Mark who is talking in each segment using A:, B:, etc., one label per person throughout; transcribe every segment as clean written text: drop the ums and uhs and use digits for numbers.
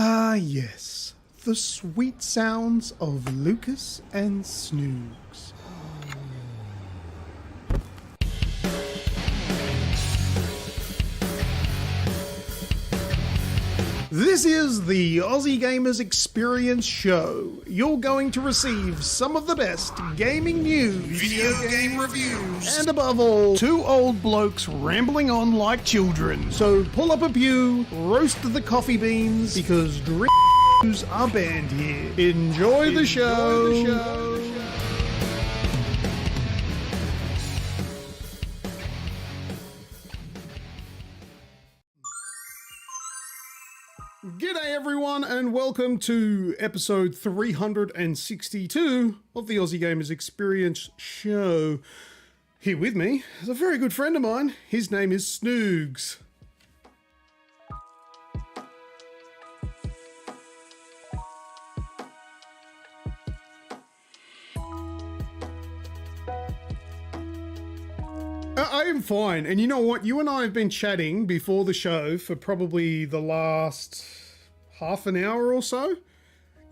A: Ah, yes. The sweet sounds of Lucas and Snoogs. This is the Aussie Gamers Experience Show. You're going to receive some of the best gaming news, video game reviews, and above all, two old blokes rambling on like children. So pull up a pew, roast the coffee beans, because drinks are banned here. Enjoy the show. G'day everyone and welcome to episode 362 of the Aussie Gamers Experience Show. Here with me is a very good friend of mine. His name is Snoogs. I am fine, and you know what? You and I have been chatting before the show for probably the last half an hour or so.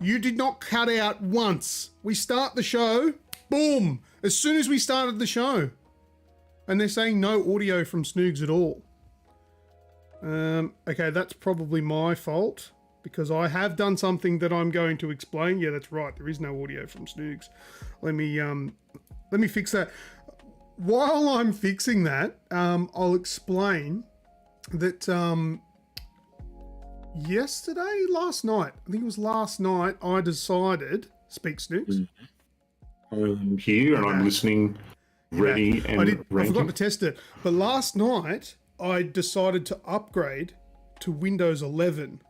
A: You did not cut out once. We start the show, boom, as soon as we started the show. And they're saying no audio from Snoogs at all. Okay, that's probably my fault, because I have done something that I'm going to explain. Yeah, that's right, there is no audio from Snoogs. Let me fix that. While I'm fixing that, I'll explain that last night, I think it was last night, I decided, speak Snoogs.
B: I'm here and I'm listening, ready and
A: I forgot to test it, but last night I decided to upgrade to Windows 11,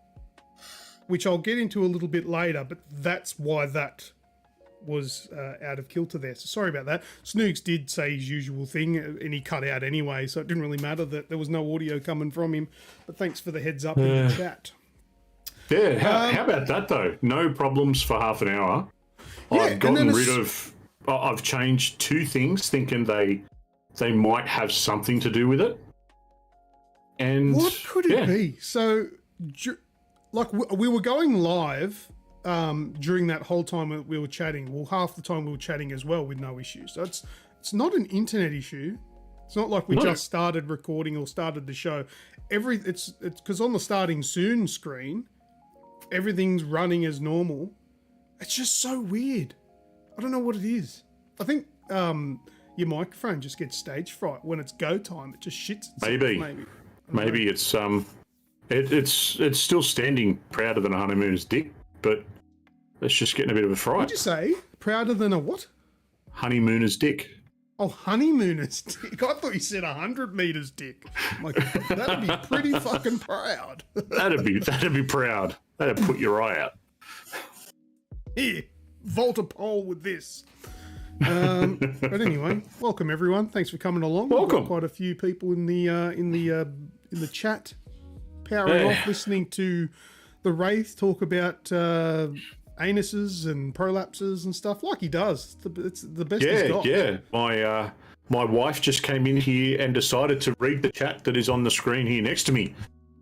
A: which I'll get into a little bit later, but that's why that was out of kilter there. So sorry about that. Snoogs did say his usual thing and he cut out anyway, so it didn't really matter that there was no audio coming from him. But thanks for the heads up in the chat.
B: Yeah, how about that though? No problems for half an hour.
A: Yeah,
B: I've changed two things thinking they might have something to do with it. And
A: what could it be? So, like, we were going live during that whole time that we were chatting. Well, half the time we were chatting as well with no issues. So it's not an internet issue. It's not like we just started recording or started the show. It's because on the starting soon screen, everything's running as normal. It's just so weird. I don't know what it is. I think your microphone just gets stage fright when it's go time. It just shits itself.
B: Maybe it's it's still standing prouder than a honeymooner's dick, but it's just getting a bit of a fright.
A: What'd you say? Prouder than a what?
B: Honeymooner's dick.
A: Oh, honeymooner's dick. I thought you said 100 meters dick. I'm like, that'd be pretty fucking proud.
B: That'd be proud. That'd put your eye out.
A: Here, vault a pole with this. But anyway, welcome everyone. Thanks for coming along.
B: Welcome.
A: We've got quite a few people in the chat, powering off, listening to the Wraith talk about anuses and prolapses and stuff, like he does. It's the best he's got.
B: Yeah. My wife just came in here and decided to read the chat that is on the screen here next to me.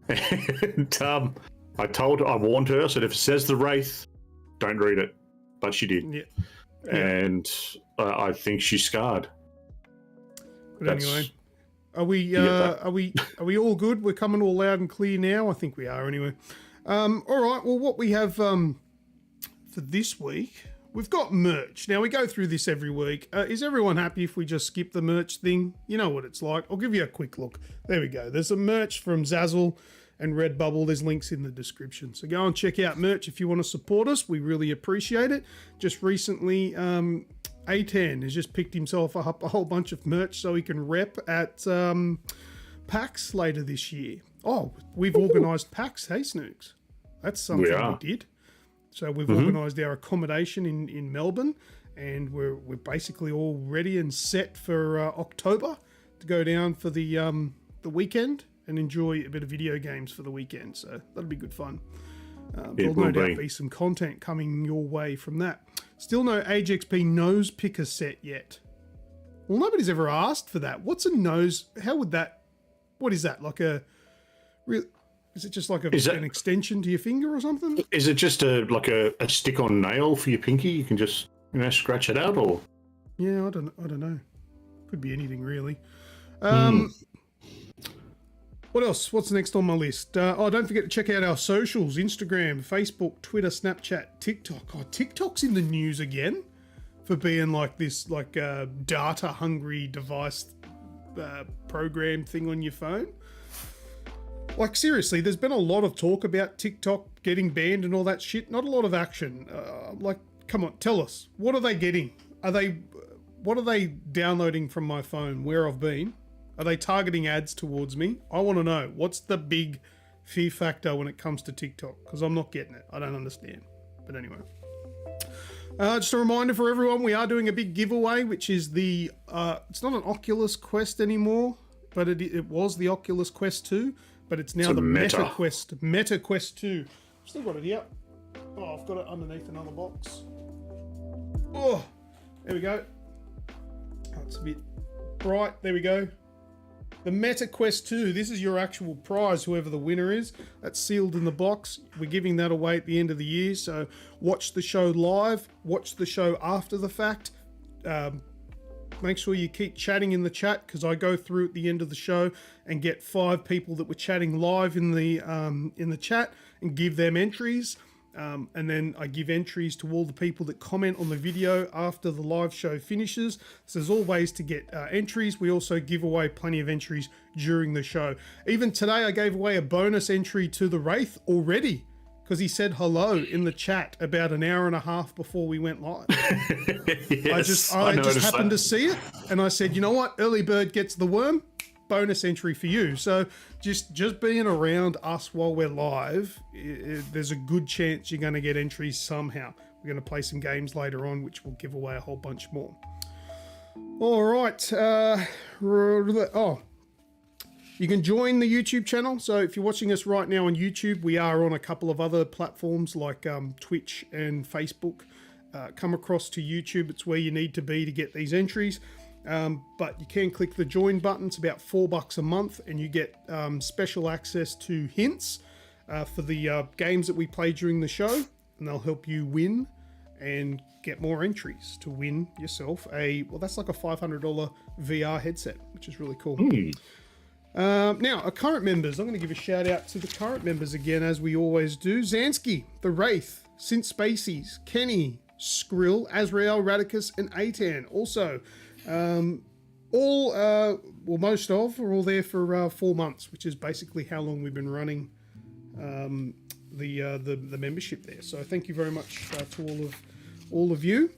B: And I warned her, I said, if it says the Wraith, don't read it. But she did. Yeah. And I think she's scarred.
A: But anyway, are we all good? We're coming all loud and clear now? I think we are anyway. All right, well, what we have for this week, we've got merch. Now, we go through this every week. Is everyone happy if we just skip the merch thing? You know what it's like. I'll give you a quick look. There we go. There's some merch from Zazzle and Redbubble. There's links in the description. So go and check out merch if you want to support us. We really appreciate it. Just recently, A10 has just picked himself up a whole bunch of merch so he can rep at PAX later this year. Oh, we've organised PAX, hey Snoogs? That's something we did. So we've organised our accommodation in Melbourne, and we're basically all ready and set for October to go down for the weekend and enjoy a bit of video games for the weekend. So that'll be good fun. There'll no doubt be some content coming your way from that. Still no AGExp nose picker set yet. Well, nobody's ever asked for that. What's a nose? How would that? What is that? Like a real? Is it just like an extension to your finger or something?
B: Is it just a stick-on nail for your pinky? You can just scratch it out, or?
A: Yeah, I don't know. Could be anything really. What else? What's next on my list? Don't forget to check out our socials: Instagram, Facebook, Twitter, Snapchat, TikTok. Oh, TikTok's in the news again for being like this, data-hungry device program thing on your phone. Like, seriously, there's been a lot of talk about TikTok getting banned and all that shit. Not a lot of action. Come on, tell us. What are they getting? What are they downloading from my phone where I've been? Are they targeting ads towards me? I want to know. What's the big fear factor when it comes to TikTok? Because I'm not getting it. I don't understand. But anyway. Just a reminder for everyone, we are doing a big giveaway, which is the... it's not an Oculus Quest anymore, but it was the Oculus Quest 2, but it's now the Meta Quest 2. I've still got it here. Oh, I've got it underneath another box. Oh, there we go. Oh, it's a bit bright. There we go. The Meta Quest 2, this is your actual prize, whoever the winner is. That's sealed in the box. We're giving that away at the end of the year, so watch the show live, watch the show after the fact. Make sure you keep chatting in the chat, because I go through at the end of the show and get 5 people that were chatting live in the chat and give them entries. And then I give entries to all the people that comment on the video after the live show finishes. So there's all ways to get entries. We also give away plenty of entries during the show. Even today I gave away a bonus entry to the Wraith already, because he said hello in the chat about an hour and a half before we went live.
B: Yes,
A: I just happened to see it, and I said, you know what, early bird gets the worm. Bonus entry for you. So just being around us while we're live, there's a good chance you're going to get entries somehow. We're going to play some games later on, which will give away a whole bunch more. All right. You can join the YouTube channel. So if you're watching us right now on YouTube, we are on a couple of other platforms like Twitch and Facebook. Come across to YouTube. It's where you need to be to get these entries. But you can click the join button. It's about $4 a month, and you get special access to hints for the games that we play during the show, and they'll help you win and get more entries to win yourself that's like a $500 VR headset, which is really cool. Now, our current members, I'm going to give a shout out to the current members again, as we always do. Zansky, The Wraith, Synth Spacies, Kenny, Skrill, Azrael, Radicus, and Atan. Also, most are all there for 4 months, which is basically how long we've been running the membership there. So thank you very much to all of you,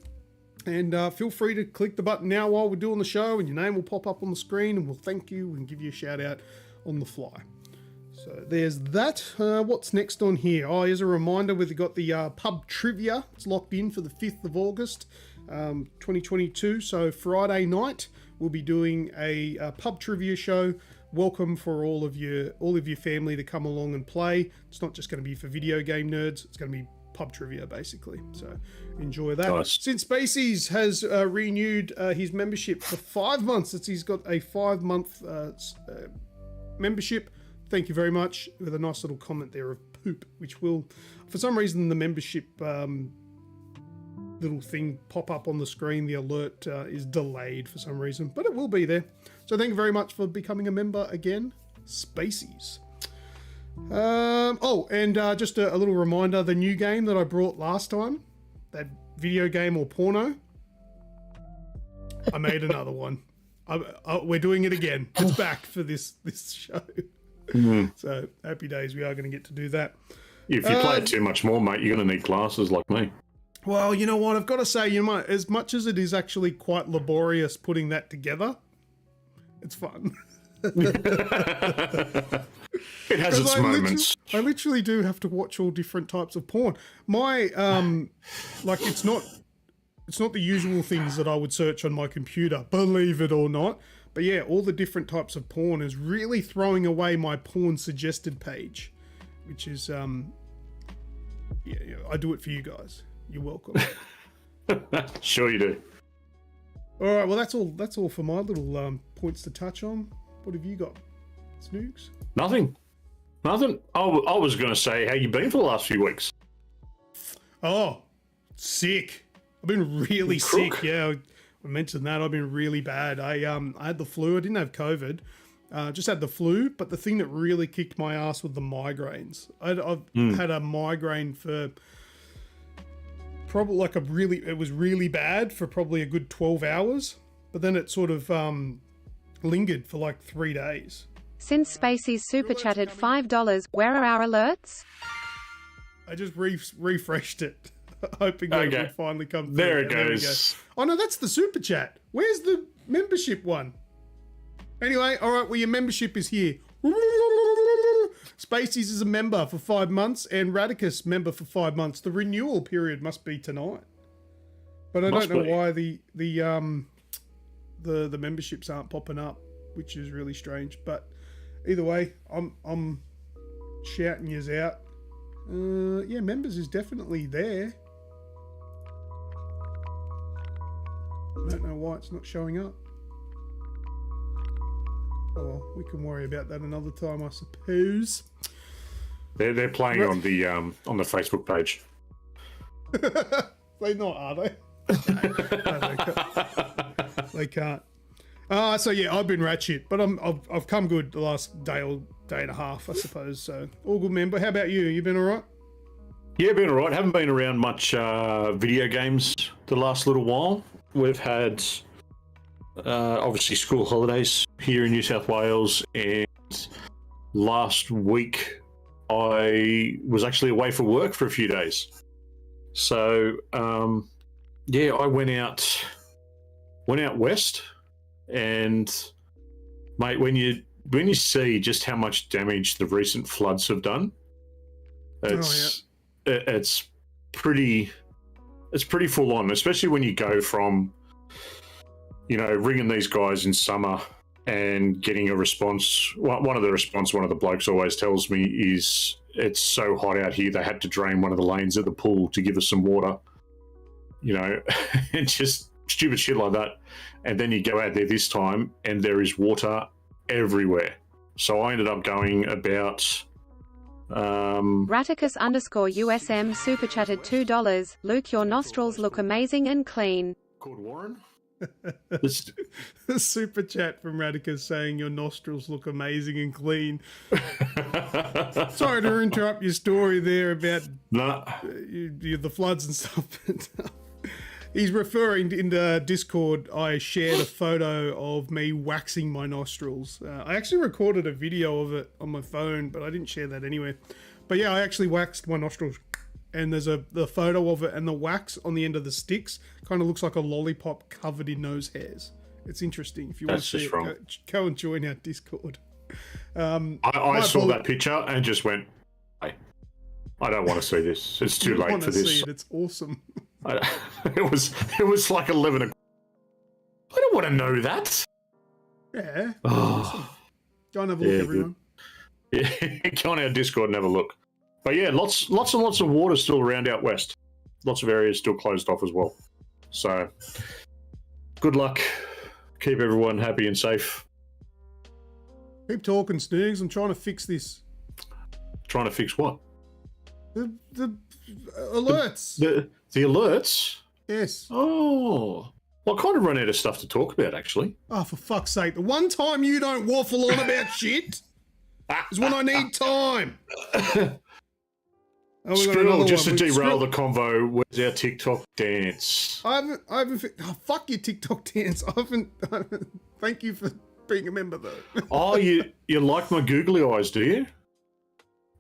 A: and feel free to click the button now while we're doing the show, and your name will pop up on the screen, and we'll thank you and give you a shout out on the fly. So there's that. What's next on here? Oh, here's a reminder. We've got the pub trivia. It's locked in for the 5th of August. 2022, so Friday night we'll be doing a pub trivia show. Welcome for all of your family to come along and play. It's not just going to be for video game nerds, it's going to be pub trivia basically, so enjoy that. Nice. Since Spacies has renewed his membership for 5 months, he's got a 5-month membership. Thank you very much, with a nice little comment there of poop, which will, for some reason, the membership little thing pop up on the screen, the alert is delayed for some reason, but it will be there. So thank you very much for becoming a member again, Spacies. Just a little reminder, the new game that I brought last time, that video game or porno, I made another one. We're doing it again. It's back for this show. So happy days, we are going to get to do that.
B: If you play it too much more, mate, you're going to need glasses like me.
A: Well, you know what? I've got to say, as much as it is actually quite laborious putting that together, it's fun.
B: It has its moments.
A: I literally do have to watch all different types of porn. My, it's not the usual things that I would search on my computer, believe it or not. But yeah, all the different types of porn is really throwing away my porn suggested page, which is, I do it for you guys. You're welcome.
B: Sure you do.
A: All right, well, that's all for my little points to touch on. What have you got, Snoogs?
B: Nothing. Nothing. I was going to say, how you been for the last few weeks?
A: Oh, sick. I've been really sick. Yeah, I mentioned that. I've been really bad. I had the flu. I didn't have COVID. Just had the flu. But the thing that really kicked my ass was the migraines. I've had a migraine for probably it was really bad for probably a good 12 hours. But then it sort of lingered for like 3 days.
C: Since Spacey's super chatted $5, where are our alerts?
A: I just refreshed it, hoping that it would finally come through.
B: There it
A: There we
B: goes.
A: go. Oh no, that's the super chat. Where's the membership one? Anyway, all right. Well, your membership is here. Spaceys is a member for 5 months, and Radicus member for 5 months. The renewal period must be tonight, but I don't know why the memberships aren't popping up, which is really strange. But either way, I'm shouting yous out. Yeah, members is definitely there. I don't know why it's not showing up. Oh, we can worry about that another time, I suppose.
B: They're playing on the Facebook page.
A: They not, are they? No, they can't. So yeah, I've been ratchet, but I've come good the last day or day and a half, I suppose. So all good, member. How about you? You been all right?
B: Yeah, been all right. Haven't been around much video games the last little while. We've had obviously school holidays here in New South Wales, and last week I was actually away for work for a few days. So yeah, I went out west, and mate, when you see just how much damage the recent floods have done, it's pretty full on, especially when you go from, you know, ringing these guys in summer and getting a response. One of the blokes always tells me is, it's so hot out here they had to drain one of the lanes at the pool to give us some water, you know, and just stupid shit like that. And then you go out there this time and there is water everywhere. So I ended up going about
C: Raticus _USM super chatted $2. Luke, your nostrils look amazing and clean.
B: called Warren.
A: The super chat from Radicus saying your nostrils look amazing and clean. Sorry to interrupt your story there about the floods and stuff. He's referring in the Discord. I shared a photo of me waxing my nostrils. I actually recorded a video of it on my phone, but I didn't share that anyway. But yeah, I actually waxed my nostrils. And there's the photo of it, and the wax on the end of the sticks kind of looks like a lollipop covered in nose hairs. It's interesting. If you want to see it, go and join our Discord.
B: I saw that picture and just went, I don't want to see this. It's too late for this.
A: It's awesome.
B: It was like 11 o'clock. I don't want to know that.
A: Yeah. Awesome. Go and have a look, everyone.
B: Yeah, go on our Discord and have a look. But yeah, lots and lots of water still around out west. Lots of areas still closed off as well. So, good luck. Keep everyone happy and safe.
A: Keep talking, Snoogs. I'm trying to fix this.
B: Trying to fix what?
A: The alerts.
B: The alerts?
A: Yes.
B: Oh. Well, I kind of run out of stuff to talk about, actually.
A: Oh, for fuck's sake. The one time you don't waffle on about shit is when I need time.
B: Oh, Skrill, just to derail the convo, where's our TikTok dance?
A: I haven't. Oh, fuck your TikTok dance. I haven't. Thank you for being a member, though.
B: Oh, you like my googly eyes, do you,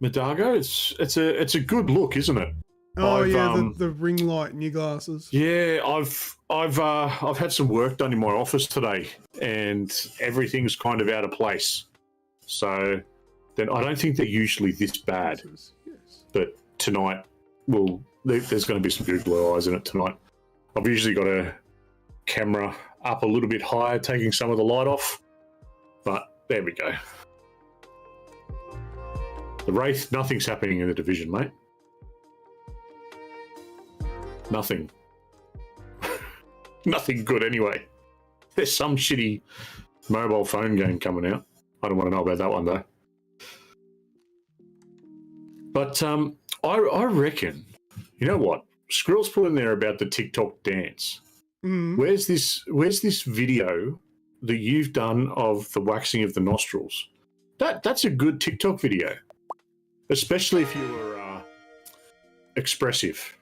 B: Madago? It's a good look, isn't it?
A: Oh the ring light in your glasses.
B: Yeah, I've had some work done in my office today, and everything's kind of out of place. So then I don't think they're usually this bad, but tonight, there's going to be some googly eyes in it tonight. I've usually got a camera up a little bit higher, taking some of the light off, but there we go. The Wraith, nothing's happening in the division, mate. Nothing. Nothing good anyway. There's some shitty mobile phone game coming out. I don't want to know about that one, though. But I reckon, you know what? Skrill's put in there about the TikTok dance. Where's this video that you've done of the waxing of the nostrils? That's a good TikTok video, especially if you were expressive.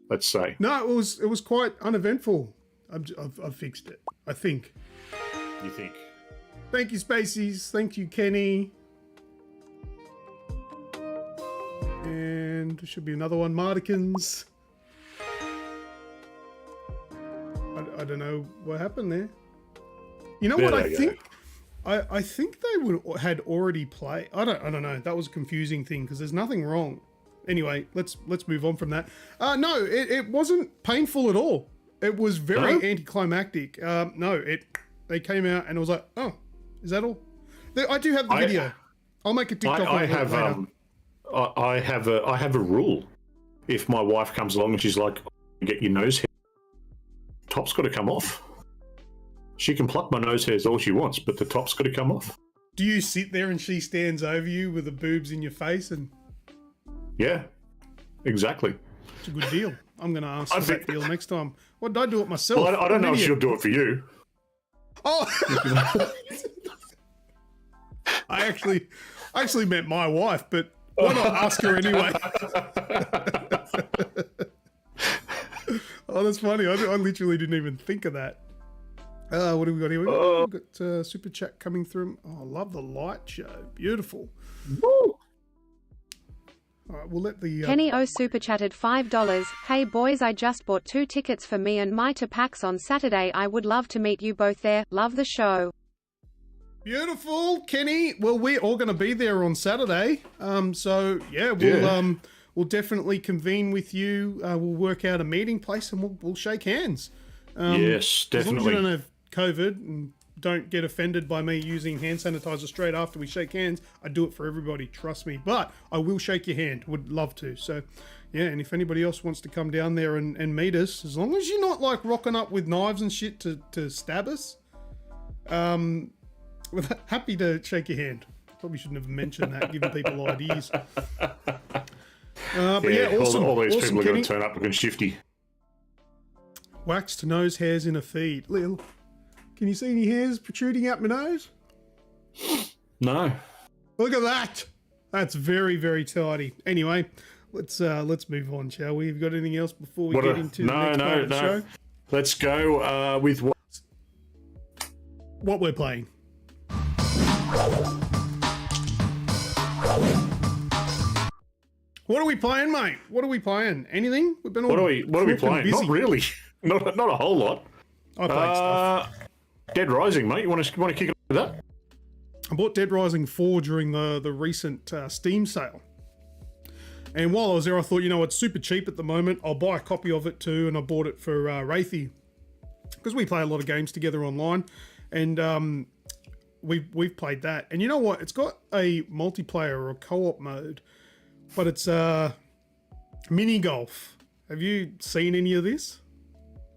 B: Let's say.
A: No, it was quite uneventful. I've fixed it, I think.
B: You think?
A: Thank you, Spacies. Thank you, Kenny. And there should be another one, Martikins. I don't know what happened there. You know what I think? I think they had already played. I don't know. That was a confusing thing because there's nothing wrong. Anyway, let's move on from that. No, it wasn't painful at all. It was very anticlimactic. No, they came out and it was like, oh, is that all? I do have the video. I'll make a TikTok.
B: I have a rule. If my wife comes along and she's like, get your nose hair, top's got to come off. She can pluck my nose hairs all she wants, but the top's got to come off.
A: Do you sit there and she stands over you with the boobs in your face? And
B: yeah, exactly.
A: It's a good deal. I'm going to ask for that deal next time. What did I do it myself?
B: Well, I don't know if she'll do it for you.
A: Oh, I actually meant my wife, but why not ask her anyway? Oh, that's funny. I literally didn't even think of that. What do we got here? We've got super chat coming through. Oh, I love the light show. Beautiful.
B: Woo!
A: All right, we'll let the...
C: Kenny O super chatted $5. Hey boys, I just bought 2 tickets for me and my to PAX on Saturday. I would love to meet you both there. Love the show.
A: Beautiful, Kenny. Well, we're all going to be there on Saturday. So yeah, we'll definitely convene with you. We'll work out a meeting place and we'll shake hands.
B: Yes, definitely.
A: As long as you don't have COVID and don't get offended by me using hand sanitizer straight after we shake hands, I do it for everybody, trust me. But I will shake your hand, would love to. So yeah, and if anybody else wants to come down there and meet us, as long as you're not like rocking up with knives and shit to stab us, we're happy to shake your hand. Probably shouldn't have mentioned that, giving people ideas. But yeah, awesome.
B: All these
A: awesome,
B: people are
A: Kenny.
B: going to turn up looking shifty.
A: Waxed nose hairs in a feed. Lil, can you see any hairs protruding out my nose?
B: No.
A: Look at that. That's very, very tidy. Anyway, let's move on, shall we? Have you got anything else before we get into the next part of the show?
B: Let's go with
A: what we're playing. What are we playing, mate? What are we playing? Anything? We've been all
B: what are we playing?
A: busy.
B: Not really. Not a whole lot.
A: I played stuff.
B: Dead Rising, mate. You want to kick it with that?
A: I bought Dead Rising 4 during the recent Steam sale. And while I was there, I thought, you know, it's super cheap at the moment. I'll buy a copy of it too, and I bought it for Wraithy. Because we play a lot of games together online. And we've played that. And you know what? It's got a multiplayer or a co-op mode, but it's mini golf. Have you seen any of this?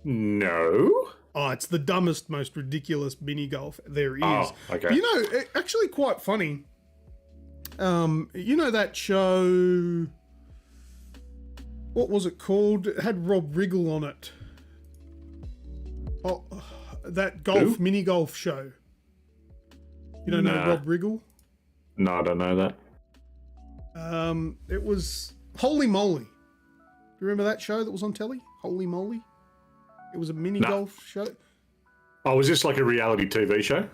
B: No.
A: Oh, it's the dumbest, most ridiculous mini golf there is.
B: Oh, okay.
A: You know, actually quite funny. You know that show... What was it called? It had Rob Riggle on it. Oh, that mini golf show. You don't know Rob Riggle?
B: No, I don't know that.
A: It was Holy Moly. Do you remember that show that was on telly? Holy Moly? It was a mini golf show.
B: Oh, was this like a reality TV show?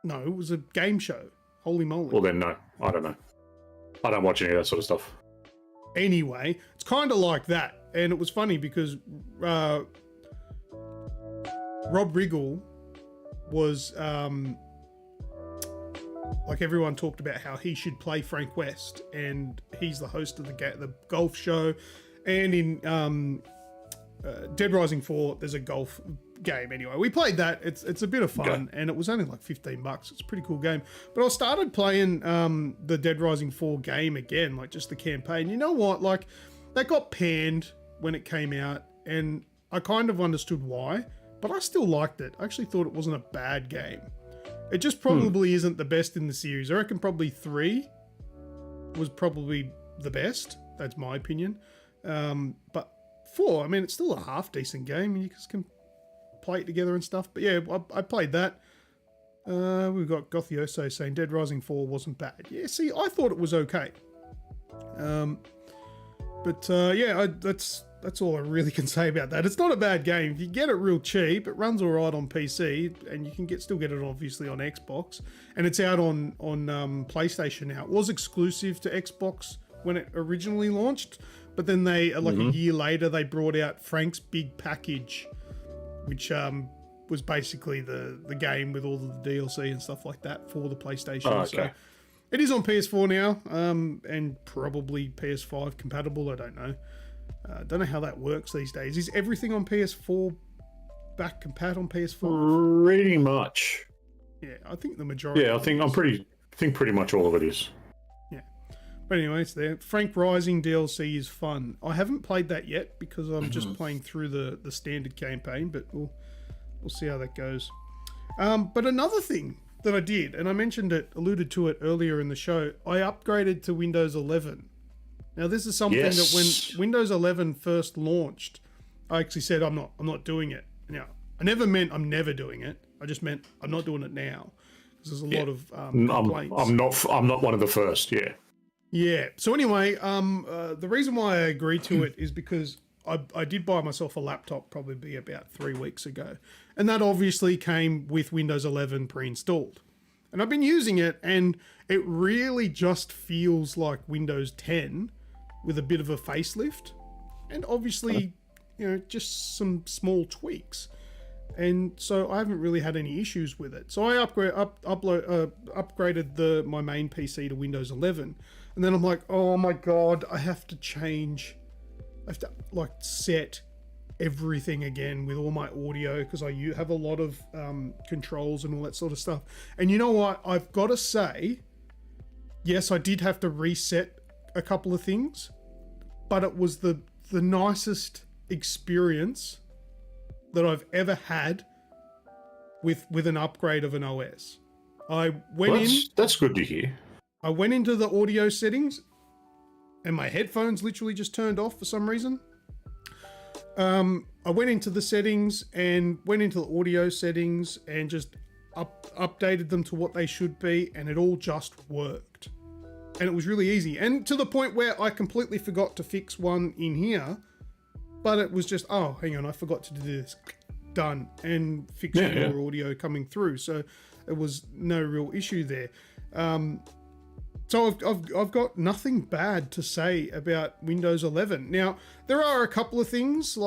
A: No, it was a game show. Holy moly.
B: Well then, no. I don't know. I don't watch any of that sort of stuff.
A: Anyway, it's kind of like that. And it was funny because Rob Riggle was... like everyone talked about how he should play Frank West, and he's the host of the golf show. And in Dead Rising 4, there's a golf game. Anyway, we played that. It's a bit of fun, and it was only like $15. It's a pretty cool game. But I started playing the Dead Rising 4 game again, like just the campaign. You know what? Like that got panned when it came out, and I kind of understood why, but I still liked it. I actually thought it wasn't a bad game. It just probably isn't the best in the series. I reckon probably 3 was probably the best. That's my opinion. But 4, I mean, it's still a half decent game. You just can play it together and stuff. But yeah, I played that. We've got Gothioso saying Dead Rising 4 wasn't bad. Yeah, see, I thought it was okay. That's all I really can say about that. It's not a bad game. If you get it real cheap, it runs all right on PC, and you can still get it obviously on Xbox, and it's out on PlayStation now. It was exclusive to Xbox when it originally launched, but then they a year later they brought out Frank's Big Package, which was basically the game with all of the DLC and stuff like that for the PlayStation.
B: Oh, okay.
A: So it is on PS4 now, and probably PS5 compatible. I don't know. Don't know how that works these days. Is everything on PS4 back compat on PS4?
B: Pretty much.
A: Yeah, I think the majority.
B: Yeah, I think pretty much all of it is.
A: Yeah, but anyway, it's there. Frank Rising DLC is fun. I haven't played that yet because I'm just playing through the standard campaign, but we'll see how that goes. But another thing that I did, and I alluded to it earlier in the show, I upgraded to Windows 11. Now, this is something that when Windows 11 first launched, I actually said I'm not doing it. Now, I never meant I'm never doing it. I just meant I'm not doing it now because there's a lot of complaints.
B: I'm not one of the first. Yeah.
A: Yeah. So anyway, the reason why I agreed to it is because I did buy myself a laptop probably about 3 weeks ago, and that obviously came with Windows 11 pre-installed. And I've been using it, and it really just feels like Windows 10 with a bit of a facelift, and obviously, just some small tweaks. And so I haven't really had any issues with it. So I upgraded my main PC to Windows 11, and then I'm like, oh my god, I have to set everything again with all my audio because I have a lot of controls and all that sort of stuff. And you know what? I've got to say, yes, I did have to reset a couple of things, but it was the nicest experience that I've ever had with an upgrade of an OS.
B: That's good to hear.
A: I went into the audio settings, and my headphones literally just turned off for some reason. I went into the settings and went into the audio settings and just updated them to what they should be, and it all just worked. And it was really easy. And to the point where I completely forgot to fix one in here, but it was just, oh, hang on, I forgot to do this. Done. And fixed your audio coming through. So it was no real issue there. So I've got nothing bad to say about Windows 11. Now, there are a couple of things,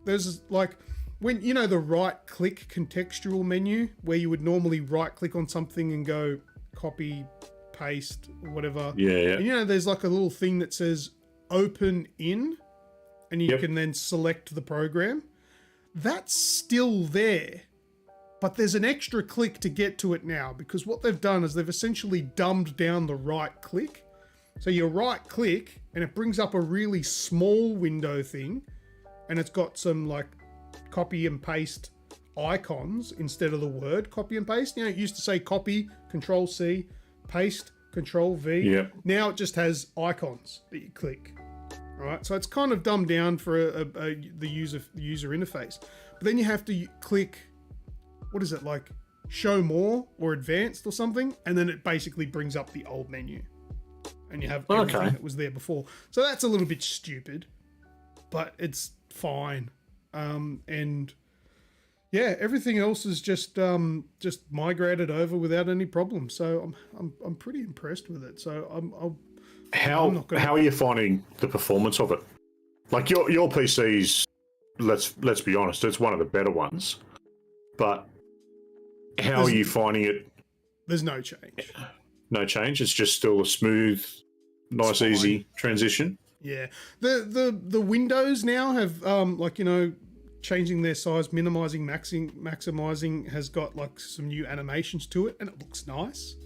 A: there's when, the right click contextual menu where you would normally right click on something and go copy, paste, or whatever.
B: Yeah.
A: And there's a little thing that says open in, and you can then select the program. That's still there. But there's an extra click to get to it now, because what they've done is they've essentially dumbed down the right click. So you right click and it brings up a really small window thing, and it's got some copy and paste icons instead of the word copy and paste. It used to say copy, Control C, paste, Control V.
B: Yep.
A: Now it just has icons that you click. All right, so it's kind of dumbed down for the user interface. But then you have to click, what is it, show more or advanced or something, and then it basically brings up the old menu, and you have everything that was there before. So that's a little bit stupid, but it's fine. And yeah, everything else is just migrated over without any problem. So I'm pretty impressed with it. So
B: how are you finding the performance of it? Your PC's, let's be honest, it's one of the better ones, but how are you finding it?
A: There's no change.
B: No change. It's just still a smooth, nice, easy transition.
A: Yeah. The windows now have changing their size, minimizing, maximizing has got some new animations to it, and it looks nice.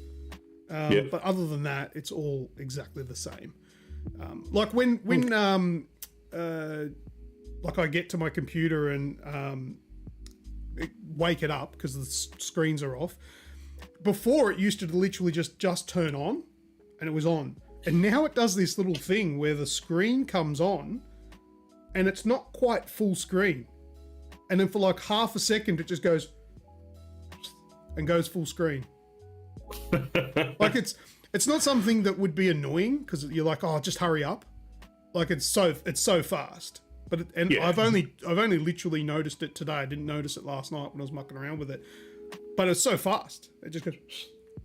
A: But other than that, it's all exactly the same. When I get to my computer and wake it up because the screens are off. Before, it used to literally just turn on, and it was on. And now it does this little thing where the screen comes on and it's not quite full screen. And then for like half a second, it just goes and goes full screen. Like it's not something that would be annoying because you're like, oh, just hurry up. Like it's so fast. But I've only literally noticed it today. I didn't notice it last night when I was mucking around with it. But it's so fast. It just goes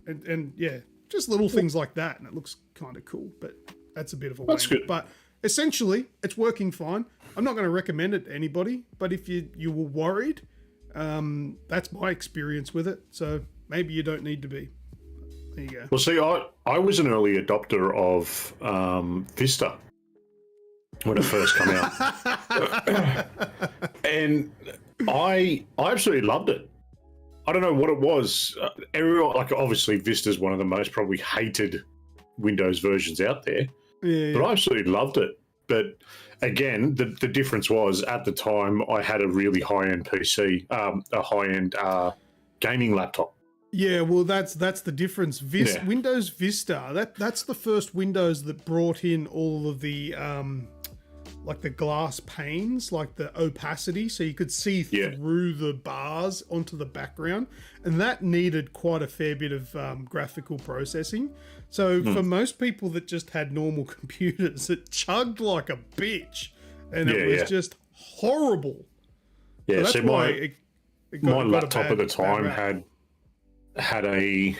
A: and yeah, just little things like that, and it looks kind of cool. But that's a bit of a
B: That's good.
A: But essentially, it's working fine. I'm not going to recommend it to anybody. But if you were worried, that's my experience with it. So maybe you don't need to be. There you go.
B: Well, see, I was an early adopter of Vista when it first came out, and I absolutely loved it. I don't know what it was. Everyone, like, obviously, Vista's one of the most probably hated Windows versions out there, but I absolutely loved it. But again, the difference was at the time I had a really high-end PC, a high-end gaming laptop.
A: Yeah, well, that's the difference. Windows Vista, that's the first Windows that brought in all of the like the glass panes, like the opacity, so you could see through the bars onto the background, and that needed quite a fair bit of graphical processing. So for most people that just had normal computers, it chugged like a bitch, and it was just horrible.
B: Yeah,
A: so that's why
B: my laptop at the time had a,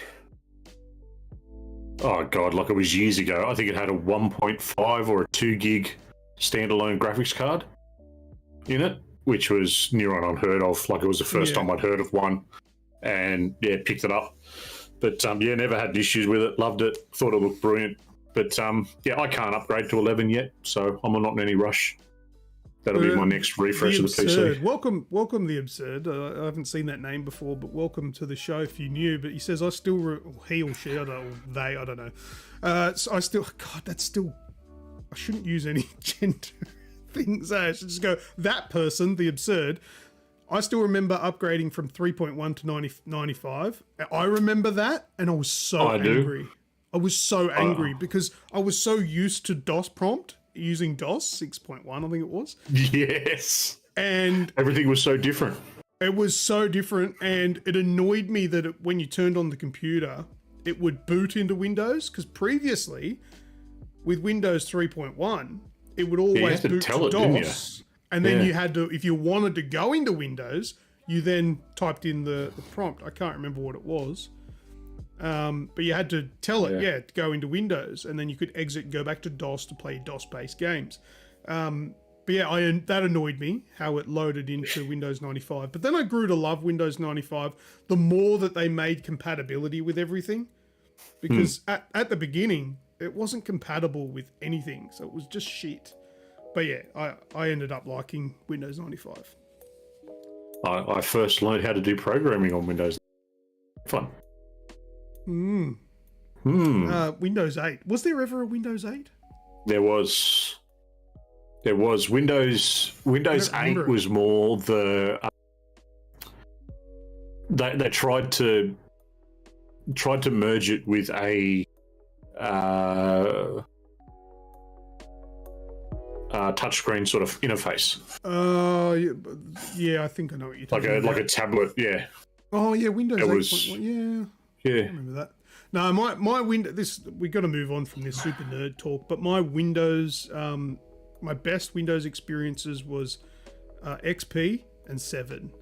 B: oh god, like it was years ago. I think it had a 1.5 or a 2 gig standalone graphics card in it, which was near on unheard of. Like it was the first time I'd heard of one, and picked it up. But never had issues with it. Loved it. Thought it looked brilliant. But I can't upgrade to 11 yet, so I'm not in any rush. That'll be my next refresh of the PC.
A: Welcome, the Absurd. I haven't seen that name before, but welcome to the show if you knew. But he says, I still, he or she, I don't know, they, I don't know. So I still, God, that's still, I shouldn't use any gender things. I should just go, that person, the Absurd. I still remember upgrading from 3.1 to 95. I remember that, and I was so angry. I was so angry because I was so used to DOS prompt, using DOS 6.1, I think it was.
B: Yes.
A: And
B: everything was so different.
A: It was so different, and it annoyed me that when you turned on the computer, it would boot into Windows, because previously, with Windows 3.1, it would always boot to DOS. And then you had to, if you wanted to go into Windows, you then typed in the prompt. I can't remember what it was. But you had to tell it, to go into Windows, and then you could exit and go back to DOS to play DOS-based games. But that annoyed me, how it loaded into Windows 95. But then I grew to love Windows 95 the more that they made compatibility with everything. Because at the beginning, it wasn't compatible with anything, so it was just shit. But I ended up liking Windows 95.
B: I first learned how to do programming on Windows. Fun.
A: Windows 8. Was there ever a Windows 8?
B: There was Windows 8 was more the they tried to merge it with a touchscreen sort of interface.
A: I think I know what you're talking about.
B: Like a tablet, yeah.
A: Oh yeah, Windows 8.1. Yeah, I remember that. No, my Windows. We got to move on from this super nerd talk. But my Windows, my best Windows experiences was XP and 7.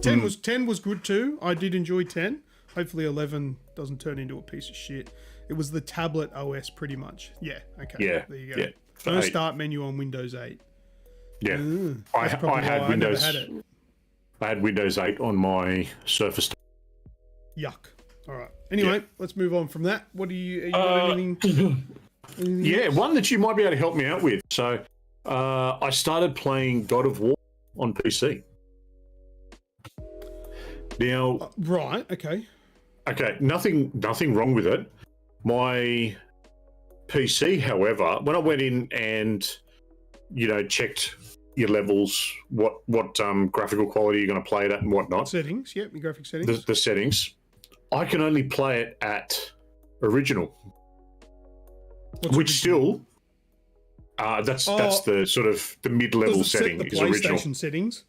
A: 10 was good too. I did enjoy 10. Hopefully 11 doesn't turn into a piece of shit. It was the tablet OS pretty much. Yeah. Okay. Yeah. There you go. Yeah. No start menu on Windows 8.
B: Yeah. I had Windows. I had Windows 8 on my Surface.
A: Yuck. All right. Anyway, let's move on from that. What do you got anything?
B: Yeah, one that you might be able to help me out with. So, I started playing God of War on PC. Now,
A: right. Okay.
B: Okay. Nothing wrong with it. My PC, however, when I went in and checked your levels, what graphical quality you're going to play it at and whatnot.
A: Settings, yep, your graphic settings.
B: The settings. I can only play it at original. which still, that's the sort of the mid-level setting
A: the
B: is original.
A: PlayStation settings.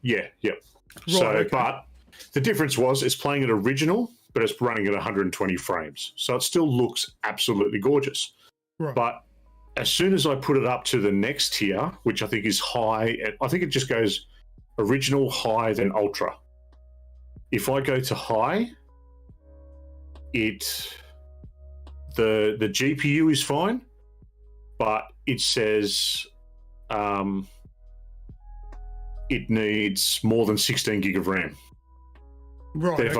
B: Yeah, yeah.
A: Right,
B: So,
A: okay.
B: but the difference was it's playing at original, but it's running at 120 frames. So it still looks absolutely gorgeous.
A: Right.
B: But as soon as I put it up to the next tier, which I think is high, I think it just goes original, high, then ultra. If I go to high, the GPU is fine, but it says it needs more than 16 gig of RAM.
A: Right.
B: Then if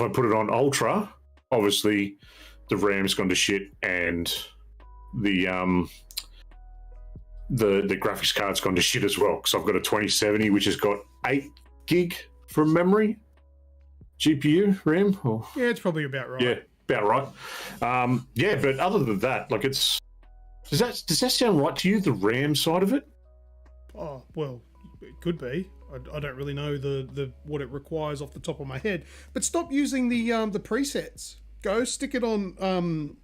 B: I put it on ultra, obviously the RAM's gone to shit and the graphics card's gone to shit as well, because I've got a 2070 which has got 8 gig from memory GPU RAM.
A: Yeah, it's probably about right.
B: Yeah, about right. Yeah, but other than that, like does that sound right to you, the RAM side of it?
A: Oh, well, it could be. I don't really know the what it requires off the top of my head. But stop using the presets. Go stick it on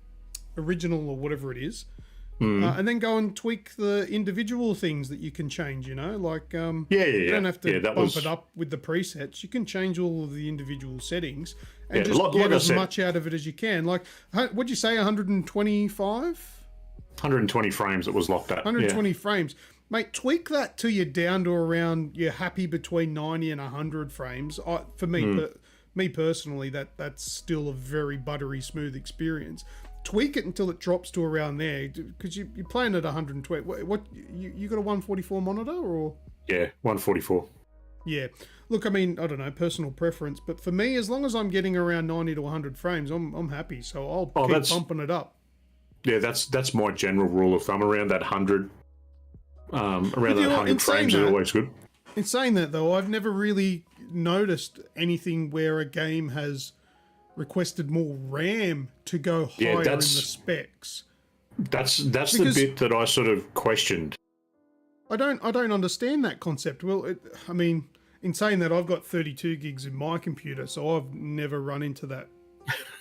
A: original or whatever it is, and then go and tweak the individual things that you can change. You know, like you don't have to bump it up with the presets. You can change all of the individual settings and just get as much out of it as you can. Like, what'd you say? 125?
B: 120 frames it was locked at.
A: 120 frames. Mate, tweak that till you're down to around, you're happy between 90 and 100 frames. For me, me personally, that's still a very buttery smooth experience. Tweak it until it drops to around there, because you're playing at 120. What you got a 144 monitor or?
B: Yeah, 144.
A: Yeah. Look, I mean, I don't know, personal preference, but for me, as long as I'm getting around 90 to 100 frames, I'm happy. So I'll keep bumping it up.
B: Yeah, that's my general rule of thumb. Around that 100. Around that 100 frames is always good.
A: In saying that, though, I've never really noticed anything where a game has requested more RAM to go higher in the specs.
B: That's the bit that I sort of questioned.
A: I don't understand that concept. Well, I mean, in saying that, I've got 32 gigs in my computer, so I've never run into that.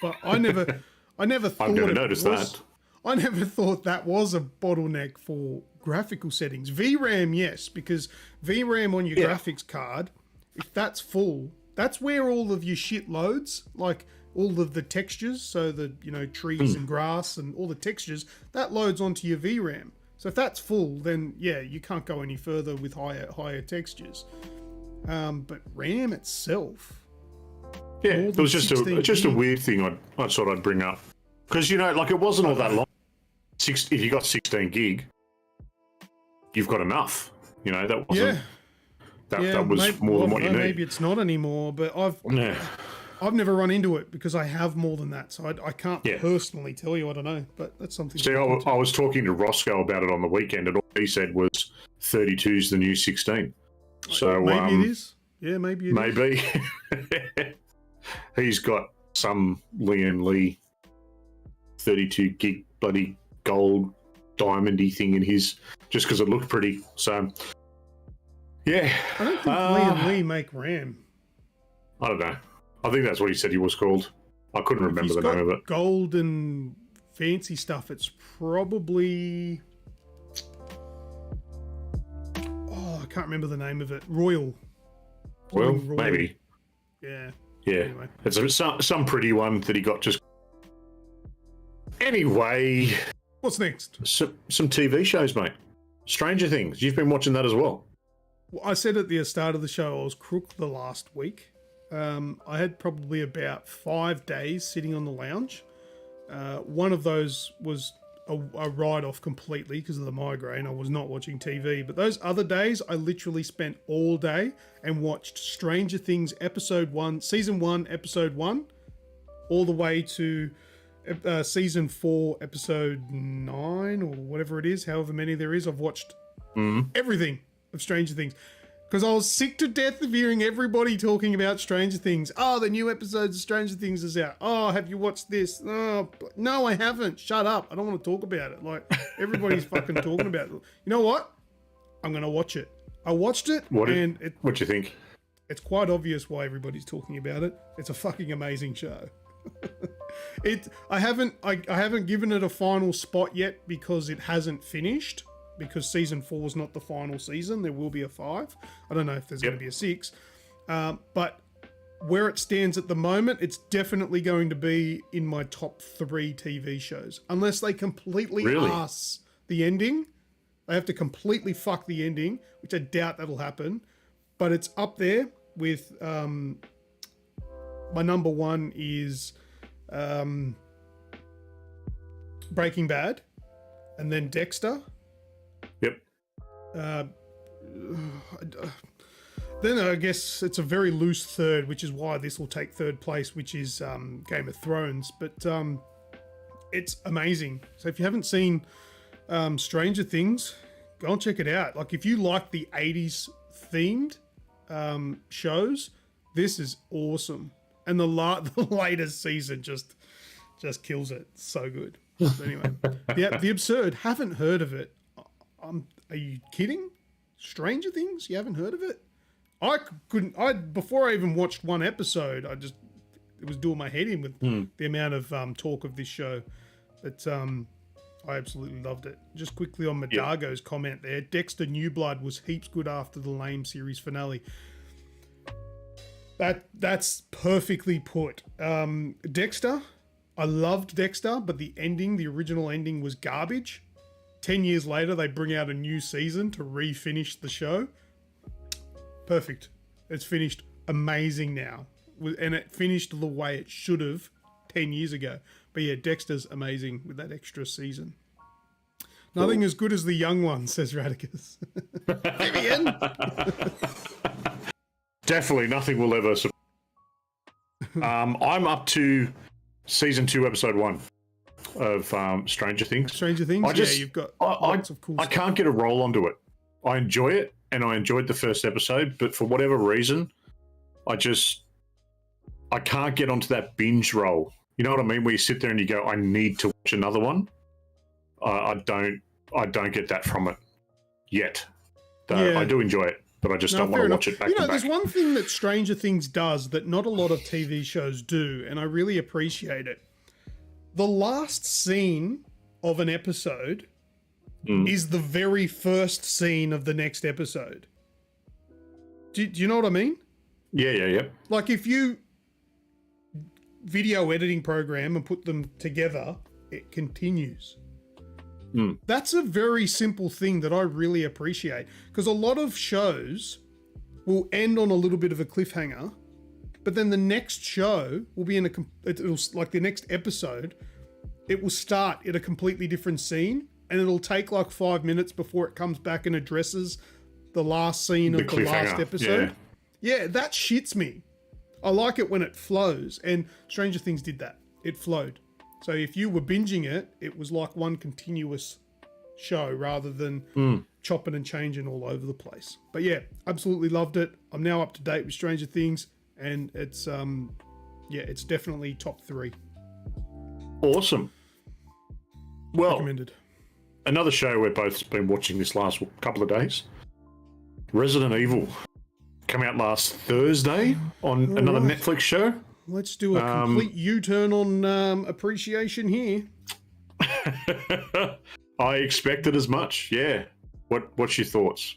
A: But I never thought
B: I've never noticed that.
A: I never thought that was a bottleneck for graphical settings. VRAM, yes, because VRAM on your graphics card, if that's full, that's where all of your shit loads, like all of the textures, so the trees and grass and all the textures, that loads onto your VRAM. So if that's full, then yeah, you can't go any further with higher textures. But RAM itself,
B: yeah, it was just a weird thing I thought I'd bring up, because like it wasn't all that long. If you got 16 gig, you've got enough. That wasn't. That was more than what you need.
A: Maybe it's not anymore, but I've never run into it because I have more than that, so I can't personally tell you. I don't know, but that's something.
B: See, I was talking to Roscoe about it on the weekend, and all he said was 32 is the new 16. So
A: maybe it is. Yeah, maybe it is.
B: Maybe. He's got some Liam Lee 32 gig bloody gold diamondy thing in his, just because it looked pretty. So yeah,
A: I don't think Liam Lee make RAM.
B: I don't know. I think that's what he said he was called. I couldn't remember the name of it.
A: Gold and fancy stuff. It's probably I can't remember the name of it. Royal.
B: Maybe.
A: Yeah.
B: Yeah.
A: Anyway.
B: It's some pretty one that he got just. Anyway.
A: What's next?
B: Some TV shows, mate. Stranger Things. You've been watching that as well.
A: Well, I said at the start of the show I was crook the last week. I had probably about 5 days sitting on the lounge. One of those was a write-off completely because of the migraine. I was not watching TV. But those other days, I literally spent all day and watched Stranger Things Season 1, Episode 1, all the way to Season 4, Episode 9, or whatever it is, however many there is. I've watched everything of Stranger Things. Because I was sick to death of hearing everybody talking about Stranger Things. Oh, the new episodes of Stranger Things is out. Oh, have you watched this? Oh, no, I haven't. Shut up. I don't want to talk about it. Like, everybody's fucking talking about it. You know what? I'm going to watch it. I watched it.
B: What do you think?
A: It's quite obvious why everybody's talking about it. It's a fucking amazing show. I haven't given it a final spot yet because it hasn't finished. Because season 4 is not the final season. There will be a 5. I don't know if there's going to be a 6. But where it stands at the moment, it's definitely going to be in my top 3 TV shows. Unless they completely arse the ending. They have to completely fuck the ending, which I doubt that'll happen. But it's up there with... my number 1 is Breaking Bad. And then Dexter.
B: Yep.
A: Then I guess it's a very loose third, which is why this will take third place, which is Game of Thrones. But it's amazing. So if you haven't seen Stranger Things, go and check it out. Like if you like the 80s themed shows, this is awesome. And the latest season just kills it. It's so good. But anyway, The Absurd. Haven't heard of it. Are you kidding? Stranger Things? You haven't heard of it? Before I even watched one episode, it was doing my head in with the amount of talk of this show. But I absolutely loved it. Just quickly on Madago's comment there, Dexter New Blood was heaps good after the lame series finale. That's perfectly put. Dexter, I loved Dexter, but the original ending was garbage. 10 years later, they bring out a new season to refinish the show. Perfect. It's finished amazing now. And it finished the way it should have 10 years ago. But yeah, Dexter's amazing with that extra season. Nothing as good as the young one, says Radicus. Vivian!
B: Definitely nothing will ever... I'm up to season 2, episode 1 of Stranger Things.
A: Stranger Things? You've got lots of cool stuff.
B: I can't get a roll onto it. I enjoy it, and I enjoyed the first episode, but for whatever reason, I can't get onto that binge roll. You know what I mean? Where you sit there and you go, I need to watch another one. I don't get that from it yet. I do enjoy it, but I just don't want to watch it back to back.
A: There's one thing that Stranger Things does that not a lot of TV shows do, and I really appreciate it. The last scene of an episode is the very first scene of the next episode. Do you know what I mean?
B: Yeah.
A: Like if you video editing program and put them together, it continues. That's a very simple thing that I really appreciate, because a lot of shows will end on a little bit of a cliffhanger, but then the next show will be it'll like the next episode, it will start at a completely different scene, and it'll take like 5 minutes before it comes back and addresses the last scene of the last episode. Yeah, that shits me. I like it when it flows, and Stranger Things did that. It flowed. So if you were binging it, it was like one continuous show rather than chopping and changing all over the place. But yeah, absolutely loved it. I'm now up to date with Stranger Things, and it's it's definitely top 3.
B: Awesome. Well,
A: recommended.
B: Another show we've both been watching this last couple of days, Resident Evil, came out last Thursday on another Netflix show.
A: Let's do a complete U-turn on appreciation here.
B: I expected as much, yeah. What's your thoughts?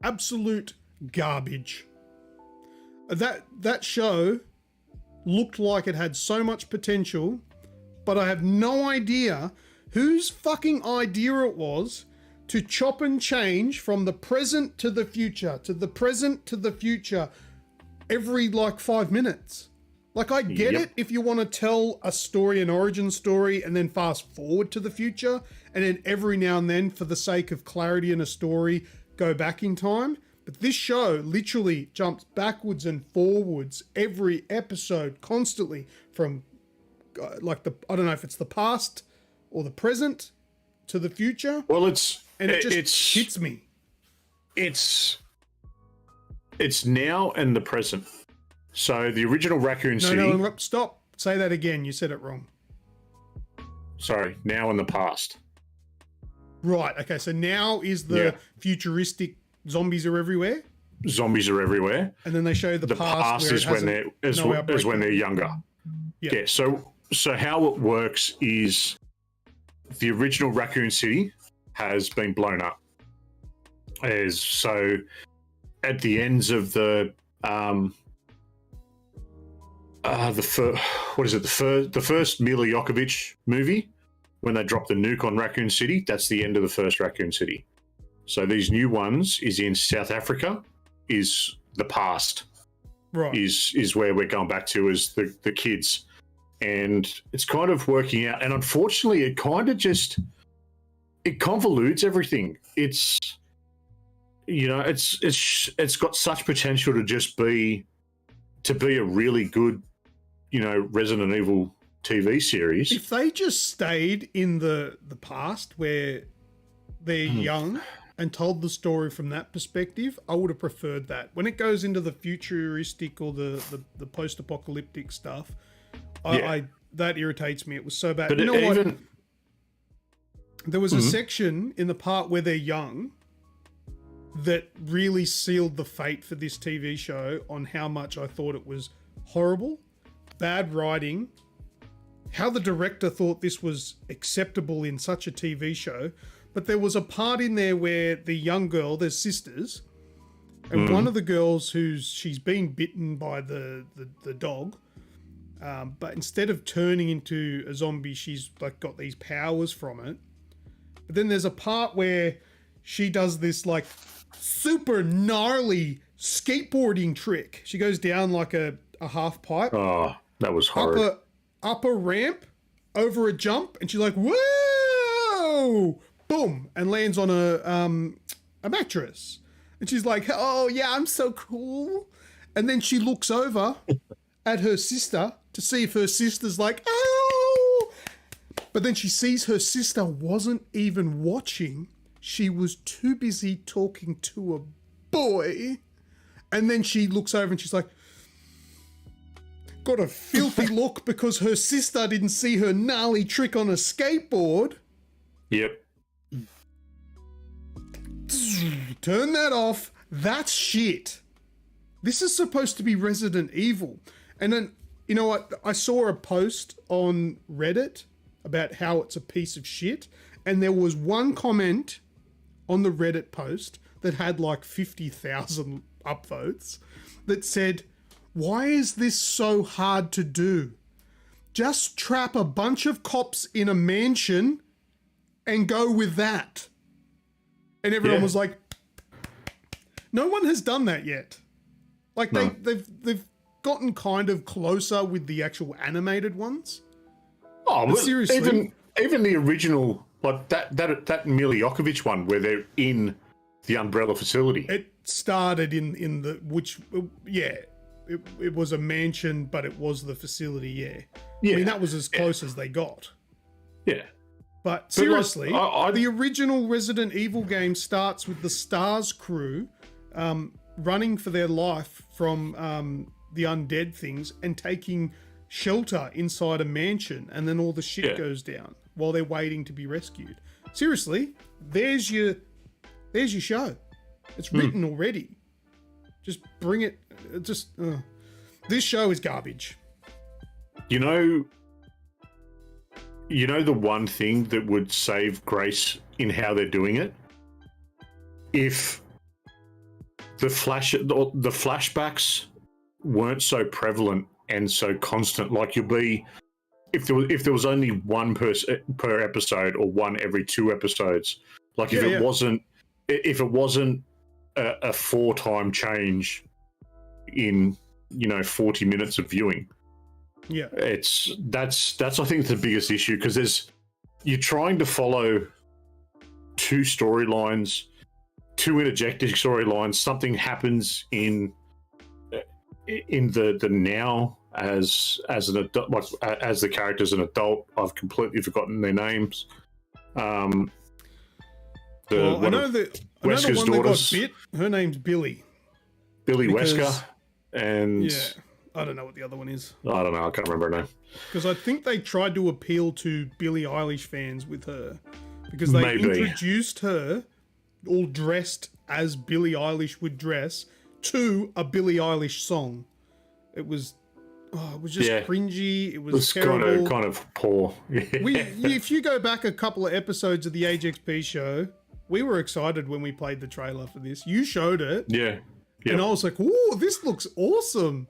A: Absolute garbage. That show looked like it had so much potential, but I have no idea whose fucking idea it was to chop and change from the present to the future, to the present to the future, every like 5 minutes. Like, I get it if you want to tell a story, an origin story, and then fast forward to the future, and then every now and then, for the sake of clarity in a story, go back in time. But this show literally jumps backwards and forwards every episode constantly from, I don't know if it's the past or the present to the future.
B: Well,
A: it just hits me.
B: It's now and the present. So the original Raccoon City...
A: No, stop. Say that again. You said it wrong.
B: Sorry, now and the past.
A: Right, okay, so now is the futuristic zombies are everywhere?
B: Zombies are everywhere.
A: And then they show the past
B: is when they're younger. Yeah, so so how it works is the original Raccoon City has been blown up. So at the ends of the first Mila Jovovich movie, when they dropped the nuke on Raccoon City, that's the end of the first Raccoon City. So these new ones is in South Africa, is the past,
A: right?
B: Is where we're going back to as the kids, and it's kind of working out. And unfortunately, it kind of just it convolutes everything. It's it's got such potential to just be a really good Resident Evil TV series.
A: If they just stayed in the past where they're young and told the story from that perspective, I would have preferred that. When it goes into the futuristic or the post-apocalyptic stuff, I that irritates me. It was so bad.
B: But
A: what? There was a section in the part where they're young that really sealed the fate for this TV show on how much I thought it was horrible, bad writing, how the director thought this was acceptable in such a TV show. But there was a part in there where the young girl, there's sisters, and one of the girls she's been bitten by the dog, but instead of turning into a zombie, she's like got these powers from it. But then there's a part where she does this like super gnarly skateboarding trick. She goes down like a half pipe.
B: Oh, that was horrid.
A: Up a ramp, over a jump, and she's like, whoa, boom, and lands on a mattress. And she's like, oh yeah, I'm so cool. And then she looks over at her sister to see if her sister's like, oh. But then she sees her sister wasn't even watching. She was too busy talking to a boy. And then she looks over and she's like, got a filthy look because her sister didn't see her gnarly trick on a skateboard.
B: Yep.
A: Turn that off. That's shit. This is supposed to be Resident Evil. And then, you know what? I saw a post on Reddit about how it's a piece of shit. And there was one comment on the Reddit post that had like 50,000 upvotes that said, why is this so hard to do? Just trap a bunch of cops in a mansion and go with that. And everyone was like, no one has done that yet. Like they've gotten kind of closer with the actual animated ones.
B: Oh, but
A: seriously,
B: even the original, like that Mila Jovovich one where they're in the Umbrella facility.
A: It started in the It was a mansion, but it was the facility, yeah. I mean, that was as close as they got.
B: Yeah.
A: But seriously, the original Resident Evil game starts with the STARS crew running for their life from the undead things and taking shelter inside a mansion, and then all the shit goes down while they're waiting to be rescued. Seriously, there's your show. It's written already. Just bring it. This show is garbage.
B: You know the one thing that would save grace in how they're doing it? If the flashbacks weren't so prevalent and so constant, like if there was only one per episode or one every 2 episodes, like if it wasn't a 4-time change in 40 minutes of viewing.
A: Yeah,
B: that's I think the biggest issue, because you're trying to follow 2 storylines, 2 interjecting storylines. Something happens in the now as an adult, like as the character's an adult. I've completely forgotten their names.
A: I know the one that got bit. Her name's Billy.
B: Billy Wesker, and
A: I don't know what the other one is.
B: I don't know. I can't remember her name.
A: Because I think they tried to appeal to Billie Eilish fans with her, because they introduced her all dressed as Billie Eilish would dress to a Billie Eilish song. It was, it was just cringy. It was
B: It's
A: terrible.
B: kind of poor.
A: If you go back a couple of episodes of the AGExp show, we were excited when we played the trailer for this. You showed it.
B: Yeah.
A: And I was like, "Ooh, this looks awesome."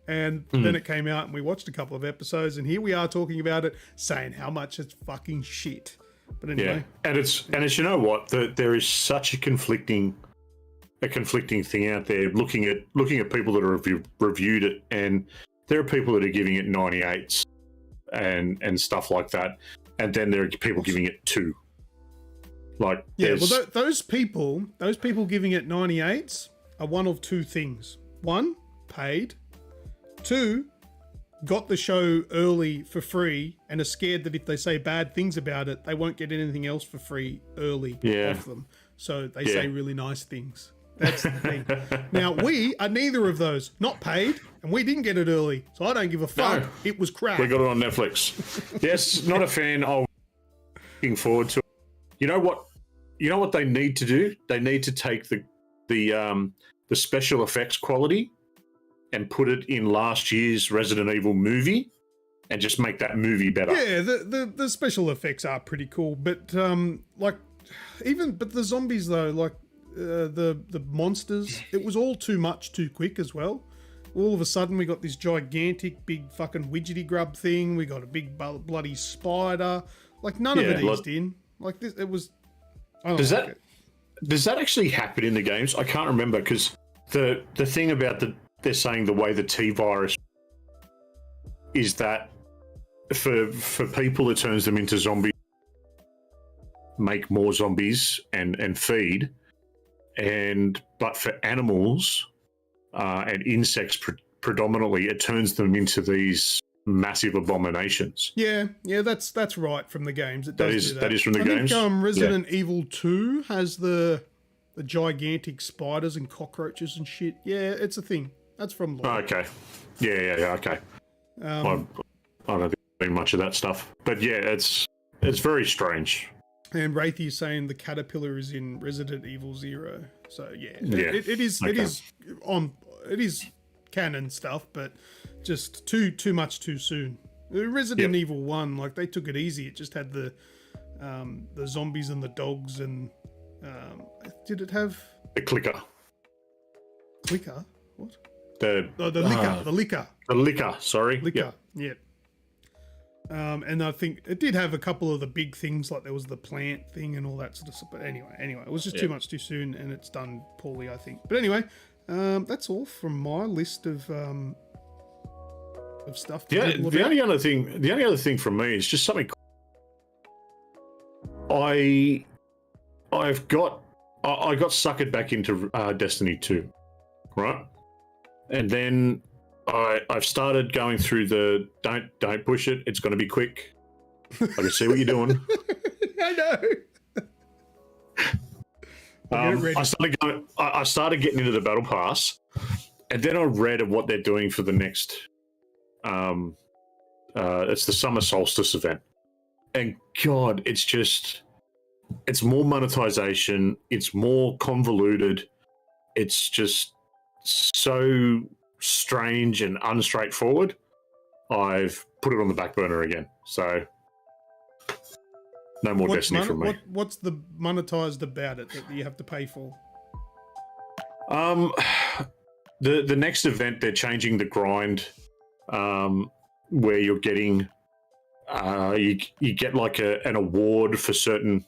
A: And then it came out and we watched a couple of episodes and here we are talking about it, saying how much it's fucking shit. But anyway.
B: Yeah. And it's you know what? There is such a conflicting thing out there looking at people that have reviewed it, and there are people that are giving it 98s and stuff like that. And then there are people giving it 2. Like,
A: yeah, well, those people giving it 98s are one of 2 things. 1, paid. 2, got the show early for free and are scared that if they say bad things about it, they won't get anything else for free early off them. So they say really nice things. That's the thing. Now, we are neither of those. Not paid, and we didn't get it early. So I don't give a fuck.
B: No.
A: It was crap.
B: We got it on Netflix. Yes, not a fan. Looking forward to it. You know what they need to do? They need to take the special effects quality and put it in last year's Resident Evil movie and just make that movie better.
A: Yeah, the special effects are pretty cool, but the zombies though, like the monsters, it was all too much too quick as well. All of a sudden we got this gigantic big fucking widgety grub thing. We got a big bloody spider. Like none of it eased in. Like this, it was. Does that actually happen in the games? I can't remember because the thing about they're saying the way the T virus is that for people it turns them into zombies, make more zombies and feed, but for animals and insects predominantly, it turns them into these massive abominations. Yeah, that's right from the games. It does do that.
B: That is from the games.
A: I think Resident Evil 2 has the gigantic spiders and cockroaches and shit. Yeah, it's a thing. That's from lore.
B: Okay. Yeah, okay. I don't think there's been much of that stuff. But yeah, it's very strange.
A: And Wraithy is saying the caterpillar is in Resident Evil 0. So it is canon stuff, but just too much too soon. Resident Evil 1, like they took it easy. It just had the zombies and the dogs and did it have
B: the clicker?
A: Clicker? What?
B: The
A: liquor.
B: The liquor, sorry.
A: Liquor, yeah. And I think it did have a couple of the big things, like there was the plant thing and all that sort of stuff. But anyway, it was just too much too soon, and it's done poorly, I think. But anyway, that's all from my list of stuff.
B: The only other thing from me is just something. I got suckered back into Destiny 2, right? And then I've started going through the don't push it. It's going to be quick. I can see what you're doing.
A: I know.
B: I started getting into the battle pass, and then I read of what they're doing for the next. It's the summer solstice event, and God, it's more monetization. It's more convoluted. It's just so strange and unstraightforward. I've put it on the back burner again. So no more Destiny from me.
A: What's the monetized about it that you have to pay for?
B: The next event, they're changing the grind, where you're getting you get like an award for certain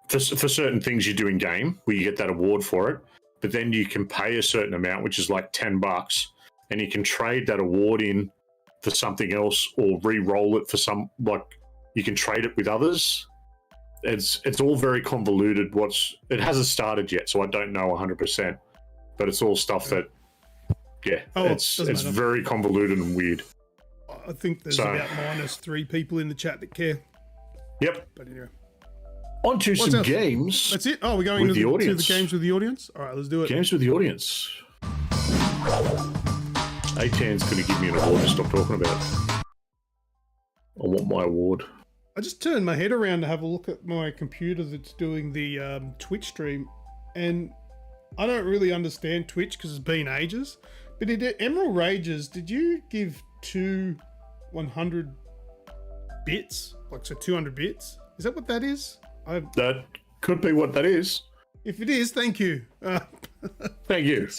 B: for certain things you do in game, where you get that award for it. But then you can pay a certain amount, which is like $10, and you can trade that award in for something else or re-roll it for some, like you can trade it with others. It's all very convoluted. It hasn't started yet, so I don't know 100%. But it's all stuff that, it's very convoluted and weird.
A: I think there's about -3 people in the chat that care.
B: Yep.
A: But anyway.
B: On to some games.
A: That's it. Oh, we're going to the games with the audience? All right, let's do it.
B: Games with the audience. A10's going to give me an award to stop talking about it. I want my award.
A: I just turned my head around to have a look at my computer that's doing the Twitch stream, and I don't really understand Twitch because it's been ages, But Emerald Rages, did you give 2 100 bits? Like, so 200 bits? Is that what that is?
B: That could be what that is.
A: If it is, thank you.
B: Thank you.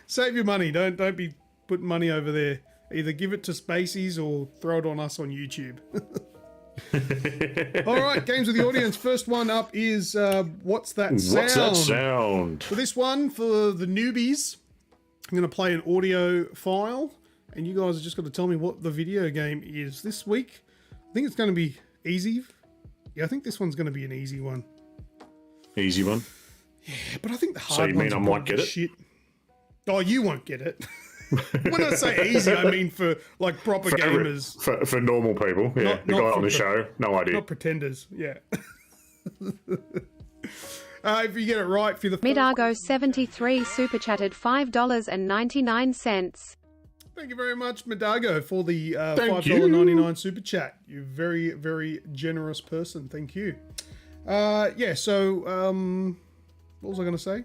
A: Save your money. Don't be putting money over there. Either give it to Spaceys or throw it on us on YouTube. All right, games with the audience. First one up is What's That Sound?
B: What's that sound?
A: For this one, for the newbies, I'm going to play an audio file, and you guys are just going to tell me what the video game is. This week, I think it's going to be easy. Yeah, I think this one's going to be an easy one.
B: Easy one.
A: Yeah, but I think the hard
B: So you
A: ones
B: mean I
A: are
B: might
A: probably
B: get it?
A: shit. Oh, you won't get it. When I say easy, I mean for like proper gamers.
B: For normal people. Yeah,
A: Not
B: the guy on
A: for
B: the show, no idea.
A: Not pretenders, yeah. If you get it right for the
C: Midago73 super chatted $5.99.
A: Thank you very much, Midago, for the
B: Thank you.
A: $5.99 super chat. You're a very, very generous person. Thank you. Yeah, so what was I going to say?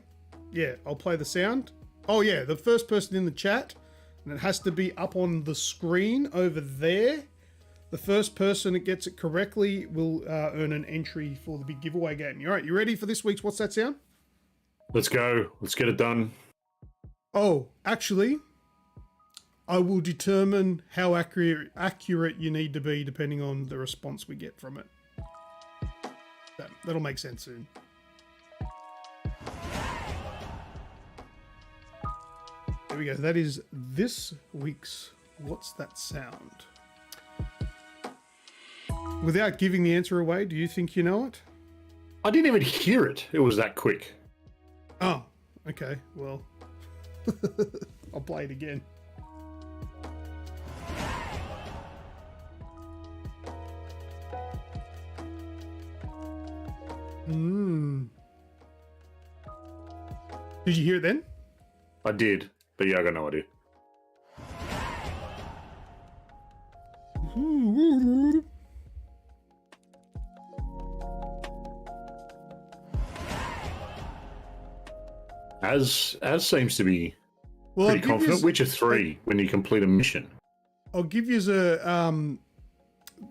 A: Yeah, I'll play the sound. Oh yeah, the first person in the chat, and it has to be up on the screen over there. The first person that gets it correctly will earn an entry for the big giveaway game. All right, you ready for this week's What's That Sound?
B: Let's go. Let's get it done.
A: Oh, actually, I will determine how accurate you need to be depending on the response we get from it. That'll make sense soon. There we go. That is this week's What's That Sound? Without giving the answer away, do you think you know it?
B: I didn't even hear it. It was that quick.
A: Oh, okay. Well, I'll play it again. Did you hear it then?
B: I did, but yeah, I got no idea. As seems to be pretty confident. Witcher 3 when you complete a mission.
A: I'll give you the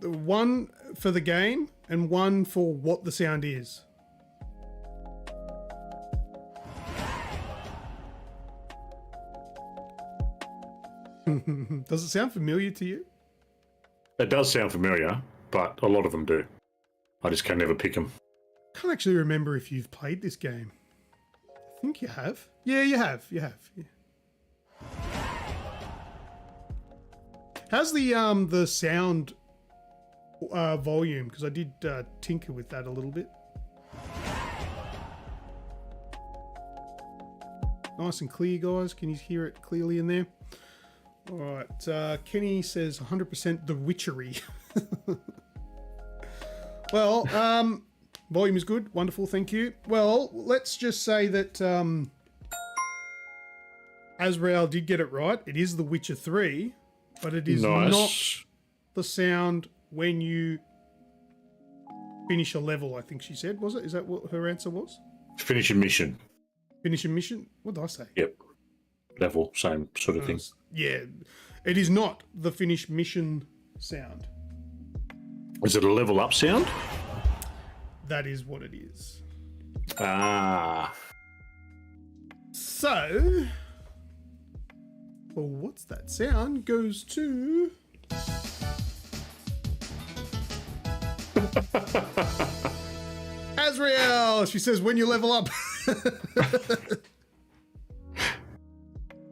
A: one for the game and one for what the sound is. Does it sound familiar to you?
B: It does sound familiar, but a lot of them do. I just can never pick them.
A: I can't actually remember if you've played this game. I think you have. Yeah, you have. You have. Yeah. How's the sound volume? Because I did tinker with that a little bit. Nice and clear, guys. Can you hear it clearly in there? All right. Kenny says 100% the witchery. Well, volume is good. Wonderful. Thank you. Well, let's just say that Azrael did get it right. It is The Witcher 3, but it is not the sound when you finish a level, I think she said. Was it? Is that what her answer was?
B: Finish a mission.
A: Finish a mission? What did I say?
B: Yep. Level, same sort of thing.
A: Yeah. It is not the finish mission sound.
B: Is it a level up sound?
A: That is what it is.
B: Ah.
A: So, well, what's that sound goes to... Azrael! She says, when you level up.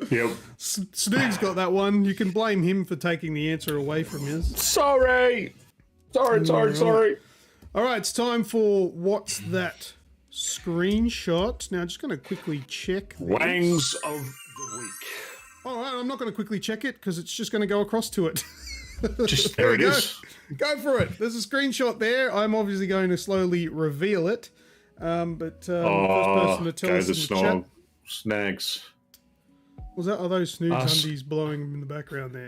B: Yep.
A: Snoogs got that one. You can blame him for taking the answer away from you.
B: Sorry. Sorry.
A: All right, it's time for What's That Screenshot. Now, just going to quickly check this.
B: Wangs of the week.
A: All right, I'm not going to quickly check it because it's just going to go across to it.
B: Just there it is.
A: Go for it. There's a screenshot there. I'm obviously going to slowly reveal it. But the first person to tell us in the chat.
B: Snags.
A: Was that? Are those Snoogs undies blowing in the background there?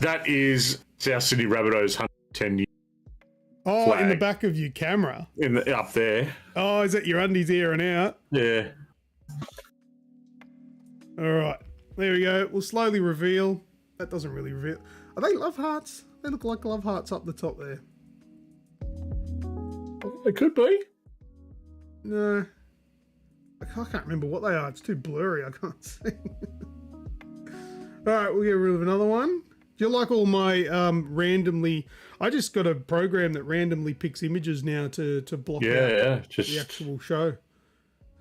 B: That is South Sydney Rabbitohs 110 year.
A: Oh,
B: flag.
A: in the back of your camera.
B: Up there.
A: Oh, is that your undies airing out?
B: Yeah.
A: All right, there we go. We'll slowly reveal. That doesn't really reveal. Are they love hearts? They look like love hearts up the top there.
B: It could be.
A: No. I can't remember what they are. It's too blurry. I can't see. All right, we'll get rid of another one. Do you like all my randomly... I just got a program that randomly picks images now to block out the actual show.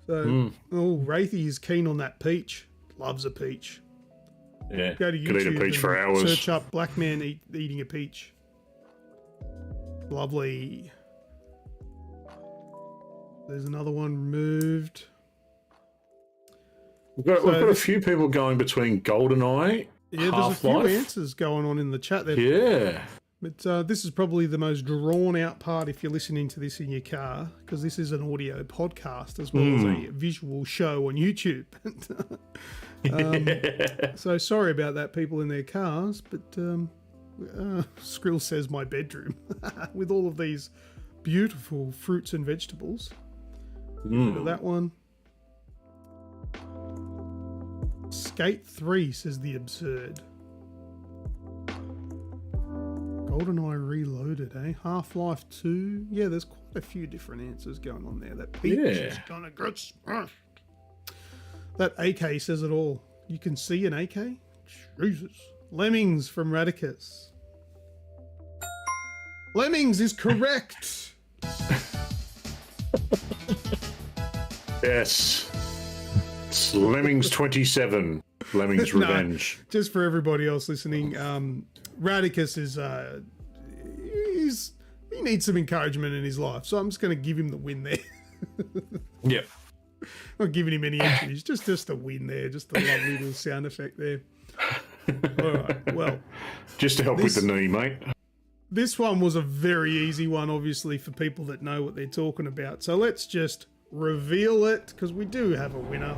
A: So, Wraithy is keen on that peach. Loves a peach.
B: Yeah,
A: go to YouTube
B: could eat a peach for hours.
A: Search up black man eating a peach. Lovely. There's another one removed.
B: We've got a few people going between GoldenEye,
A: yeah,
B: Half-Life.
A: There's a few answers going on in the chat there.
B: Yeah.
A: But this is probably the most drawn out part if you're listening to this in your car, because this is an audio podcast as well as a visual show on YouTube. So sorry about that, people in their cars, but Skrill says my bedroom with all of these beautiful fruits and vegetables. Look at that one. Skate 3 says the absurd. GoldenEye Reloaded, eh? Half-Life 2. Yeah, there's quite a few different answers going on there. That peach is gonna get smashed. That AK says it all. You can see an AK? Jesus. Lemmings from Radicus. Lemmings is correct.
B: Yes. It's Lemmings 27. Lemmings Revenge.
A: Just for everybody else listening, Radicus is he needs some encouragement in his life, so I'm just going to give him the win there.
B: Yeah.
A: Not giving him any entries, just a win there, just a lovely little sound effect there. All right, well,
B: just to help with the knee, mate.
A: This one was a very easy one, obviously, for people that know what they're talking about. So let's just reveal it, because we do have a winner.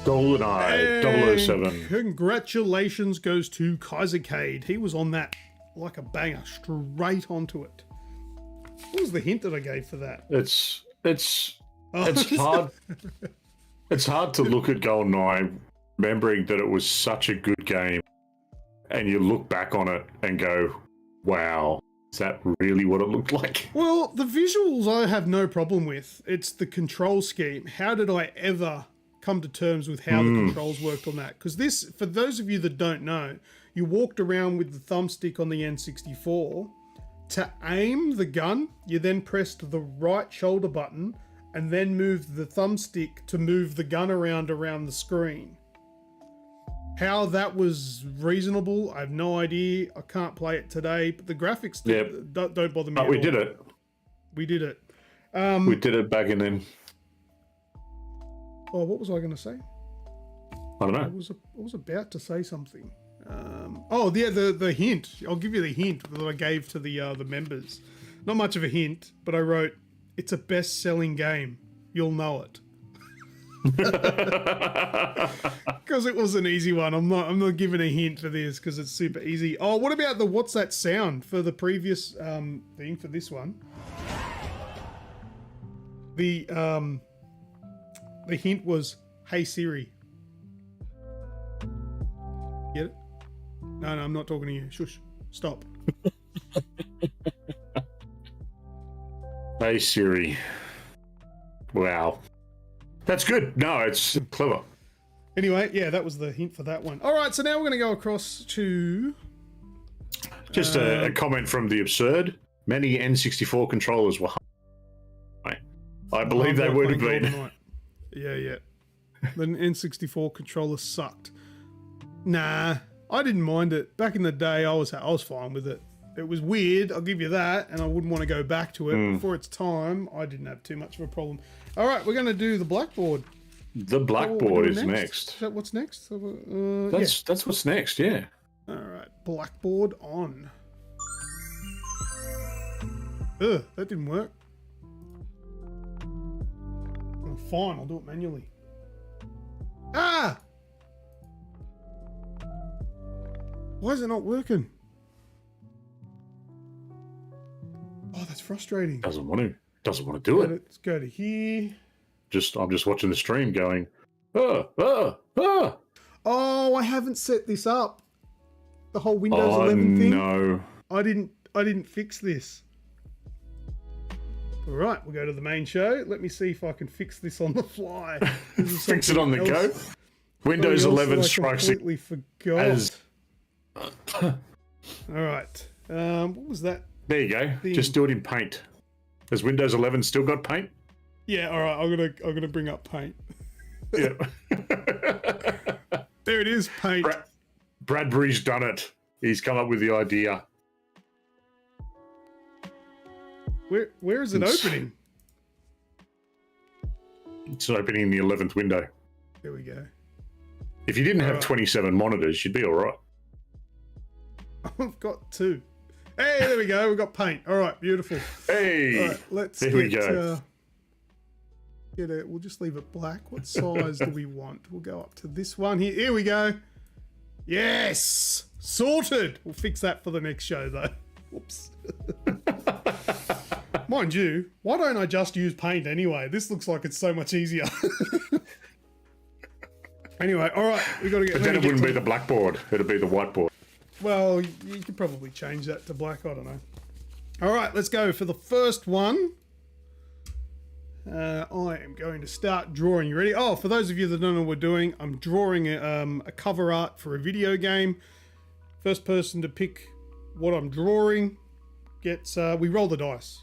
B: GoldenEye 007.
A: Congratulations goes to Kaisercade. He was on that like a banger, straight onto it. What was the hint that I gave for that?
B: It's hard. It's hard to look at GoldenEye, remembering that it was such a good game, and you look back on it and go, "Wow, is that really what it looked like?"
A: Well, the visuals I have no problem with. It's the control scheme. How did I ever come to terms with how the controls worked on that? Because this, for those of you that don't know, you walked around with the thumbstick on the N64. To aim the gun, you then pressed the right shoulder button and then moved the thumbstick to move the gun around the screen. How that was reasonable, I have no idea. I can't play it today, but the graphics don't bother me at all.
B: We did it.
A: We did it.
B: We did it back in then.
A: Oh, what was I going to say?
B: I don't know.
A: I was about to say something. The hint. I'll give you the hint that I gave to the members. Not much of a hint, but I wrote, "It's a best-selling game. You'll know it." Because it was an easy one. I'm not giving a hint for this because it's super easy. Oh, what about the what's that sound for the previous thing for this one? The hint was, "Hey Siri." Get it? No, I'm not talking to you. Shush. Stop.
B: Hey Siri. Wow. That's good. No, it's clever.
A: Anyway, yeah, that was the hint for that one. All right, so now we're going to go across to...
B: Just a comment from the absurd. Many N64 controllers were I believe they would have been.
A: Yeah. The N64 controller sucked. Nah, I didn't mind it. Back in the day, I was fine with it. It was weird, I'll give you that, and I wouldn't want to go back to it. Before its time, I didn't have too much of a problem. All right, we're going to do the blackboard.
B: The blackboard is next.
A: Is that what's next?
B: That's what's next, yeah.
A: All right, blackboard on. Ugh, that didn't work. Oh, fine, I'll do it manually. Why is it not working? Oh, that's frustrating.
B: Doesn't want to do it.
A: Let's go to here.
B: I'm just watching the stream going, oh,
A: Oh, I haven't set this up. The whole Windows 11 thing.
B: No.
A: I didn't fix this. All right, we'll go to the main show. Let me see if I can fix this on the fly.
B: Fix it on the go. Windows 11 strikes it.
A: I completely forgot. All right. What was that?
B: There you go.
A: thing?
B: Just do it in Paint. Has Windows 11 still got Paint?
A: Yeah. All right. I'm gonna bring up Paint.
B: Yeah.
A: There it is. Paint.
B: Bradbury's done it. He's come up with the idea.
A: Where is it opening?
B: It's opening in the 11th window.
A: There we go.
B: If you didn't have
A: Alright.
B: 27 monitors, you'd be all right.
A: I've got 2. Hey, there we go. We've got Paint. All right. Beautiful.
B: Hey,
A: All right. Let's
B: there we go.
A: Get it. We'll just leave it black. What size do we want? We'll go up to this one here. Here we go. Yes, sorted. We'll fix that for the next show though. Whoops. Mind you, why don't I just use Paint anyway? This looks like it's so much easier. Anyway, all right, we got to get.
B: But then it wouldn't be the blackboard; it'd be the whiteboard.
A: Well, you could probably change that to black. I don't know. All right, let's go for the first one. I am going to start drawing. You ready? Oh, for those of you that don't know what we're doing, I'm drawing a cover art for a video game. First person to pick what I'm drawing gets. We roll the dice,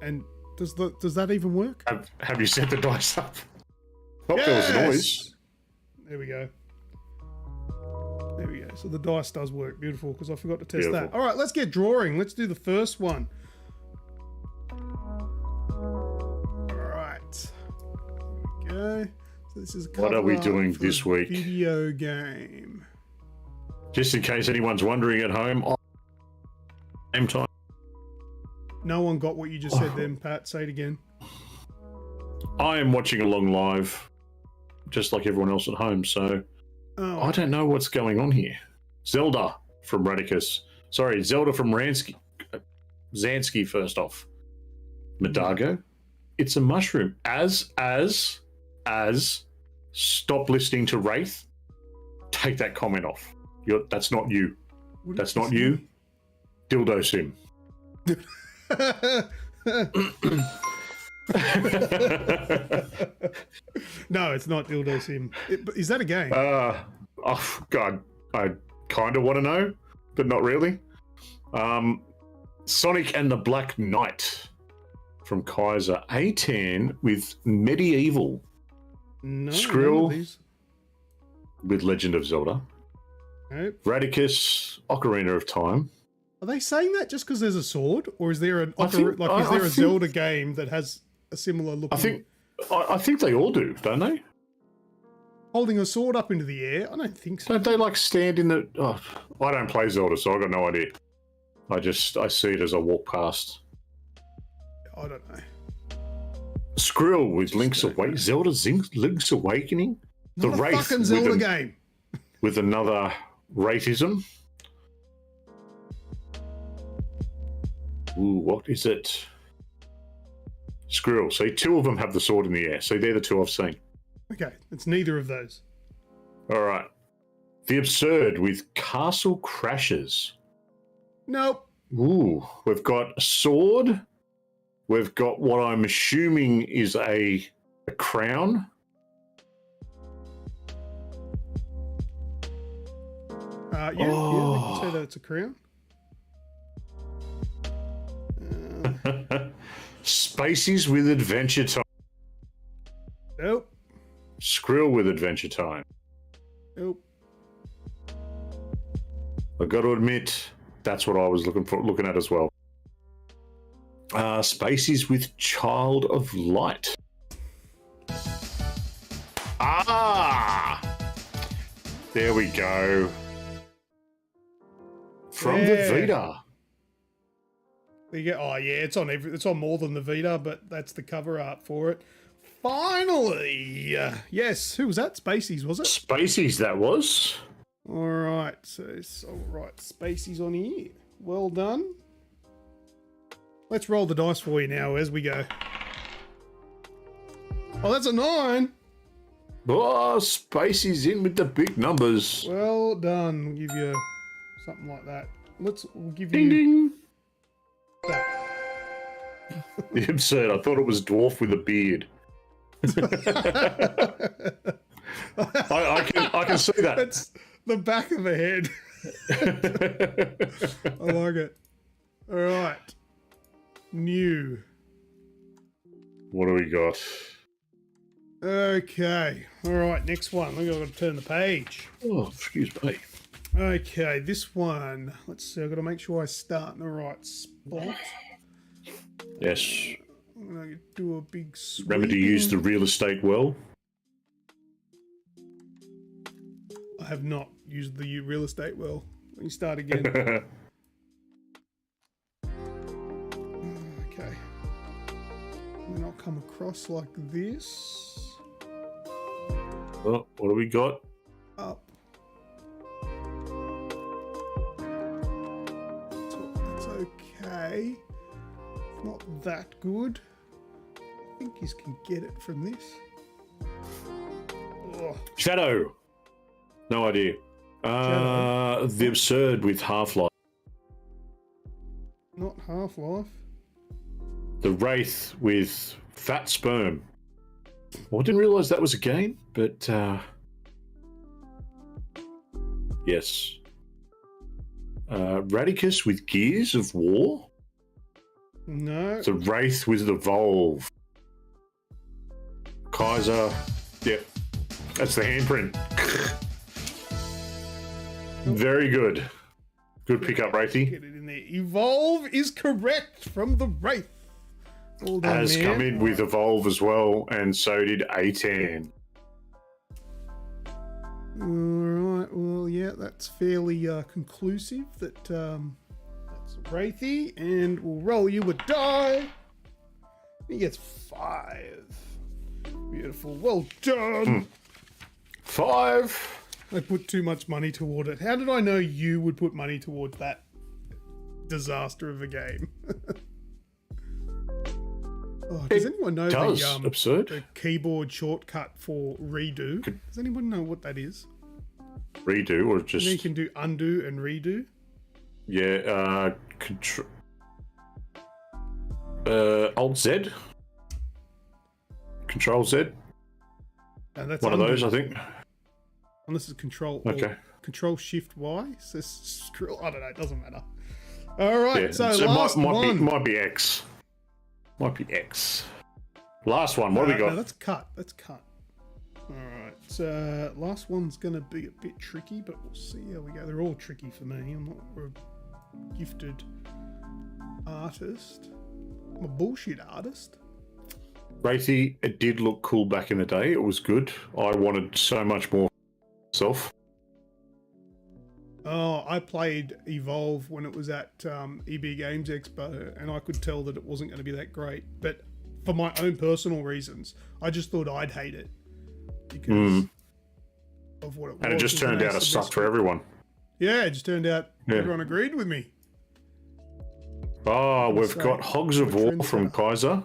A: and does that even work?
B: Have you set the dice up? Oh,
A: Yes!
B: there was a noise.
A: There we go. There we go. So the dice does work. Beautiful, because I forgot to test that.
B: Beautiful.
A: All right, let's get drawing. Let's do the first one. All right. Here we go. So this is a
B: What are we
A: cover
B: doing
A: art for
B: this
A: a
B: week?
A: Video game.
B: Just in case anyone's wondering at home, same time.
A: No one got what you just said then, Pat. Say it again.
B: I am watching along live, just like everyone else at home. So
A: Oh,
B: I don't know what's going on here. Zelda from Radicus. Sorry, Zelda from Zansky first off. Madago. It's a mushroom. As stop listening to Wraith. Take that comment off. That's not you.
A: what
B: That's
A: is
B: not
A: this?
B: you. Dildo sim.
A: No, it's not Dildo Sim. Is that a game?
B: Oh God, I kind of want to know, but not really. Sonic and the Black Knight from Kaiser. A10 with Medieval
A: No.
B: Skrill.
A: none of these.
B: with Legend of Zelda.
A: Nope.
B: Radicus, Ocarina of Time.
A: Are they saying that just because there's a sword, or is there an
B: I think-
A: is there
B: I
A: a
B: think-
A: Zelda game that has a similar look?
B: I think they all do, don't they?
A: Holding a sword up into the air. I don't think so.
B: Don't they like stand in the? Oh, I don't play Zelda, so I got no idea. I see it as I walk past.
A: I don't know.
B: Skrill with Link's Awakening. Zelda's Link's Awakening.
A: Not a
B: Wraith
A: fucking Zelda game.
B: with another Wraithism. Ooh, what is it? Skrill. See, 2 of them have the sword in the air. So they're the 2 I've seen.
A: Okay, it's neither of those.
B: All right. The Absurd with Castle Crashes.
A: Nope.
B: Ooh, we've got a sword. We've got what I'm assuming is a crown.
A: Yeah, we can say that it's a crown.
B: Spaces with Adventure Time.
A: Nope.
B: Skrill with Adventure Time.
A: Nope.
B: I've got to admit, that's what I was looking at as well. Spaces with Child of Light. Ah! There we go. From the
A: Yeah.
B: Vita.
A: There you go. Oh yeah, it's on more than the Vita, but that's the cover art for it. Finally, yes. Who was that? Spacies, was it?
B: Spacies, that was.
A: All right, so all right, Spacey's on here. Well done. Let's roll the dice for you now as we go. Oh, that's a 9.
B: Oh, Spacey's in with the big numbers.
A: Well done. We'll give you something like that. We'll give
B: Ding
A: you
B: ding.
A: that.
B: The absurd. I thought it was dwarf with a beard. I can see that.
A: That's the back of a head. I like it. All right. New.
B: What do we got?
A: Okay. All right. Next one. I've got to turn the page.
B: Oh, excuse me.
A: Okay. This one. Let's see. I've got to make sure I start in the right spot.
B: Yes.
A: I'm going to do a big sweep.
B: Remember to use the real estate well.
A: I have not used the real estate well. Let me start again. Okay. And then I'll come across like this.
B: Oh, what do we got?
A: Up. That's okay. It's not that good. I think you can get it from this. Oh.
B: Shadow. No idea. The absurd with Half-Life.
A: Not Half-Life.
B: The Wraith with Fat Sperm. Well, I didn't realise that was a game, but yes. Radicus with Gears of War.
A: No.
B: The Wraith with Evolve. Kaiser. Yep. That's the handprint. Very good. Good pickup, Wraithy.
A: Get it in there. Evolve is correct from the Wraith. All done,
B: Has
A: man.
B: come in with Evolve as well, and so did A10.
A: All right. Well, yeah, that's fairly conclusive. That's Wraithy, and we'll roll you a die. He gets 5. Beautiful. Well done.
B: 5.
A: I put too much money toward it. How did I know you would put money towards that disaster of a game? Oh, does anyone know
B: Absurd.
A: the keyboard shortcut for redo? Does anyone know what that is?
B: Redo or just...
A: And then you can do undo and redo.
B: Yeah, Alt Z? Control Z?
A: And that's
B: One
A: undo.
B: of those, I think.
A: Unless it's Control
B: Okay.
A: Control Shift Y. So I don't know. It doesn't matter. All right.
B: Yeah,
A: So
B: it
A: last
B: might
A: one.
B: might be X. Might be X. Last one. What do we got?
A: No, that's cut. That's cut. All right. So last one's going to be a bit tricky, but we'll see how we go. They're all tricky for me. I'm not a gifted artist. I'm a bullshit artist.
B: Wraithy, it did look cool back in the day. It was good. I wanted so much more myself.
A: Oh, I played Evolve when it was at EB Games Expo, and I could tell that it wasn't going to be that great. But for my own personal reasons, I just thought I'd hate it because of what it was.
B: And it just turned out it sucked for everyone.
A: Yeah, it just turned out everyone agreed with me.
B: Oh, we've
A: So,
B: got Hogs of War from Kaiser.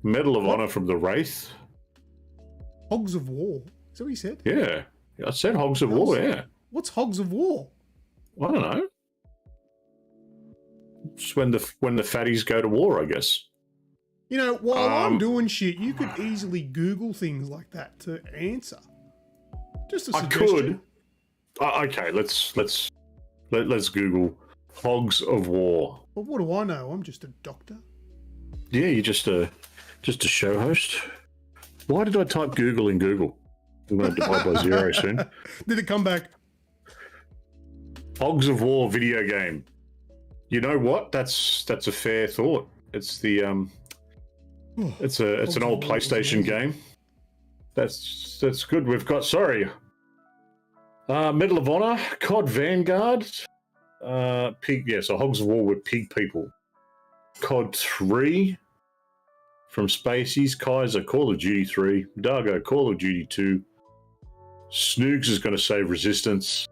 B: Medal of Honor from the Wraith.
A: Hogs of War? Is that what you said?
B: Yeah. I said Hogs of War, yeah.
A: What's Hogs of War?
B: I don't know. It's when the fatties go to war, I guess.
A: You know, while I'm doing shit, you could easily Google things like that to answer. Just a suggestion.
B: I could. Okay, let's Google Hogs of War.
A: But what do I know? I'm just a doctor.
B: Yeah, you're just a show host. Why did I type Google in Google? I'm going to divide by 0 soon.
A: Did it come back?
B: Hogs of War video game. You know what? That's a fair thought. It's the it's an old PlayStation game. That's good. We've got Medal of Honor, COD Vanguard, Pig. Yeah, so Hogs of War with pig people. COD 3 from Spacey's, Kaiser, Call of Duty 3, Dargo, Call of Duty 2. Snoogs is going to save Resistance.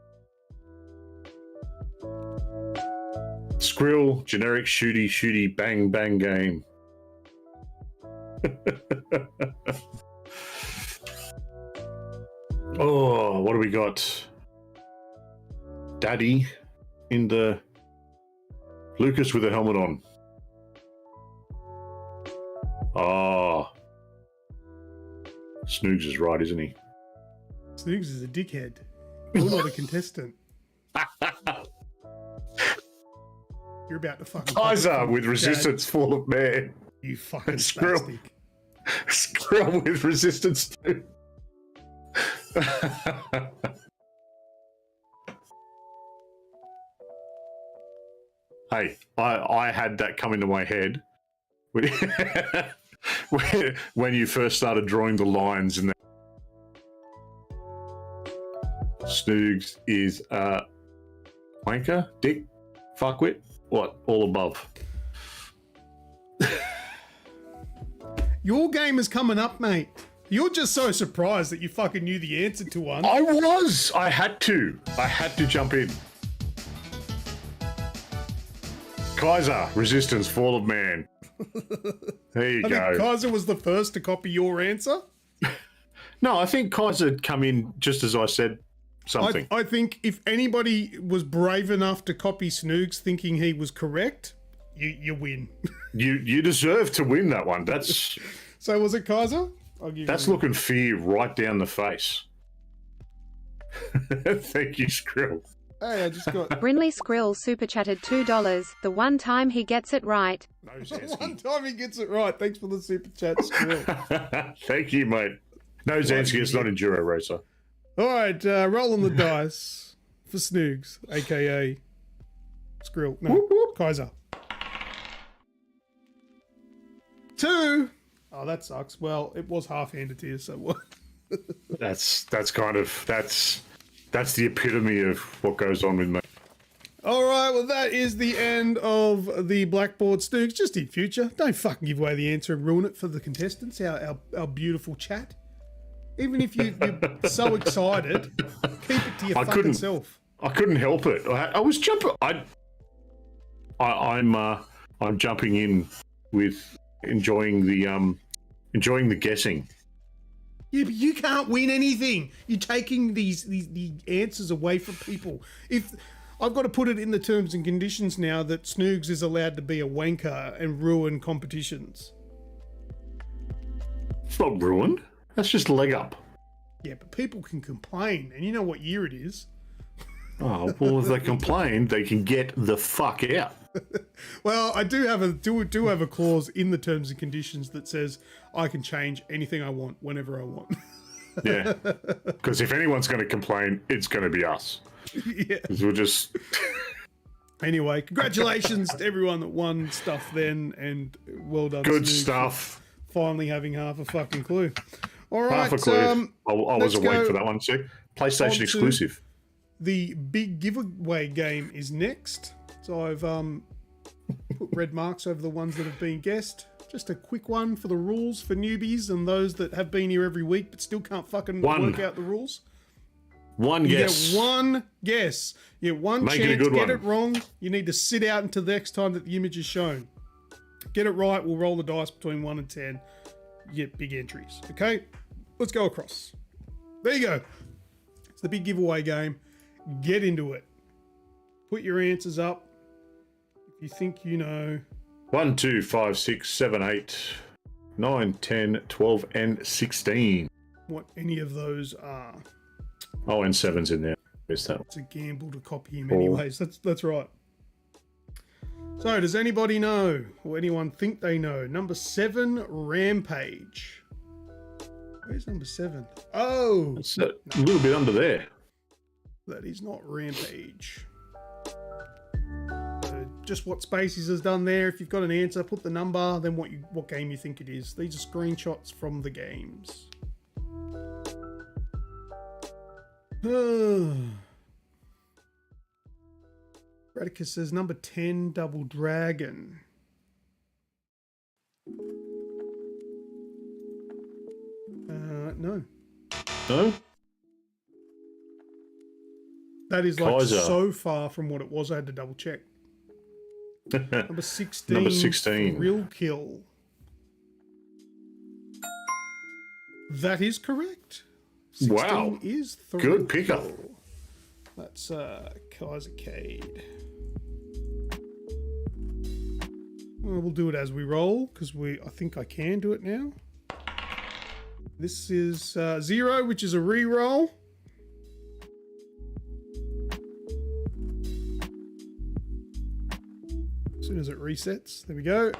B: Skrill, generic shooty, bang, bang game. Oh, what do we got? Daddy in the Lucas with a helmet on. Oh. Snoogs is right, isn't he?
A: Snoogs is a dickhead. You're not a contestant. You're about to fucking...
B: Kaiser with resistance full of man.
A: You fucking
B: Skrill.
A: spastic.
B: Skrill with resistance too. Hey, I had that come into my head when you first started drawing the lines in there. Snoogs is a wanker, dick, fuckwit, what? All above.
A: Your game is coming up, mate. You're just so surprised that you fucking knew the answer to one.
B: I was. I had to jump in. Kaiser, resistance, fall of man. There you
A: I
B: go.
A: think Kaiser was the first to copy your answer.
B: No, I think Kaiser had come in just as I said something.
A: I think if anybody was brave enough to copy Snoogs thinking he was correct, you win.
B: You deserve to win that one. That's
A: So was it Kaiser?
B: that's looking fear right down the face. Thank you, Skrill.
A: Hey, I just got...
C: Brinley Skrill super chatted $2. The one time he gets it right.
B: No,
A: One
B: Zansky.
A: time he gets it right. Thanks for the super chat, Skrill.
B: Thank you, mate. No, Zansky, it's not Enduro Racer.
A: All right, rolling the dice for Snoogs, a.k.a. Skrill. No,
B: Whoop, whoop.
A: Kaiser. 2. Oh, that sucks. Well, it was half-handed to you, so what?
B: That's the epitome of what goes on with me.
A: All right, well, that is the end of the Blackboard Snoogs. Just in future, don't fucking give away the answer and ruin it for the contestants, our beautiful chat. Even if you're so excited, keep it to your fucking self.
B: I couldn't help it. I was jumping. I'm jumping in with enjoying the guessing.
A: Yeah, but you can't win anything. You're taking the answers away from people. If I've got to put it in the terms and conditions now that Snoogs is allowed to be a wanker and ruin competitions.
B: It's not ruined. That's just leg up.
A: Yeah, but people can complain, and you know what year it is.
B: Oh, well, if they complain, they can get the fuck out.
A: Well, I do have a clause in the terms and conditions that says I can change anything I want whenever I want.
B: Yeah. Because if anyone's going to complain, it's going to be us.
A: Yeah.
B: 'Cause we'll just...
A: Anyway, congratulations to everyone that won stuff then, and well done.
B: Good
A: Snoogs,
B: stuff.
A: for finally having half a fucking clue. All right.
B: Half a clue. I was awake for that one too. PlayStation exclusive.
A: The big giveaway game is next. So I've put red marks over the ones that have been guessed. Just a quick one for the rules for newbies and those that have been here every week but still can't fucking work out the rules.
B: One guess.
A: You get one guess. You get one
B: Make it a
A: chance.
B: good
A: Get
B: one.
A: it wrong, you need to sit out until the next time that the image is shown. Get it right, we'll roll the dice between 1 and 10. You get big entries. Okay? Let's go across. There you go. It's the big giveaway game. Get into it. Put your answers up. If you think you know.
B: 1, 2, 5, 6, 7, 8, 9, 10, 12, and 16.
A: What any of those are.
B: Oh, and 7's in there. Missed that.
A: It's a gamble to copy him anyways. That's right. So, does anybody know, or anyone think they know? Number 7, Rampage. Where's number 7? Oh!
B: It's a little bit under there.
A: That is not Rampage. Just what Spaces has done there. If you've got an answer, put the number, then what game you think it is. These are screenshots from the games. Radicus says number 10, Double Dragon. No.
B: No?
A: That is like
B: Kaiser.
A: so far from what it was, I had to double check. Number 16.
B: Number 16.
A: Thrill Kill. That is correct. 16
B: Wow.
A: is Thrill
B: Good pickup.
A: Kill. That's Kaiser Cade. Well, we'll do it as we roll because I think I can do it now. This is 0, which is a re-roll. As soon as it resets, there we go.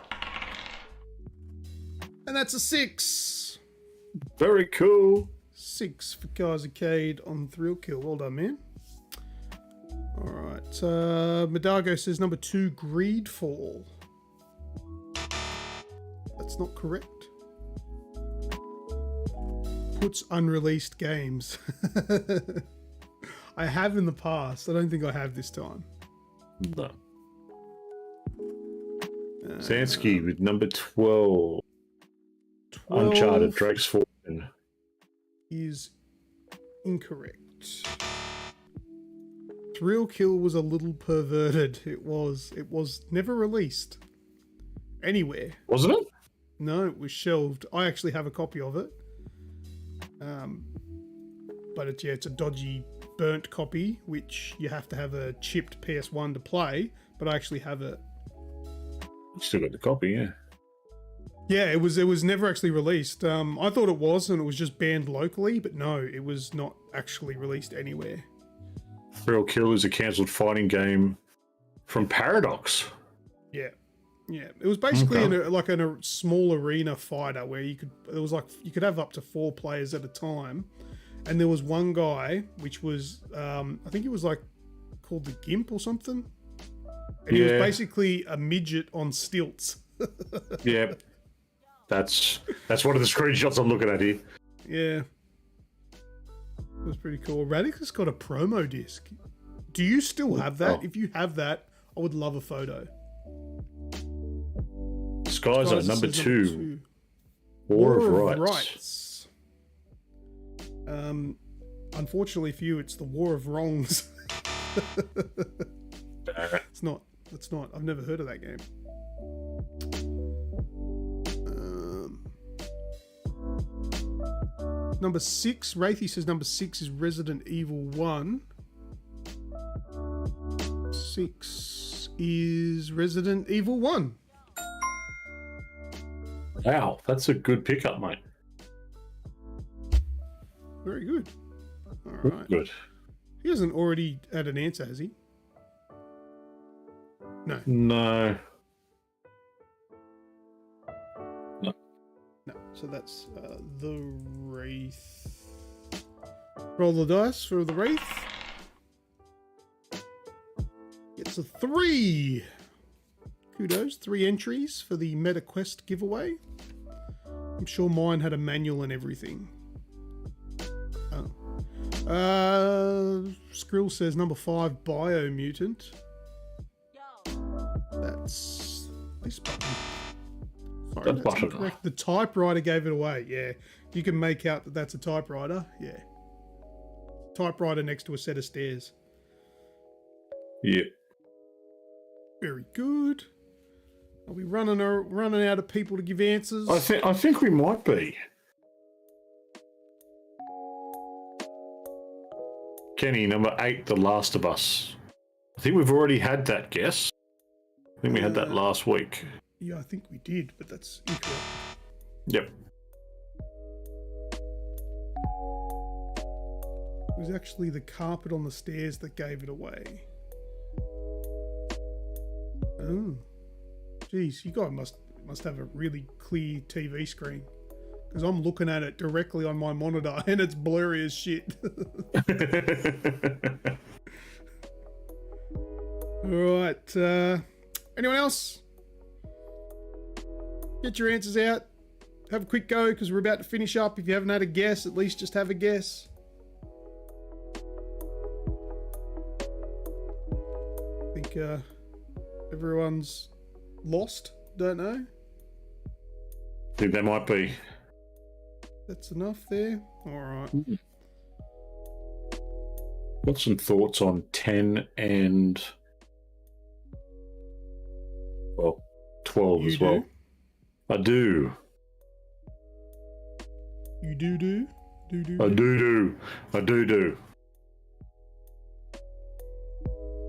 A: And that's a 6.
B: Very cool.
A: 6 for Kaiser Cade on Thrill Kill. Well done, man. All right. Medargo says number 2, Greedfall. That's not correct. Puts unreleased games. I have in the past. I don't think I have this time.
B: No. Zansky with number 12.
A: 12
B: Uncharted Drake's Fortune.
A: is incorrect. Thrill Kill was a little perverted. It was never released anywhere.
B: Wasn't it?
A: No, it was shelved. I actually have a copy of it. But it's a dodgy burnt copy, which you have to have a chipped PS1 to play, but I actually have it.
B: Still got the copy, yeah.
A: Yeah, it was never actually released. I thought it was, and it was just banned locally, but no, it was not actually released anywhere.
B: Thrill Kill is a cancelled fighting game from Paradox.
A: Yeah. Yeah, it was basically a small arena fighter where you could have up to 4 players at a time, and there was one guy which was I think it was like called the Gimp or something, and he was basically a midget on stilts.
B: Yeah, that's one of the screenshots I'm looking at here.
A: Yeah, it was pretty cool. Radix got a promo disc. Do you still have that?
B: Oh.
A: If you have that, I would love a photo.
B: Skyzer, number 2. War of Rights.
A: Unfortunately for you, it's the War of Wrongs. It's not. I've never heard of that game. Number 6, Wraithy says number 6 is Resident Evil 1. 6 is Resident Evil 1.
B: Wow, that's a good pickup, mate.
A: Very good. All right.
B: Good.
A: He hasn't already had an answer, has he? No.
B: No.
A: No. So that's the Wraith. Roll the dice for the Wraith. It's a 3. Kudos. 3 entries for the MetaQuest giveaway. I'm sure mine had a manual and everything. Skrill says number 5, Biomutant. That's this button. Sorry,
B: That
A: that's
B: button.
A: incorrect. The typewriter gave it away. Yeah, you can make out that that's a typewriter. Yeah, typewriter next to a set of stairs.
B: Yeah.
A: Very good. Are we running out of people to give answers?
B: I think we might be. Kenny, number 8, The Last of Us. I think we've already had that guess. I think we had that last week.
A: Yeah, I think we did, but that's incorrect.
B: Yep.
A: It was actually the carpet on the stairs that gave it away. Oh. Jeez, you guys must have a really clear TV screen. Because I'm looking at it directly on my monitor and it's blurry as shit. Alright, anyone else? Get your answers out. Have a quick go because we're about to finish up. If you haven't had a guess, at least just have a guess. I think everyone's lost. Don't know.
B: I think that might be.
A: That's enough there. All right.
B: Got some thoughts on 10 and Well, 12
A: You
B: as well.
A: do?
B: I do.
A: You do?
B: I do. I do.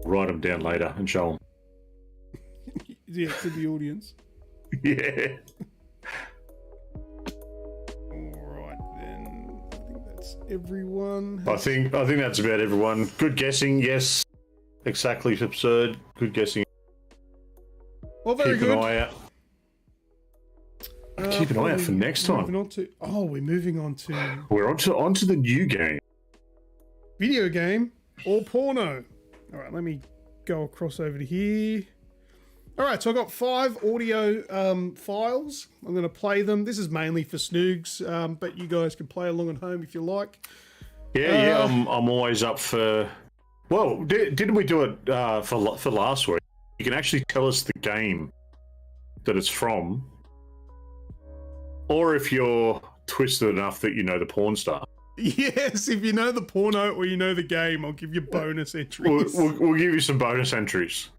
B: Write them down later and show them.
A: Yeah, to the audience.
B: Yeah.
A: Alright then. I think that's everyone.
B: I think that's about everyone. Good guessing, yes. Exactly absurd. Good guessing.
A: Well, very
B: Keep
A: good.
B: an eye out. Keep an eye out for next time.
A: We're moving on to
B: We're onto the new game.
A: video game or porno. Alright, let me go across over to here. Alright, so I've got 5 audio files. I'm going to play them. This is mainly for Snoogs, but you guys can play along at home if you like.
B: Yeah, I'm always up for. Well, didn't we do it for last week? You can actually tell us the game that it's from, or if you're twisted enough that you know the porn star.
A: Yes, if you know the porno or you know the game, I'll give you bonus entries.
B: We'll give you some bonus entries.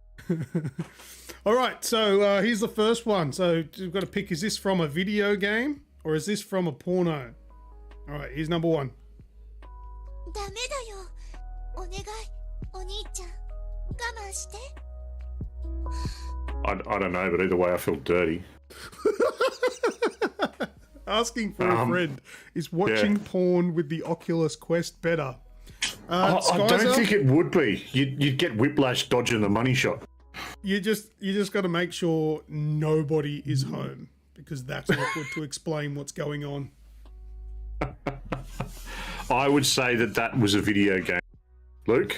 A: All right, so here's the first one. So you've got to pick, is this from a video game or is this from a porno? All right, here's number 1.
D: ダメだよ。お願い、お兄ちゃん。我慢して。
B: I don't know, but either way, I feel dirty.
A: Asking for a friend. Is watching porn with the Oculus Quest better?
B: I
A: Skyzer,
B: don't think it would be. You'd get whiplash dodging the money shot.
A: you just got to make sure nobody is home because that's awkward to explain what's going on.
B: I would say that was a video game. Luke?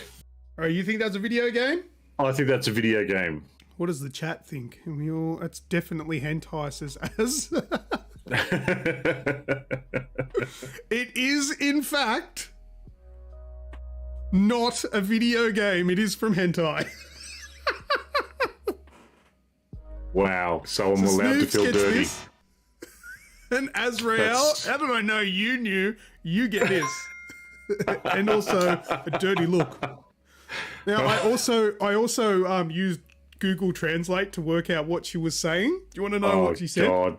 A: All right, you think that's a video game?
B: I think that's a video game.
A: What does the chat think? That's definitely hentai, says Az. It is, in fact, not a video game. It is from hentai.
B: Wow, so I'm allowed to
A: Snoogs
B: feel
A: gets
B: dirty.
A: this. And Azrael, how did I know you knew? You get this. And also a dirty look. Now, I also used Google Translate to work out what she was saying. Do you want to know what she said?
B: God.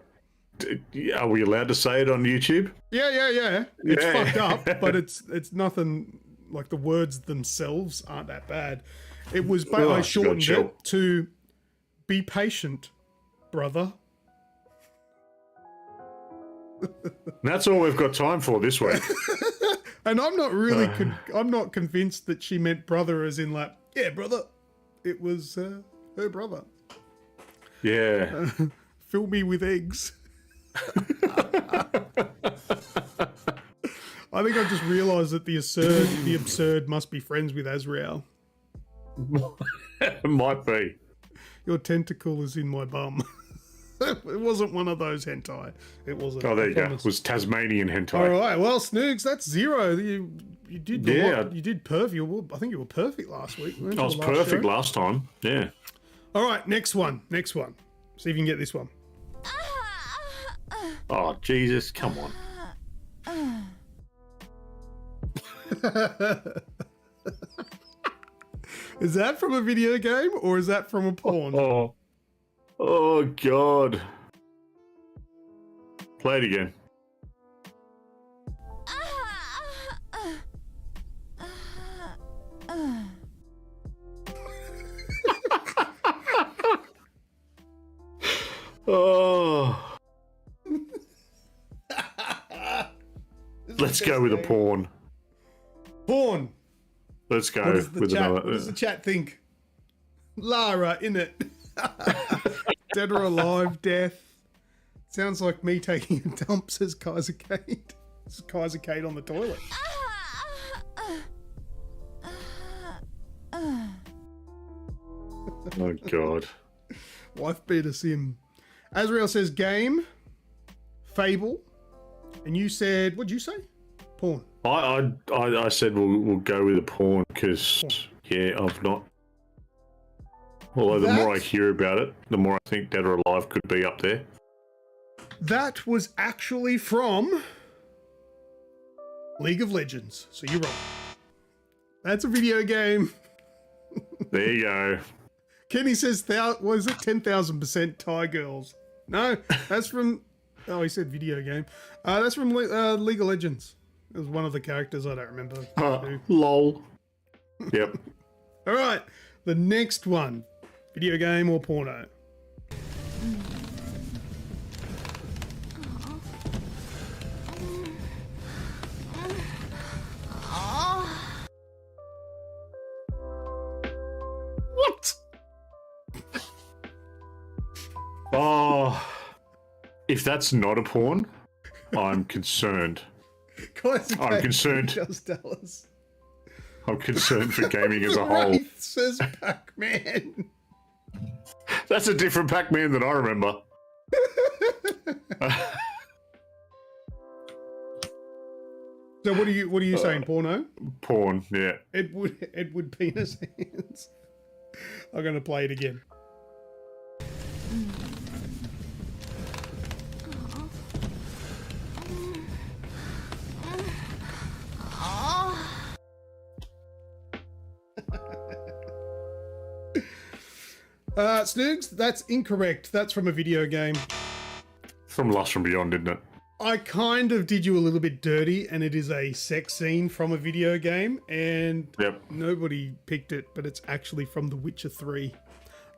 B: Are we allowed to say it on YouTube?
A: Yeah. It's
B: Yeah.
A: fucked up, but it's nothing, like the words themselves aren't that bad. It was, but I shortened
B: chill.
A: it to be patient, brother.
B: That's all we've got time for this week.
A: And I'm not really, I'm not convinced that she meant brother as in like, yeah, brother. It was her brother.
B: Yeah.
A: Fill me with eggs. I think I've just realised that the absurd must be friends with Azrael.
B: It might be.
A: Your tentacle is in my bum. It wasn't one of those hentai. It wasn't.
B: Oh, there you go.
A: promise.
B: It was Tasmanian hentai.
A: All right. Well, Snoogs, that's 0. You did.
B: Yeah.
A: You did perfect. I think you were perfect last week.
B: I was perfect last time. Yeah.
A: All right. Next one. See if you can get this one.
B: Oh, Jesus. Come on.
A: Is that from a video game or is that from a porn?
B: Oh, God. Play it again. Oh. Let's go with a porn.
A: Porn.
B: Let's go
A: What does the
B: with
A: chat?
B: another.
A: What does the chat think? Lara, in it. Dead or alive, death. Sounds like me taking a dump, says Kaiser Kate. This is Kaiser Kate on the toilet.
B: Oh, God.
A: Wife beater sim. Azrael says game, Fable, and you said, what'd you say? Porn.
B: I said we'll go with a porn because, yeah, I've not. Although the more I hear about it, the more I think Dead or Alive could be up there.
A: That was actually from League of Legends, so you're wrong. That's a video game.
B: There you go.
A: Kenny says, what is it, 10,000% Thai girls? No, that's from, oh, he said video game. That's from League of Legends. It was one of the characters, I don't remember.
B: Lol. Yep.
A: All right, the next one, video game or porno?
B: What? Oh, if that's not a porn, I'm concerned. I'm concerned.
A: Just Dallas.
B: I'm concerned for gaming as a whole.
A: Wraith says Pac-Man.
B: That's a different Pac-Man than I remember.
A: So what are you saying? Porno?
B: Porn, yeah.
A: Edward penis hands. I'm gonna play it again. Snoogs, that's incorrect. That's from a video game.
B: From Lost from Beyond, didn't it?
A: I kind of did you a little bit dirty, and it is a sex scene from a video game, and nobody picked it, but it's actually from The Witcher 3.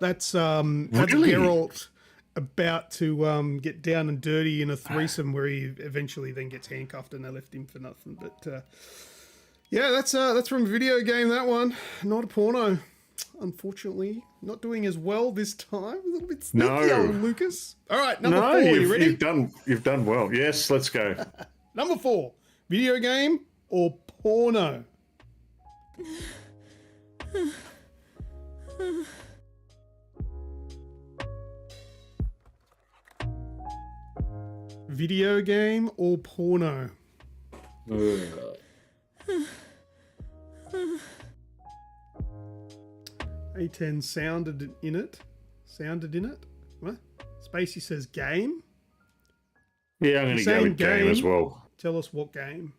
A: That's
B: Really?
A: Geralt about to get down and dirty in a threesome where he eventually then gets handcuffed and they left him for nothing. But yeah, that's from a video game, that one. Not a porno. Unfortunately, not doing as well this time. A little bit sneaky, old Lucas. All right, number 4. You ready?
B: You've done well. Yes, let's go.
A: Number 4. Video game or porno? Video game or porno? A10 sounded in it. What? Spacey says game.
B: Yeah, I'm going to go with game as well.
A: Tell us what game.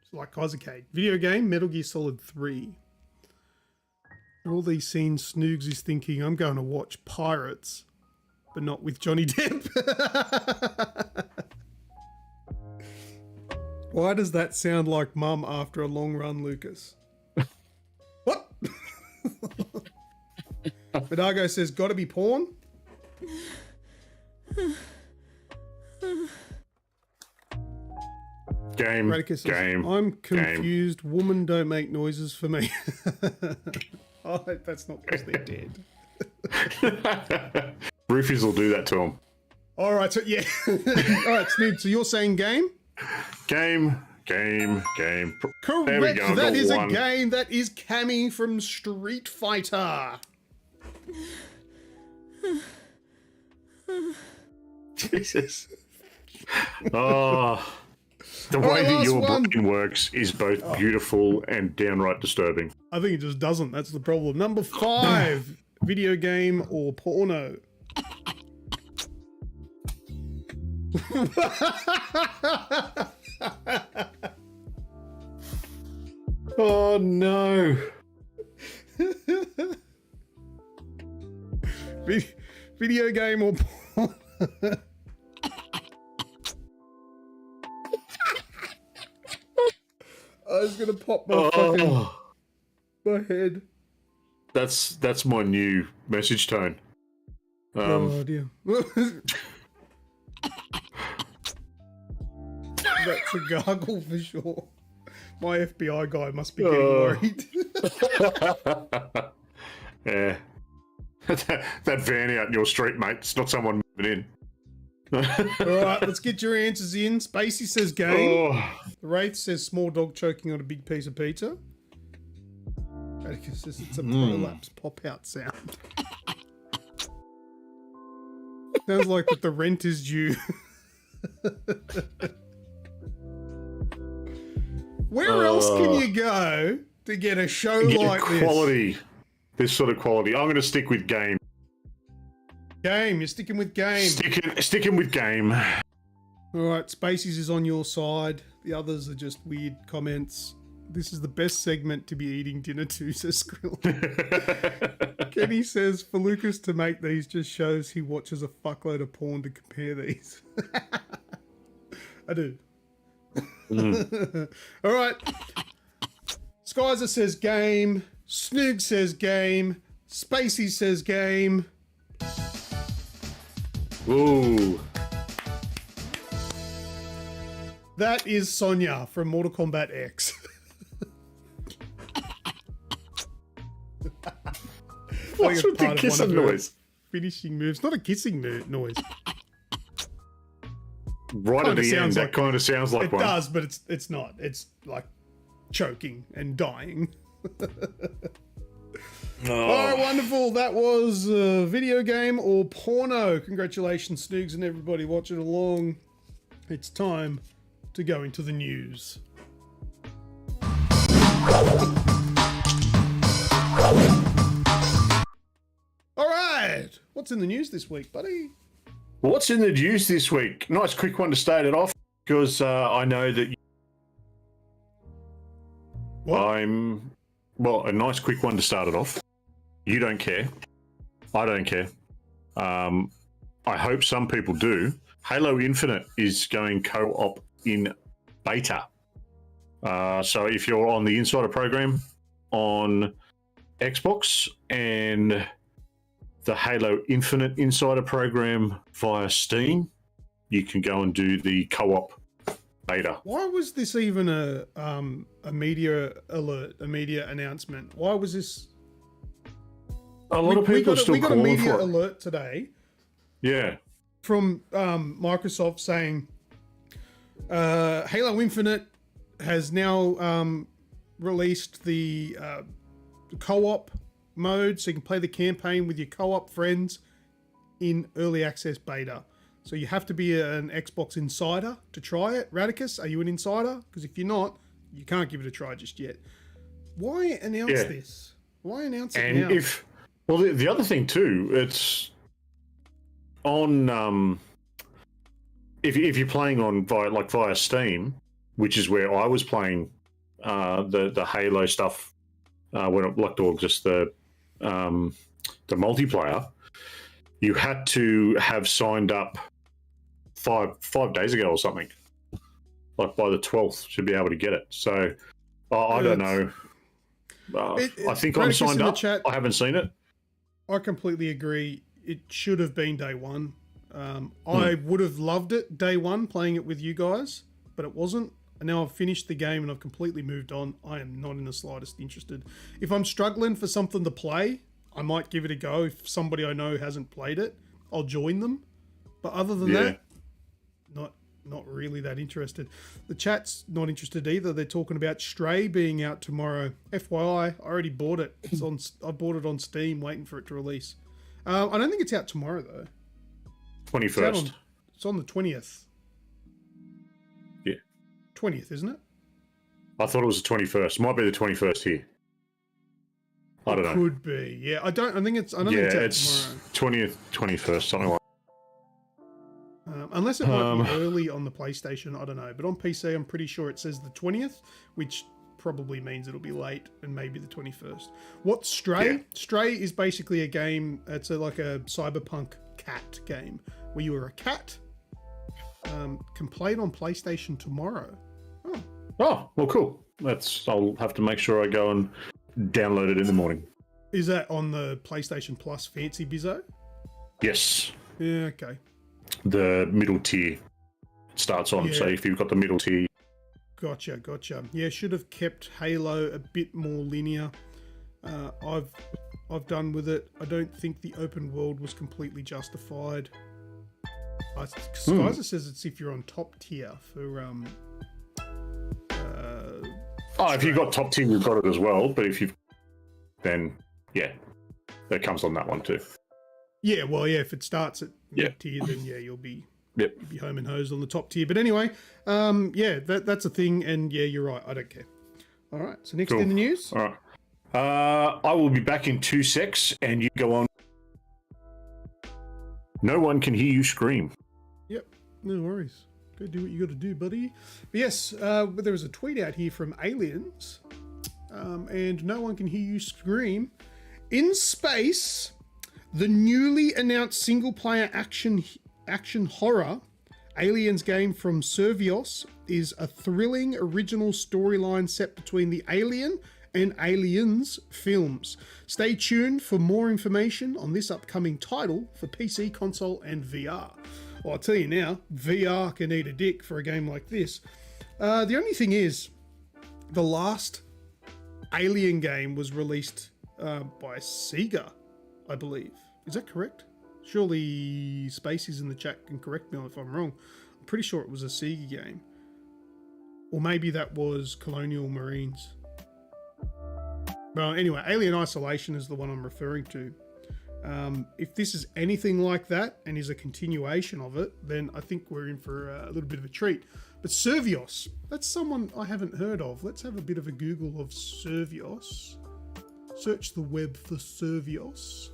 A: It's like Kaisercade. Video game, Metal Gear Solid 3. All these scenes, Snoogs is thinking, I'm going to watch Pirates, but not with Johnny Depp. Why does that sound like mum after a long run, Lucas? What? Vidago says, gotta be porn?
B: Game.
A: Says,
B: game.
A: I'm confused. Game. Women don't make noises for me. I hope that's not because they're dead.
B: Roofies will do that to them.
A: All right, so yeah. All right, Snoop, so you're saying game?
B: Game.
A: Correct.
B: There we go.
A: That is a game. That is Cammy from Street Fighter.
B: Jesus. Oh, the way that your brain works is both beautiful and downright disturbing.
A: I think it just doesn't. That's the problem. Number 5, video game or porno?
B: Oh no.
A: Video game or porn? I was gonna pop my fucking my head.
B: That's my new message tone.
A: Oh dear. That's a gargle for sure. My FBI guy must be getting worried.
B: Yeah. That van out in your street, mate. It's not someone moving in.
A: All right, let's get your answers in. Spacey says game. The Wraith says small dog choking on a big piece of pizza. Atticus says it's a prolapse pop-out sound. Sounds like that the rent is due. Where else can you go to get a show like
B: quality, this sort of quality? I'm going to stick with game.
A: Game, you're sticking with game.
B: Sticking with game.
A: All right, Spaces is on your side. The others are just weird comments. This is the best segment to be eating dinner to, says Skrill. Kenny says, for Lucas to make these just shows he watches a fuckload of porn to compare these. I do. All right. Skyzer says game. Snoogs says game. Spacey says game.
B: Ooh.
A: That is Sonya from Mortal Kombat X.
B: What's with the kissing noise?
A: Finishing moves. Not a kissing noise.
B: Right at the end, that kind of sounds like one.
A: It does, but it's not. It's like choking and dying.
B: Oh.
A: All right, wonderful. That was a video game or porno. Congratulations, Snoogs, and everybody watching along. It's time to go into the news. All right. What's in the news this week, buddy?
B: What's in the news this week? Nice quick one to start it off, because I know that a nice quick one to start it off. You don't care. I don't care. I hope some people do. Halo Infinite is going co-op in beta. So if you're on the Insider program on Xbox and the Halo Infinite Insider program via Steam, you can go and do the co-op beta.
A: Why was this even a media alert, a media announcement? Why was this?
B: A lot of people are still calling for it.
A: We got a media alert today.
B: Yeah.
A: From Microsoft saying Halo Infinite has now released the co-op mode, so you can play the campaign with your co-op friends in early access beta. So you have to be an Xbox insider to try it. Radicus, are you an insider? Because if you're not, you can't give it a try just yet. Why announce this? Why announce it now?
B: Well, the other thing too, it's on if you're playing on via Steam, which is where I was playing the Halo stuff when it looked all just the multiplayer. You had to have signed up five days ago or something. Like by the 12th, to be able to get it. So I don't know. I think I'm signed up. I haven't seen it.
A: I completely agree. It should have been day one. I would have loved it day one, playing it with you guys, but it wasn't. And now I've finished the game and I've completely moved on. I am not in the slightest interested. If I'm struggling for something to play, I might give it a go. If somebody I know hasn't played it, I'll join them. But other than that, not really that interested. The chat's not interested either. They're talking about Stray being out tomorrow. FYI, I already bought it. I bought it on Steam, waiting for it to release. I don't think it's out tomorrow though.
B: 21st.
A: It's on the 20th.
B: Yeah.
A: 20th, isn't it?
B: I thought it was the 21st. Might be the 21st here. I don't know.
A: Could be. Yeah, I don't think it's out
B: it's
A: tomorrow.
B: 20th, 21st, something like that.
A: Unless it might be early on the PlayStation, I don't know. But on PC, I'm pretty sure it says the 20th, which probably means it'll be late and maybe the 21st. What's Stray? Yeah. Stray is basically a game. It's like a cyberpunk cat game where you are a cat. Can play it on PlayStation tomorrow.
B: Oh, well, cool. I'll have to make sure I go and download it in the morning.
A: Is that on the PlayStation Plus Fancy Bizzo?
B: Yes.
A: Yeah, okay.
B: The middle tier starts on. Yeah. So if you've got the middle tier.
A: Gotcha. Yeah, should have kept Halo a bit more linear. I've done with it. I don't think the open world was completely justified. Skyzer says it's if you're on top tier for
B: if you've got top tier, you've got it as well. But if you've then that comes on that one too.
A: Yeah, well, if it starts at mid tier, then you'll be home and hosed on the top tier. But anyway, that's a thing, and you're right. I don't care. All right, so next in the news.
B: All right, I will be back in 2 secs, and you go on. No one can hear you scream.
A: Yep, no worries. Go do what you got to do, buddy. But yes, there was a tweet out here from Aliens, and no one can hear you scream. In space, the newly announced single-player action horror Aliens game from Servios is a thrilling original storyline set between the Alien and Aliens films. Stay tuned for more information on this upcoming title for PC, console, and VR. Well, I'll tell you now, VR can eat a dick for a game like this. The only thing is, the last Alien game was released by Sega, I believe. Is that correct? Surely Spacey's in the chat can correct me if I'm wrong. I'm pretty sure it was a Sega game. Or maybe that was Colonial Marines. Well, anyway, Alien Isolation is the one I'm referring to. If this is anything like that and is a continuation of it, then I think we're in for a little bit of a treat. But Servios, that's someone I haven't heard of. Let's have a bit of a Google of Servios. Search the web for Servios.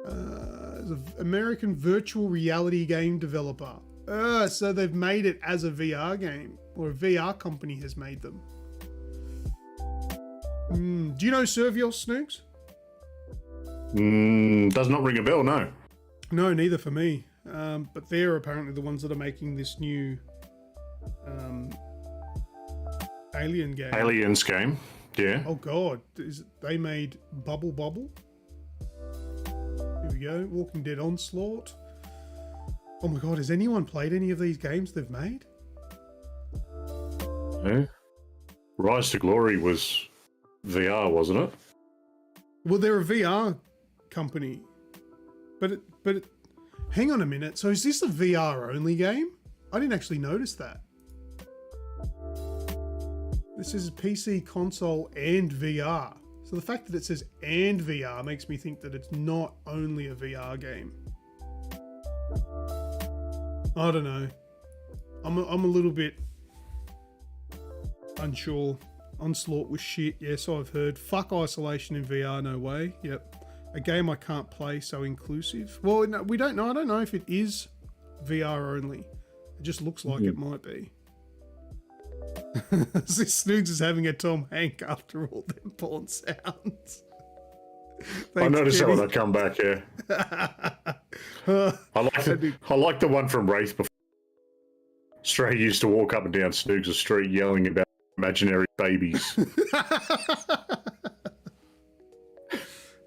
A: There's an American virtual reality game developer. So they've made it as a VR game, or a VR company has made them. Do you know Servios, Snoogs?
B: Does not ring a bell, no.
A: No, neither for me. But they're apparently the ones that are making this new Alien game.
B: Aliens game, yeah.
A: Oh God, they made Bubble Bobble. Here we go, Walking Dead Onslaught. Oh my God, has anyone played any of these games they've made?
B: Yeah. Rise to Glory was VR, wasn't it?
A: Well, they're a VR company, but hang on a minute. So is this a VR only game? I didn't actually notice that. This is PC, console, and VR. So the fact that it says and VR makes me think that it's not only a VR game. I don't know. I'm a little bit unsure. Onslaught was shit. Yes, I've heard. Fuck Isolation in VR. No way. Yep. A game I can't play, so inclusive. Well, no, we don't know. I don't know if it is VR only. It just looks like it might be. Snoogs is having a Tom Hank after all them porn sounds.
B: I noticed that when I come back here. I like the one from Wraith before. Stray used to walk up and down Snoogs' street yelling about imaginary babies.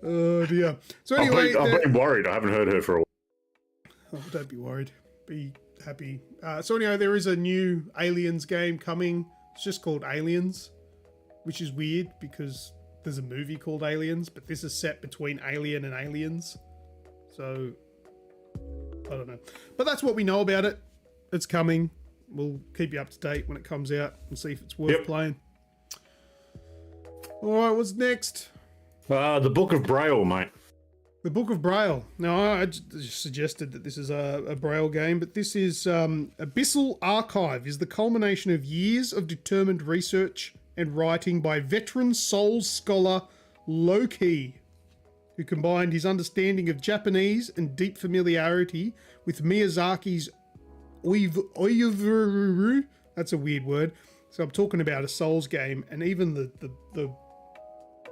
A: Oh dear. So anyway,
B: I've been worried. I haven't heard her for a while.
A: Oh, don't be worried. Be happy. So anyway, there is a new Aliens game coming. It's just called Aliens, which is weird because there's a movie called Aliens, but this is set between Alien and Aliens. So I don't know. But that's what we know about it. It's coming. We'll keep you up to date when it comes out and see if it's worth playing. All right, what's next?
B: The Book of Braille, mate.
A: The Book of Braille. Now, I just suggested that this is a Braille game, but this is Abyssal Archive is the culmination of years of determined research and writing by veteran Souls scholar Loki, who combined his understanding of Japanese and deep familiarity with Miyazaki's Oivu. That's a weird word. So I'm talking about a Souls game, and even the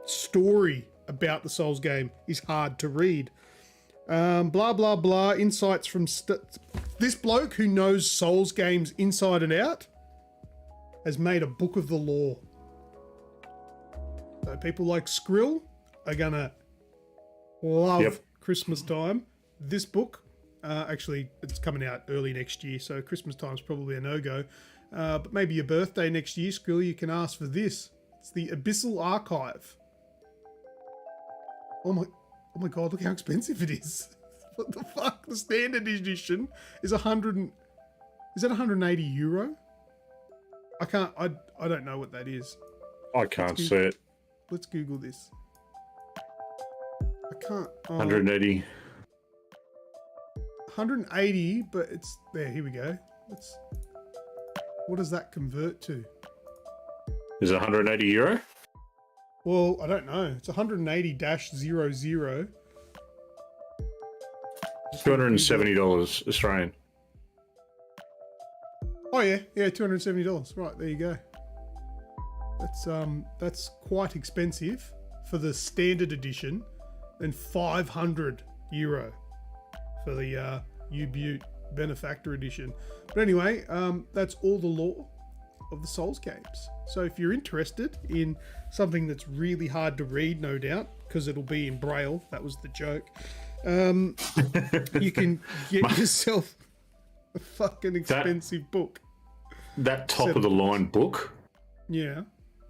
A: story about the Souls game is hard to read. Blah, blah, blah. Insights from... This bloke who knows Souls games inside and out has made a book of the lore. So people like Skrill are going to love Christmas time. This book, actually, it's coming out early next year, so Christmas time's probably a no-go. But maybe your birthday next year, Skrill, you can ask for this. It's the Abyssal Archive. Oh my God, look how expensive it is. What the fuck? The standard edition is 100 and... Is that 180 euro? I don't know what that is.
B: I can't see it.
A: Let's Google this. I can't...
B: 180.
A: 180, but it's... There, here we go. What does that convert to?
B: Is it 180 euro?
A: Well, I don't know. It's 180-00.
B: $270 Australian.
A: Oh yeah, $270. Right, there you go. That's quite expensive for the standard edition, and €500 for the U-Butte Benefactor edition. But anyway, that's all the lore of the Souls games. So if you're interested in something that's really hard to read, no doubt, because it'll be in Braille, that was the joke, you can get yourself a fucking expensive book.
B: That top of the line book,
A: yeah,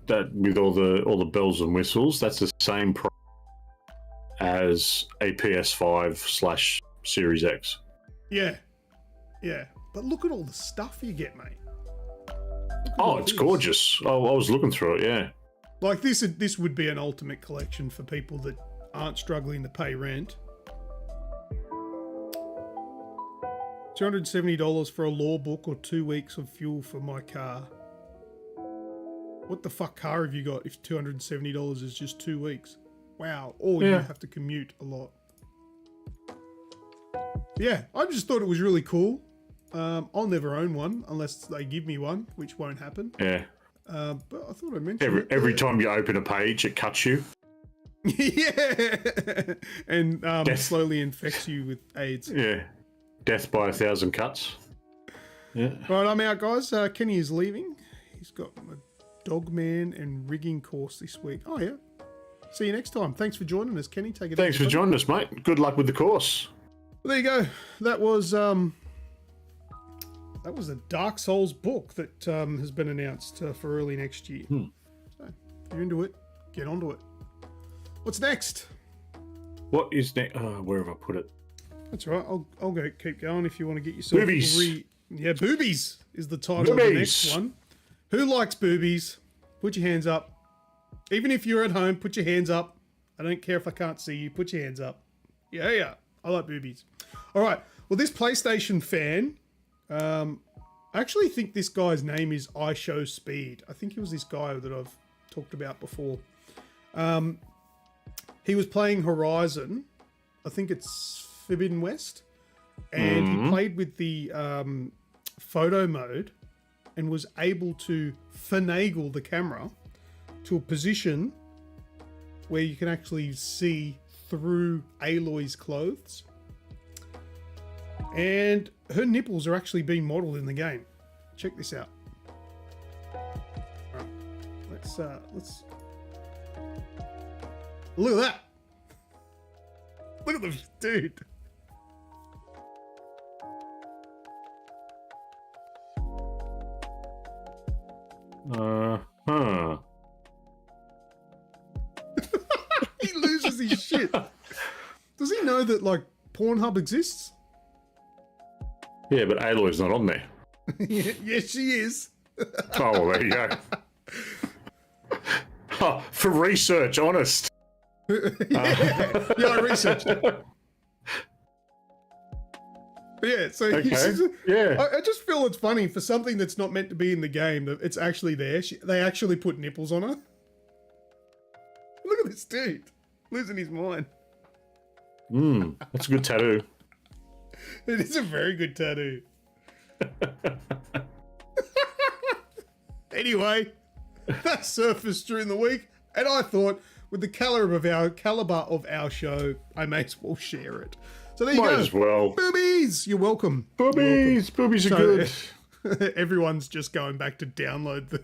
B: that with all the bells and whistles, that's the same price as a PS5 / Series X.
A: Yeah. But look at all the stuff you get, mate.
B: Oh, it's gorgeous. Oh, I was looking through it, yeah.
A: Like this would be an ultimate collection for people that aren't struggling to pay rent. $270 for a law book or 2 weeks of fuel for my car. What the fuck car have you got if $270 is just 2 weeks? Wow. Or you have to commute a lot. Yeah, I just thought it was really cool. I'll never own one unless they give me one, which won't happen.
B: Yeah.
A: But I thought I mentioned
B: every time you open a page, it cuts you.
A: Yeah. And slowly infects you with AIDS.
B: Yeah. Death by 1,000 cuts. Yeah.
A: Right, I'm out, guys. Kenny is leaving. He's got a dogman and rigging course this week. Oh, yeah. See you next time. Thanks for joining us, Kenny. Take it.
B: Thanks for joining us, mate. Good luck with the course.
A: Well, there you go. That was a Dark Souls book that has been announced for early next year. So if you're into it, get onto it. What's next?
B: What is next? Where have I put it?
A: That's all right. I'll go keep going if you want to get yourself
B: boobies.
A: Boobies is the title of the next one. Who likes boobies? Put your hands up. Even if you're at home, put your hands up. I don't care if I can't see you. Put your hands up. Yeah. I like boobies. All right. Well, this PlayStation fan, I actually think this guy's name is iShowSpeed. I think he was this guy that I've talked about before. He was playing Horizon. I think it's Forbidden West. And he played with the photo mode and was able to finagle the camera to a position where you can actually see through Aloy's clothes. And her nipples are actually being modelled in the game. Check this out. All right. Let's look at that. Look at the dude. He loses his shit. Does he know that like Pornhub exists?
B: Yeah, but Aloy's not on there.
A: Yes, she is.
B: Oh, well, there you go. Oh, for research, honest.
A: Yeah, I researched it. Yeah, so
B: yeah.
A: I just feel it's funny for something that's not meant to be in the game that it's actually there. They actually put nipples on her. Look at this dude, losing his mind.
B: That's a good tattoo.
A: It is a very good tattoo. Anyway, that surfaced during the week, and I thought, with the caliber of our show, I may as well share it. So there you go.
B: Might as well.
A: Boobies! You're welcome.
B: Boobies! Boobies are good.
A: Everyone's just going back to download the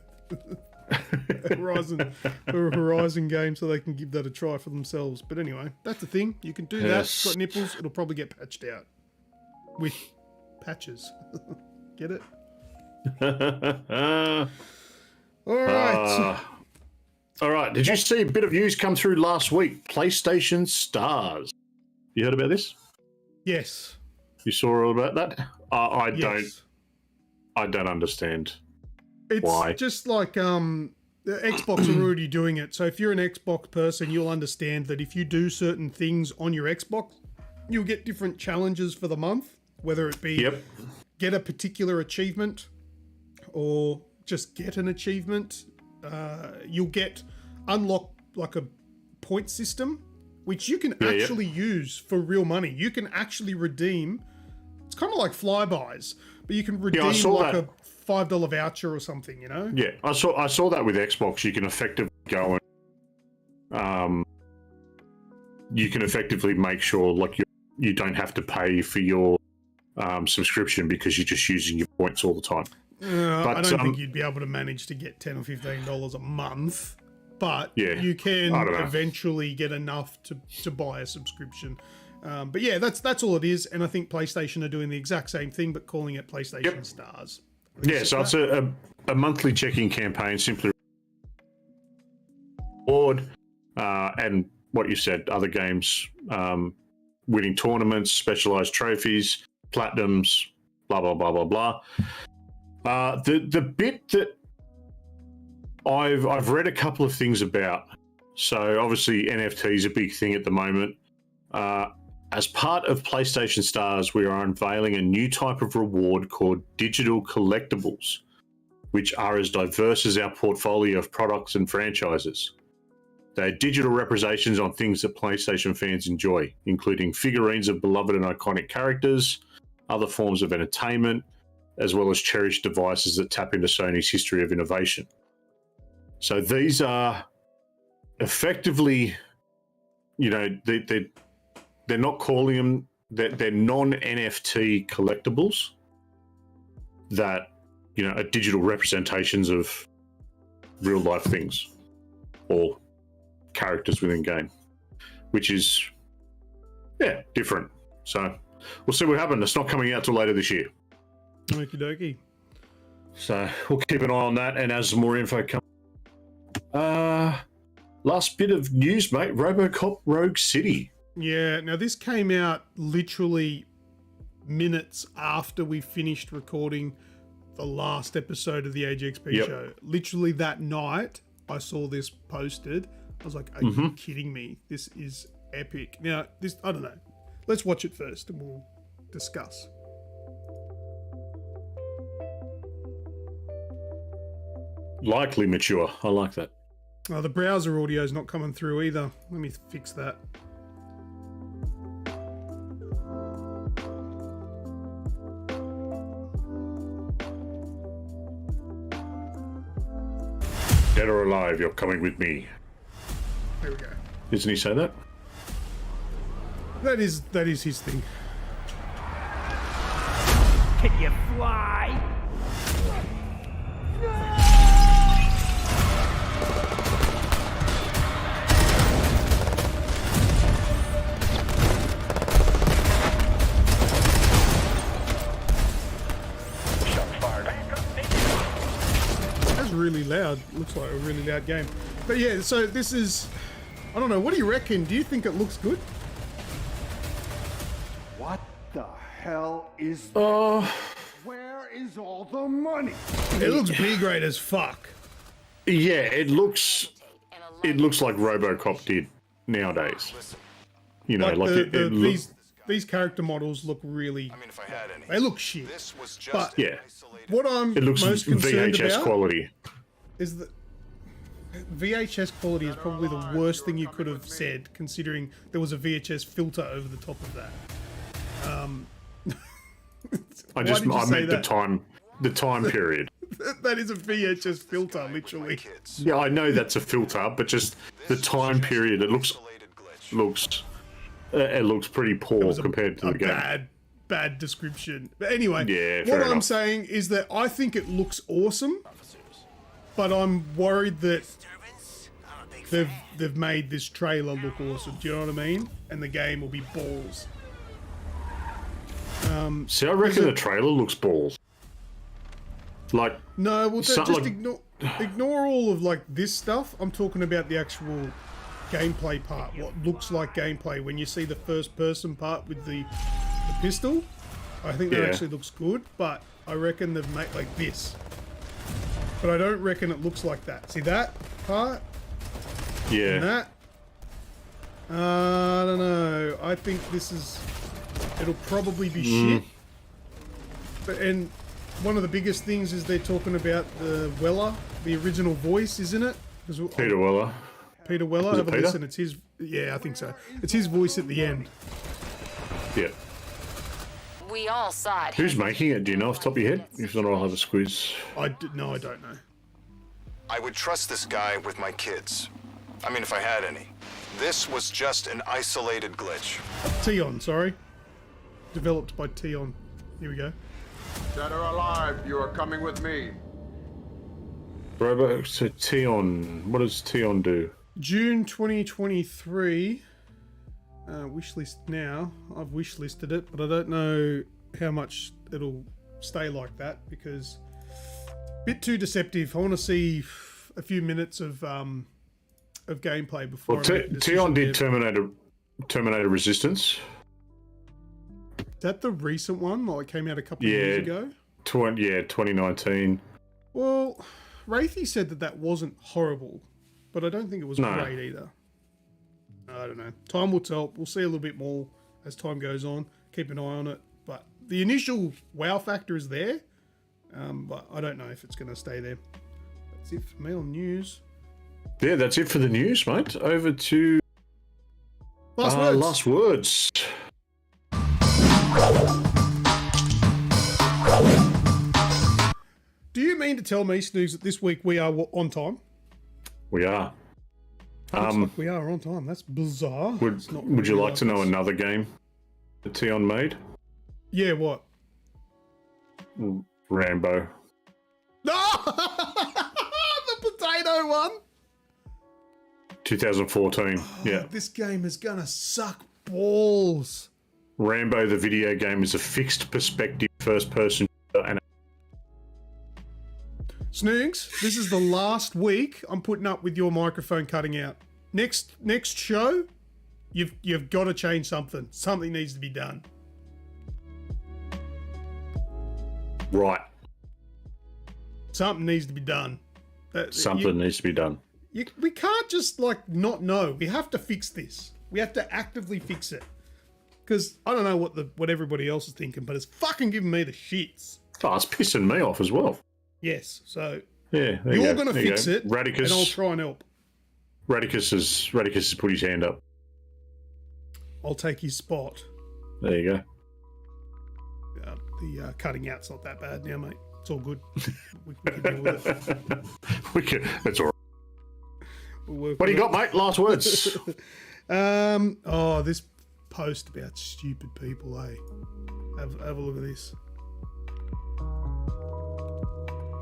A: Horizon game so they can give that a try for themselves. But anyway, that's the thing. You can do that. It's got nipples. It'll probably get patched out. With patches. Get it? All right.
B: All right. Did you see a bit of news come through last week? PlayStation Stars. You heard about this?
A: Yes.
B: You saw all about that? I
A: Yes.
B: don't understand.
A: It's
B: why.
A: Just like the Xbox are already doing it. So if you're an Xbox person, you'll understand that if you do certain things on your Xbox, you'll get different challenges for the month, whether it be get a particular achievement or just get an achievement. You'll get unlock like a point system, which you can actually use for real money. You can actually redeem. It's kind of like flybys, but you can redeem like a $5 voucher or something, you know?
B: Yeah, I saw that with Xbox. You can effectively go and you can effectively make sure like you don't have to pay for your subscription because you're just using your points all the time. But,
A: I don't think you'd be able to manage to get $10 or $15 a month, but you can eventually get enough to buy a subscription. But yeah, that's all it is. And I think PlayStation are doing the exact same thing, but calling it PlayStation Stars.
B: Yeah, so it's a monthly check-in campaign, simply reward, and what you said, other games, winning tournaments, specialized trophies, platinums, blah blah blah blah blah. The bit that I've read a couple of things about. So obviously NFT is a big thing at the moment. As part of PlayStation Stars, we are unveiling a new type of reward called digital collectibles, which are as diverse as our portfolio of products and franchises. They're digital representations on things that PlayStation fans enjoy, including figurines of beloved and iconic characters, other forms of entertainment, as well as cherished devices that tap into Sony's history of innovation. So these are effectively, they're not calling them, they're non-NFT collectibles that, are digital representations of real life things or characters within game, which is, different. So we'll see what happens. It's not coming out till later this year.
A: Okie dokie.
B: So we'll keep an eye on that, and as more info comes. Last bit of news, mate. RoboCop Rogue City.
A: Yeah, now this came out literally minutes after we finished recording the last episode of the AGExp show. Literally that night, I saw this posted. I was like, are you kidding me? This is epic. Now, I don't know. Let's watch it first and we'll discuss.
B: Likely mature. I like that.
A: Oh, the browser audio is not coming through either. Let me fix that.
B: Dead or alive, you're coming with me.
A: There we go.
B: Doesn't he say that?
A: That is his thing.
E: Can you fly?
A: That's really loud. Looks like a really loud game. But yeah, so this is, I don't know, what do you reckon? Do you think it looks good?
F: What the hell is that? Where is all the money?
A: It looks B-grade as fuck.
B: Yeah, it looks like RoboCop did nowadays.
A: These character models look really, they look shit. But what I'm
B: it looks
A: most concerned
B: VHS
A: about
B: quality.
A: is that VHS quality is probably the worst thing you could have said, considering there was a VHS filter over the top of that.
B: I meant the time period.
A: That is a VHS filter, literally.
B: Yeah, I know that's a filter, but just the time period. It looks pretty poor compared to the game.
A: Bad description. But anyway,
B: fair
A: what I'm
B: enough.
A: saying is that I think it looks awesome, but I'm worried that they've made this trailer look awesome. Do you know what I mean? And the game will be balls.
B: See, I reckon the trailer looks balls. Like
A: No, well, just
B: like-
A: ignore all of like this stuff. I'm talking about the actual gameplay part. What looks like gameplay when you see the first-person part with the pistol. I think that actually looks good, but I reckon they've made like this. But I don't reckon it looks like that. See that part?
B: Yeah.
A: And that? I don't know. I think this is... It'll probably be shit. And one of the biggest things is they're talking about the Weller, the original voice, isn't it?
B: Peter Weller.
A: Peter Weller.
B: Is it
A: Have a
B: Peter?
A: listen. It's his... Yeah, I think so. It's his voice at the end.
B: Yeah.
G: We all saw it.
B: Who's making it? Do you know off the top of your head? If not, I'll have a squeeze.
A: No, I don't know.
H: I would trust this guy with my kids. I mean, if I had any. This was just an isolated glitch.
A: Tion, sorry. Developed by Tion. Here we go.
F: Dead or alive, you are coming with me.
B: Robo, so Tion. What does Tion do?
A: June 2023. Wishlist now. I've wishlisted it, but I don't know how much it'll stay like that because a bit too deceptive. I want to see a few minutes of gameplay before.
B: Well, Tion did Terminator Resistance.
A: Is that the recent one? Like, it came out a couple of years ago?
B: 2019.
A: Well, Wraithy said that wasn't horrible, but I don't think it was great either. I don't know. Time will tell. We'll see a little bit more as time goes on. Keep an eye on it. But the initial wow factor is there, but I don't know if it's going to stay there. That's it for me on news.
B: Yeah, that's it for the news, mate. Over to last words.
A: Do you mean to tell me, Snoogs, that this week we are on time?
B: We are.
A: Looks like we are on time. That's bizarre.
B: Would you like to know another game that Tion made?
A: Yeah, what?
B: Rambo.
A: No! The potato one!
B: 2014. Yeah.
A: This game is gonna suck balls.
B: Rambo, the video game, is a fixed perspective first-person shooter and
A: Snoogs, this is the last week I'm putting up with your microphone cutting out. Next show, you've got to change something. Something needs to be done.
B: Right.
A: Something needs to be done.
B: Something needs to be done.
A: We can't just not know. We have to fix this. We have to actively fix it. Because I don't know what everybody else is thinking, but it's fucking giving me the shits.
B: Oh, it's pissing me off as well.
A: Yes, so
B: yeah,
A: you're going to fix it,
B: Radicus,
A: and I'll try and help.
B: Radicus has put his hand up.
A: I'll take his spot.
B: There you go.
A: The cutting out's not that bad now, mate. It's all good. We can deal with it.
B: That's all right. What do you got, mate? Last words.
A: This post about stupid people, eh? Have a look at this.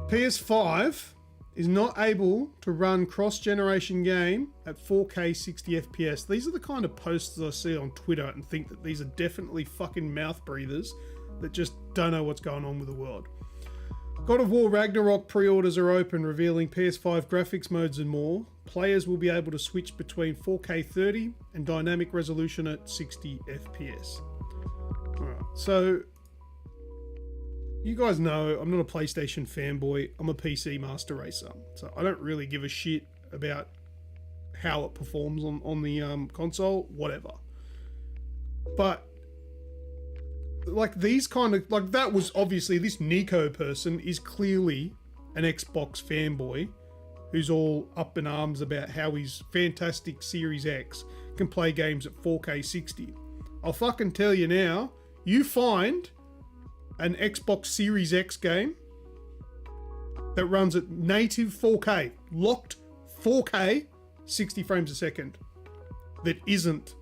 A: PS5 is not able to run cross-generation game at 4K 60 FPS. These are the kind of posts I see on Twitter and think that these are definitely fucking mouth breathers that just don't know what's going on with the world. God of War Ragnarok pre-orders are open, revealing PS5 graphics modes and more. Players will be able to switch between 4K 30 and dynamic resolution at 60 FPS. Alright, so you guys know I'm not a PlayStation fanboy. I'm a PC master racer. So I don't really give a shit about how it performs on the console, whatever. But these kind of that was obviously, this Nico person is clearly an Xbox fanboy who's all up in arms about how his fantastic Series X can play games at 4K 60. I'll fucking tell you now, you find an Xbox Series X game that runs at native 4K, locked 4K, 60 frames a second, that isn't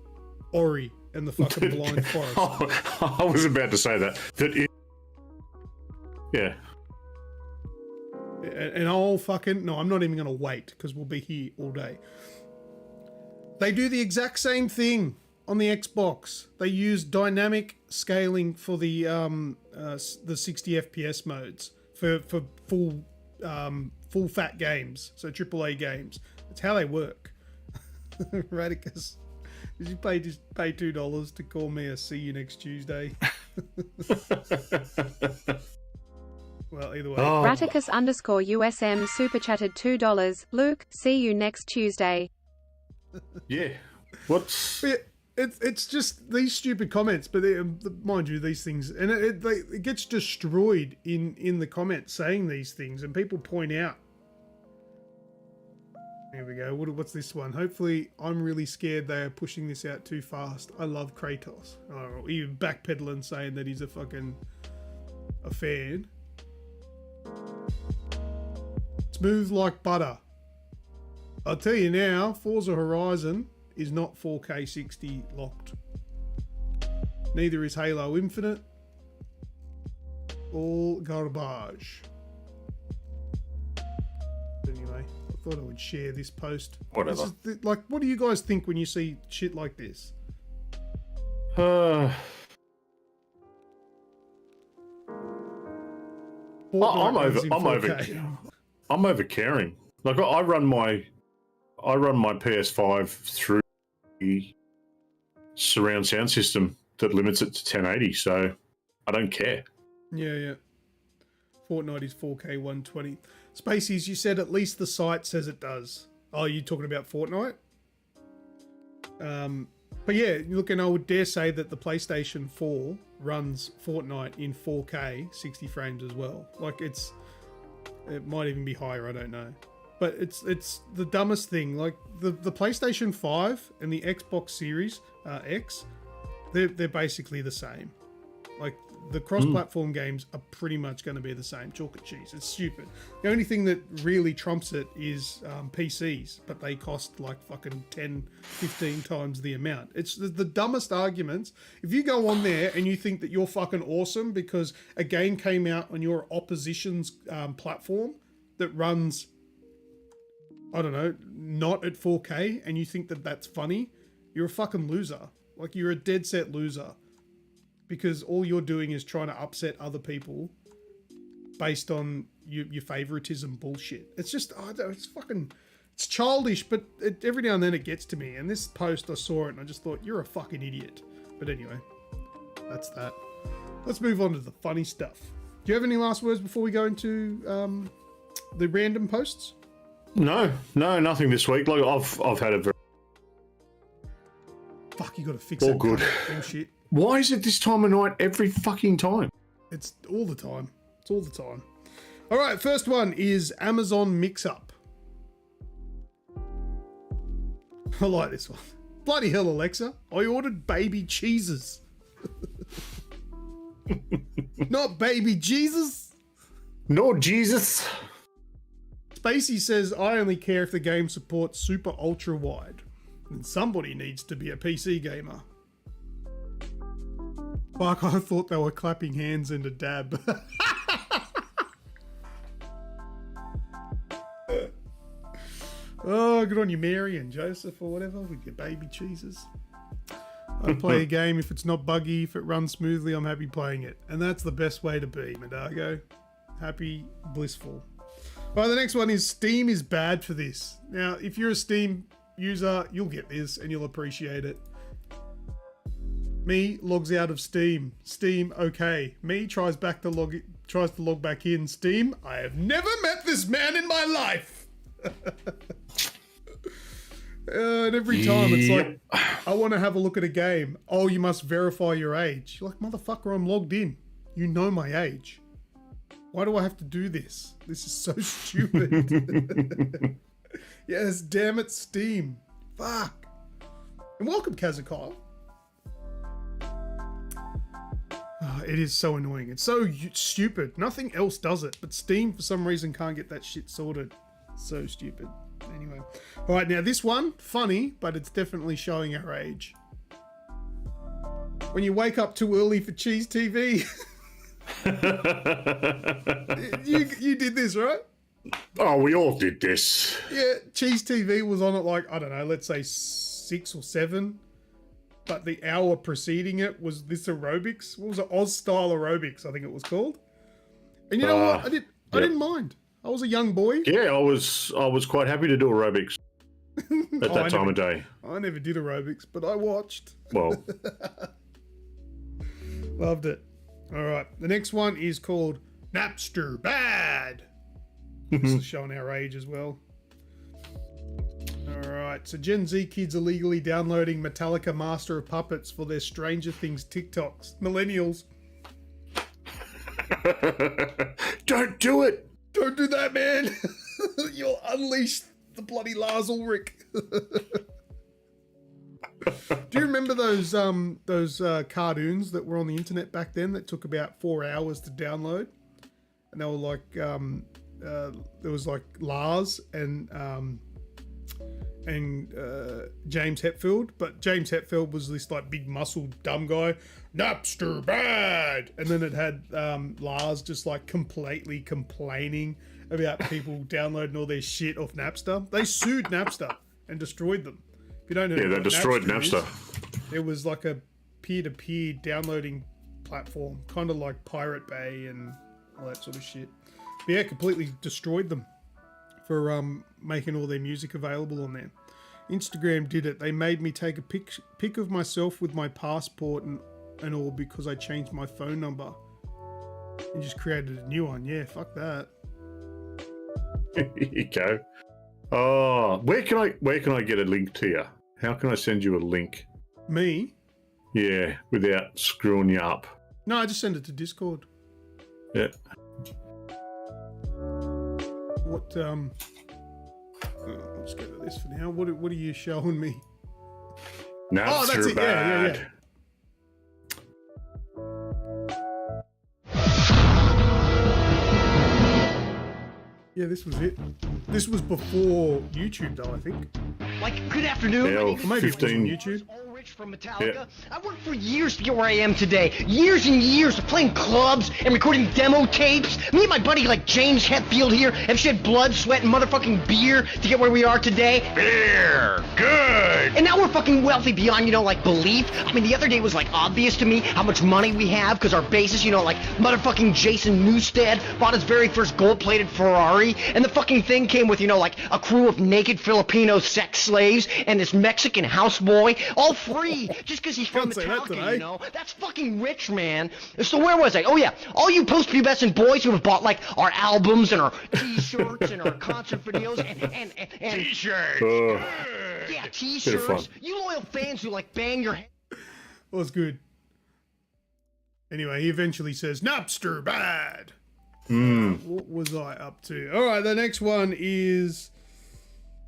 A: Ori and the fucking Blind Forest.
B: I was about to say that. Yeah.
A: And I'll fucking... No, I'm not even going to wait, because we'll be here all day. They do the exact same thing on the Xbox. They use dynamic scaling for the 60 FPS modes for full fat games, so AAA games. That's how they work. Radicus, did you pay $2 to call me a see you next Tuesday? Well, either way.
B: Oh.
C: Raticus_USM super chatted $2. Luke, see you next Tuesday.
B: Yeah. What's...
A: It's just these stupid comments, but mind you, these things, and it gets destroyed in the comments saying these things, and people point out Here we go. What's this one? Hopefully, I'm really scared they are pushing this out too fast. I love Kratos. Oh, even backpedaling saying that he's a fan. Smooth like butter. I'll tell you now, Forza Horizon is not 4K 60 locked. Neither is Halo Infinite. All garbage. Anyway, I thought I would share this post.
B: Whatever.
A: What do you guys think when you see shit like this?
B: I'm over caring. Like I run my PS5 through the surround sound system that limits it to 1080, so I don't care.
A: Yeah. Fortnite is 4K 120. Spacies, you said at least the site says it does. Oh, you talking about Fortnite? But yeah, look, and I would dare say that the PlayStation 4 runs Fortnite in 4K 60 frames as well. Like it might even be higher, I don't know. But it's the dumbest thing. Like the PlayStation 5 and the Xbox Series X, they're basically the same. Like the cross-platform games are pretty much going to be the same. Chalk and cheese. It's stupid. The only thing that really trumps it is PCs, but they cost like fucking 10, 15 times the amount. It's the dumbest arguments. If you go on there and you think that you're fucking awesome because a game came out on your opposition's platform that runs, I don't know, not at 4K, and you think that that's funny, you're a fucking loser. Like, you're a dead set loser. Because all you're doing is trying to upset other people based on your favoritism bullshit. It's just, it's childish, but every now and then it gets to me. And this post, I saw it and I just thought, you're a fucking idiot. But anyway, that's that. Let's move on to the funny stuff. Do you have any last words before we go into the random posts?
B: No, nothing this week. Like I've had a very
A: you got to fix
B: all
A: that
B: good
A: bullshit.
B: Why is it this time of night every fucking time?
A: It's all the time. It's all the time. All right, first one is Amazon Mix-Up. I like this one. Bloody hell, Alexa. I ordered baby cheeses. Not baby Jesus.
B: No, Jesus.
A: Spacey says, I only care if the game supports super ultra wide. And somebody needs to be a PC gamer. Fuck, I thought they were clapping hands in a dab. Oh, good on you, Mary and Joseph or whatever, with your baby cheeses. I play a game if it's not buggy, if it runs smoothly, I'm happy playing it. And that's the best way to be, Madago. Happy, blissful. All right, the next one is Steam is bad for this. Now, if you're a Steam user, you'll get this and you'll appreciate it. Me logs out of Steam. Steam, okay. Me tries to log back in. Steam, I have never met this man in my life. And every time it's like, I want to have a look at a game. Oh, you must verify your age. You're like, motherfucker, I'm logged in. You know my age. Why do I have to do this? This is so stupid. Yes, damn it, Steam. Fuck. And welcome, Kazakyle. Oh, it is so annoying. It's so stupid. Nothing else does it, but Steam for some reason can't get that shit sorted. So stupid. Anyway. All right, now this one, funny, but it's definitely showing our age. When you wake up too early for Cheese TV. you did this, right?
B: Oh, we all did this.
A: Yeah, Cheese TV was on at like, I don't know, let's say 6 or 7. But the hour preceding it was this aerobics. What was it? Oz style aerobics, I think it was called. And you know what? I didn't mind. I was a young boy.
B: Yeah, I was quite happy to do aerobics at that time of day.
A: I never did aerobics, but I watched.
B: Well,
A: loved it. All right, the next one is called Napster Bad. This is showing our age as well. All right, so Gen Z kids are legally downloading Metallica Master of Puppets for their Stranger Things TikToks. Millennials.
B: Don't do it.
A: Don't do that, man. You'll unleash the bloody Lars Ulrich. Do you remember those cartoons that were on the internet back then that took about 4 hours to download? And they were like, there was like Lars and James Hetfield, but James Hetfield was this like big muscled dumb guy, Napster bad, and then it had Lars just like completely complaining about people downloading all their shit off Napster. They sued Napster and destroyed them. If you don't know,
B: Yeah, they destroyed Napster.
A: It was like a peer-to-peer downloading platform, kind of like Pirate Bay and all that sort of shit. But yeah, completely destroyed them for making all their music available on there. Instagram did it. They made me take a pic of myself with my passport and all because I changed my phone number and just created a new one. Yeah, fuck that.
B: Here you go. Oh, where can I get a link to you? How can I send you a link?
A: Me?
B: Yeah, without screwing you up.
A: No, I just send it to Discord.
B: Yeah.
A: What I'll just go to this for now. What are you showing me?
B: Napster
A: that's it.
B: bad.
A: Yeah. Yeah, this was it. This was before YouTube, though, I think.
E: Like, good afternoon.
B: Yeah,
E: My name is
A: maybe it was on
B: 15.
A: YouTube.
E: Ulrich from Metallica.
B: Yeah.
E: I worked for years to get where I am today. Years and years of playing clubs and recording demo tapes. Me and my buddy, like James Hetfield here, have shed blood, sweat, and motherfucking beer to get where we are today.
F: Beer! Good!
E: And now we're fucking wealthy beyond, like belief. I mean, the other day was like obvious to me how much money we have because our bassist, like motherfucking Jason Newsted bought his very first gold-plated Ferrari, and the fucking thing came with, like a crew of naked Filipino sex slaves and this Mexican houseboy, all free just because he's from
A: Can't say that
E: Metallica,
A: today.
E: That's fucking rich, man. So where was I? Oh yeah, all you post-pubescent boys who have bought like our albums and our T-shirts and our concert videos and
F: T-shirts!
E: yeah,
B: Bit of
E: T-shirts.
B: fun.
E: You loyal fans who like bang your head.
A: Well, it's good. Anyway, he eventually says, Napster bad. What was I up to? All right, the next one is...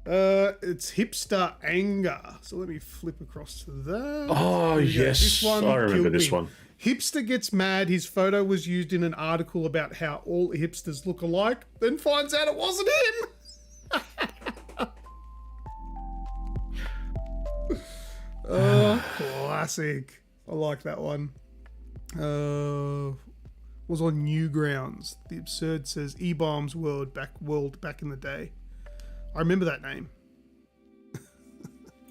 A: it's hipster anger. So let me flip across to that.
B: Oh,
A: Here we go.
B: yes.
A: This one
B: I remember
A: killed
B: this
A: me.
B: one.
A: Hipster gets mad. His photo was used in an article about how all hipsters look alike, then finds out it wasn't him. Classic. I like that one. Was on Newgrounds. The Absurd says E-Bombs World back in the day. I remember that name.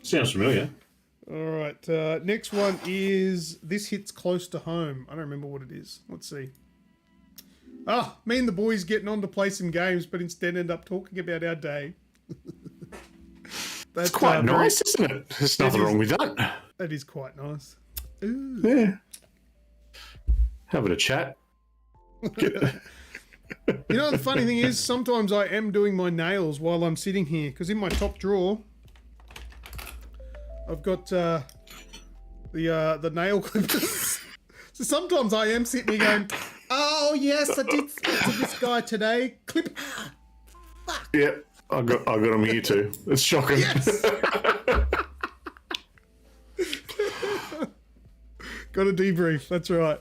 B: Sounds familiar.
A: All right. Next one is This Hits Close to Home. I don't remember what it is. Let's see. Me and the boys getting on to play some games, but instead end up talking about our day.
B: That's quite nice, isn't it? There's nothing wrong with that.
A: That is quite nice. Ooh.
B: Yeah. Having a chat.
A: You know, the funny thing is, sometimes I am doing my nails while I'm sitting here, because in my top drawer, I've got the nail clippers. So sometimes I am sitting here going, oh yes, I did speak to this guy today. Clip.
B: Yeah, I got them here too. It's shocking.
A: Yes. Got a debrief. That's right.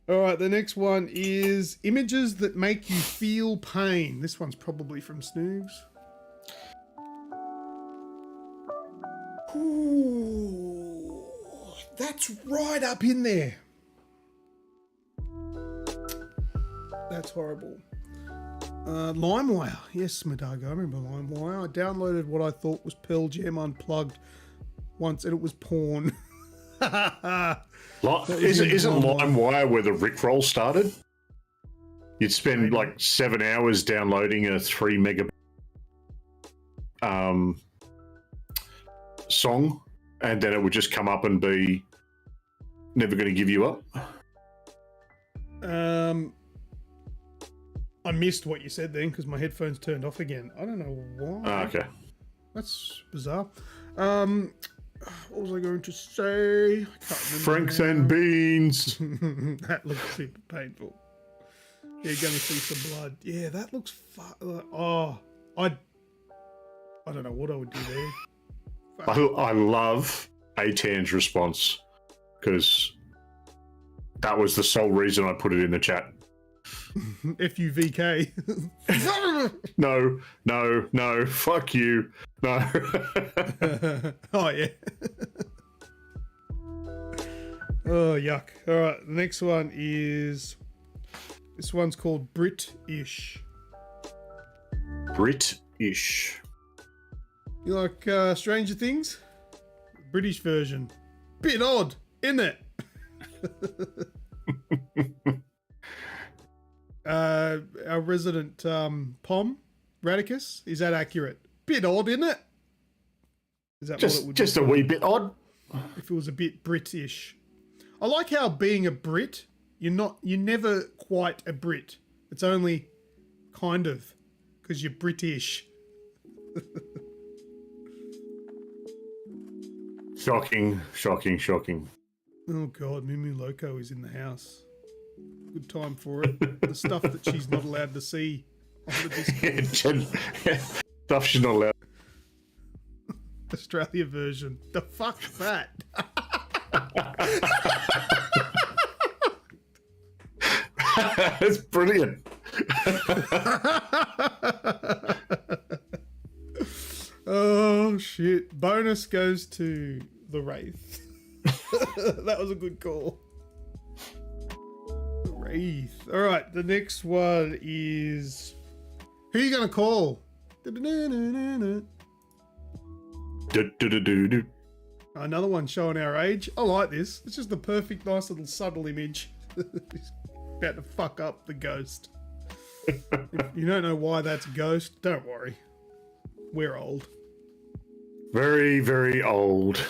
A: All right, the next one is images that make you feel pain. This one's probably from Snoogs. Ooh, that's right up in there. That's horrible. LimeWire. Yes, Madago, I remember LimeWire. I downloaded what I thought was Pearl Jam Unplugged once, and it was porn.
B: Isn't LimeWire where the Rickroll started? You'd spend like 7 hours downloading a 3 megabit song, and then it would just come up and be never going to give you up.
A: I missed what you said then because my headphones turned off again. I don't know why.
B: Okay.
A: That's bizarre. What was I going to say? I can't remember.
B: Franks and beans.
A: That looks super painful. Yeah, you're going to see some blood. Yeah, that looks I don't know what I would do there.
B: I love A10's response because that was the sole reason I put it in the chat.
A: FUVK.
B: No, fuck you. No.
A: Oh, yeah. Oh, yuck. All right, the next one is... This one's called Brit-ish.
B: Brit-ish.
A: You like Stranger Things? British version. Bit odd, isn't it? Our resident Pom, Radicus, is that accurate? Bit odd, isn't it? Is that what it would
B: just
A: be?
B: a wee bit odd?
A: If it was a bit British. I like how being a Brit, you're never quite a Brit. It's only kind of, because you're British.
B: Shocking.
A: Oh God, Mumu Loco is in the house. Good time for it. The stuff that she's not allowed to see on the Discord.
B: Stuff she's not allowed.
A: Australia version. The fuck's that?
B: That's brilliant.
A: Oh shit. Bonus goes to the Wraith. That was a good call. The Wraith. Alright, the next one is... Who are you going to call? Another one showing our age. I like this. It's just the perfect, nice little subtle image. He's about to fuck up the ghost. If you don't know why that's a ghost, don't worry. We're old.
B: Very, very old.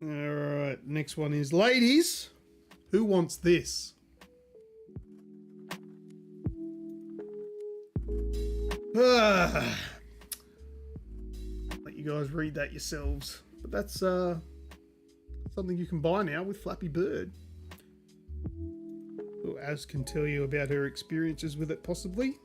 A: Alright, next one is ladies. Who wants this? Let you guys read that yourselves. But that's something you can buy now with Flappy Bird. Who Az can tell you about her experiences with it, possibly.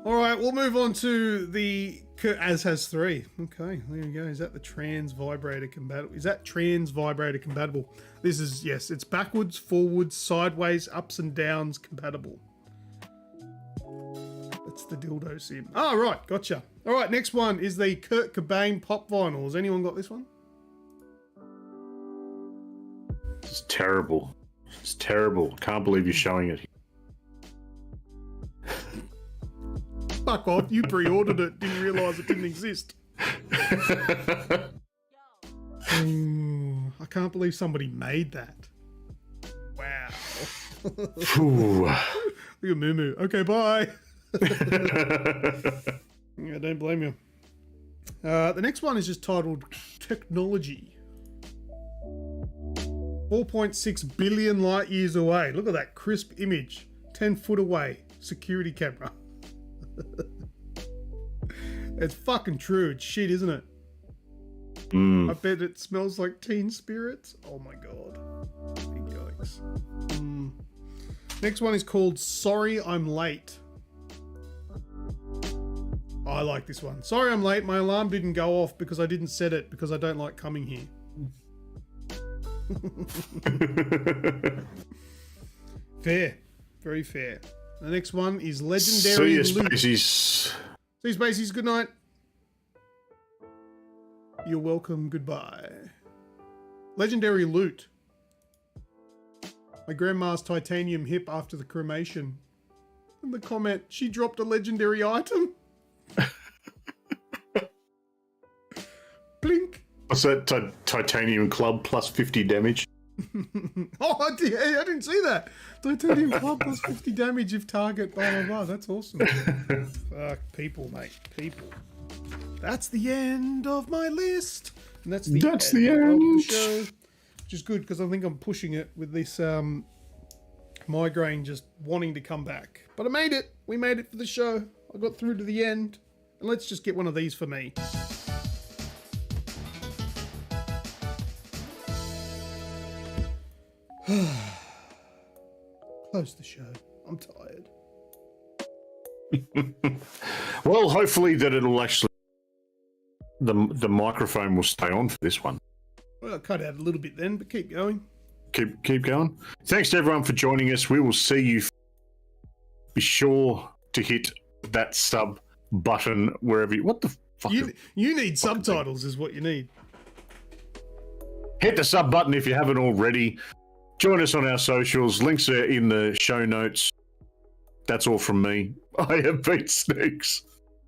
A: Alright, we'll move on to the... Az has 3. Okay, there you go. Is that the trans vibrator compatible? Is that trans vibrator compatible? This is, yes, it's backwards, forwards, sideways, ups and downs compatible. That's the dildo sim. Oh, right, gotcha. Alright, next one is the Kurt Cobain pop vinyl. Has anyone got this one?
B: It's terrible. It's terrible. Can't believe you're showing it.
A: Fuck off, you pre-ordered it, didn't realise it didn't exist. Ooh, I can't believe somebody made that. Wow. Look at Moo. Okay, bye. Yeah, don't blame you. The next one is just titled Technology. 4.6 billion light years away. Look at that crisp image. 10 foot away. Security camera. It's fucking true. It's shit, isn't it? I bet it smells like teen spirits. Oh my god. Big yikes. Next one is called Sorry I'm Late. Oh, I like this one. Sorry I'm late. My alarm didn't go off because I didn't set it because I don't like coming here. Fair. Very fair. The next one is Legendary
B: See you,
A: Loot.
B: Spaceys.
A: See you, Spaceys. Good night. You're welcome. Goodbye. Legendary Loot. My grandma's titanium hip after the cremation. And the comment, she dropped a legendary item. Blink.
B: What's that? Titanium club plus 50 damage.
A: Oh, I didn't see that. Titanium club plus 50 damage if target, blah, blah, blah. That's awesome. Fuck, people, mate. People. That's the end of my list. And that's the end of the show. Which is good because I think I'm pushing it with this migraine just wanting to come back. But I made it. We made it for the show. I got through to the end. And let's just get one of these for me. Close the show. I'm tired.
B: Well, hopefully that it'll actually the microphone will stay on for this one.
A: Well, cut out a little bit then, but keep going.
B: Keep going. Thanks to everyone for joining us. We will see you. Be sure to hit that sub button wherever you. What the fuck?
A: You need subtitles, is what you need.
B: Hit the sub button if you haven't already. Join us on our socials. Links are in the show notes. That's all from me. I have been Snoogs.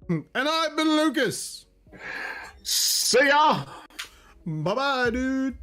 A: And I've been Lucas.
B: See ya!
A: Bye-bye, dude.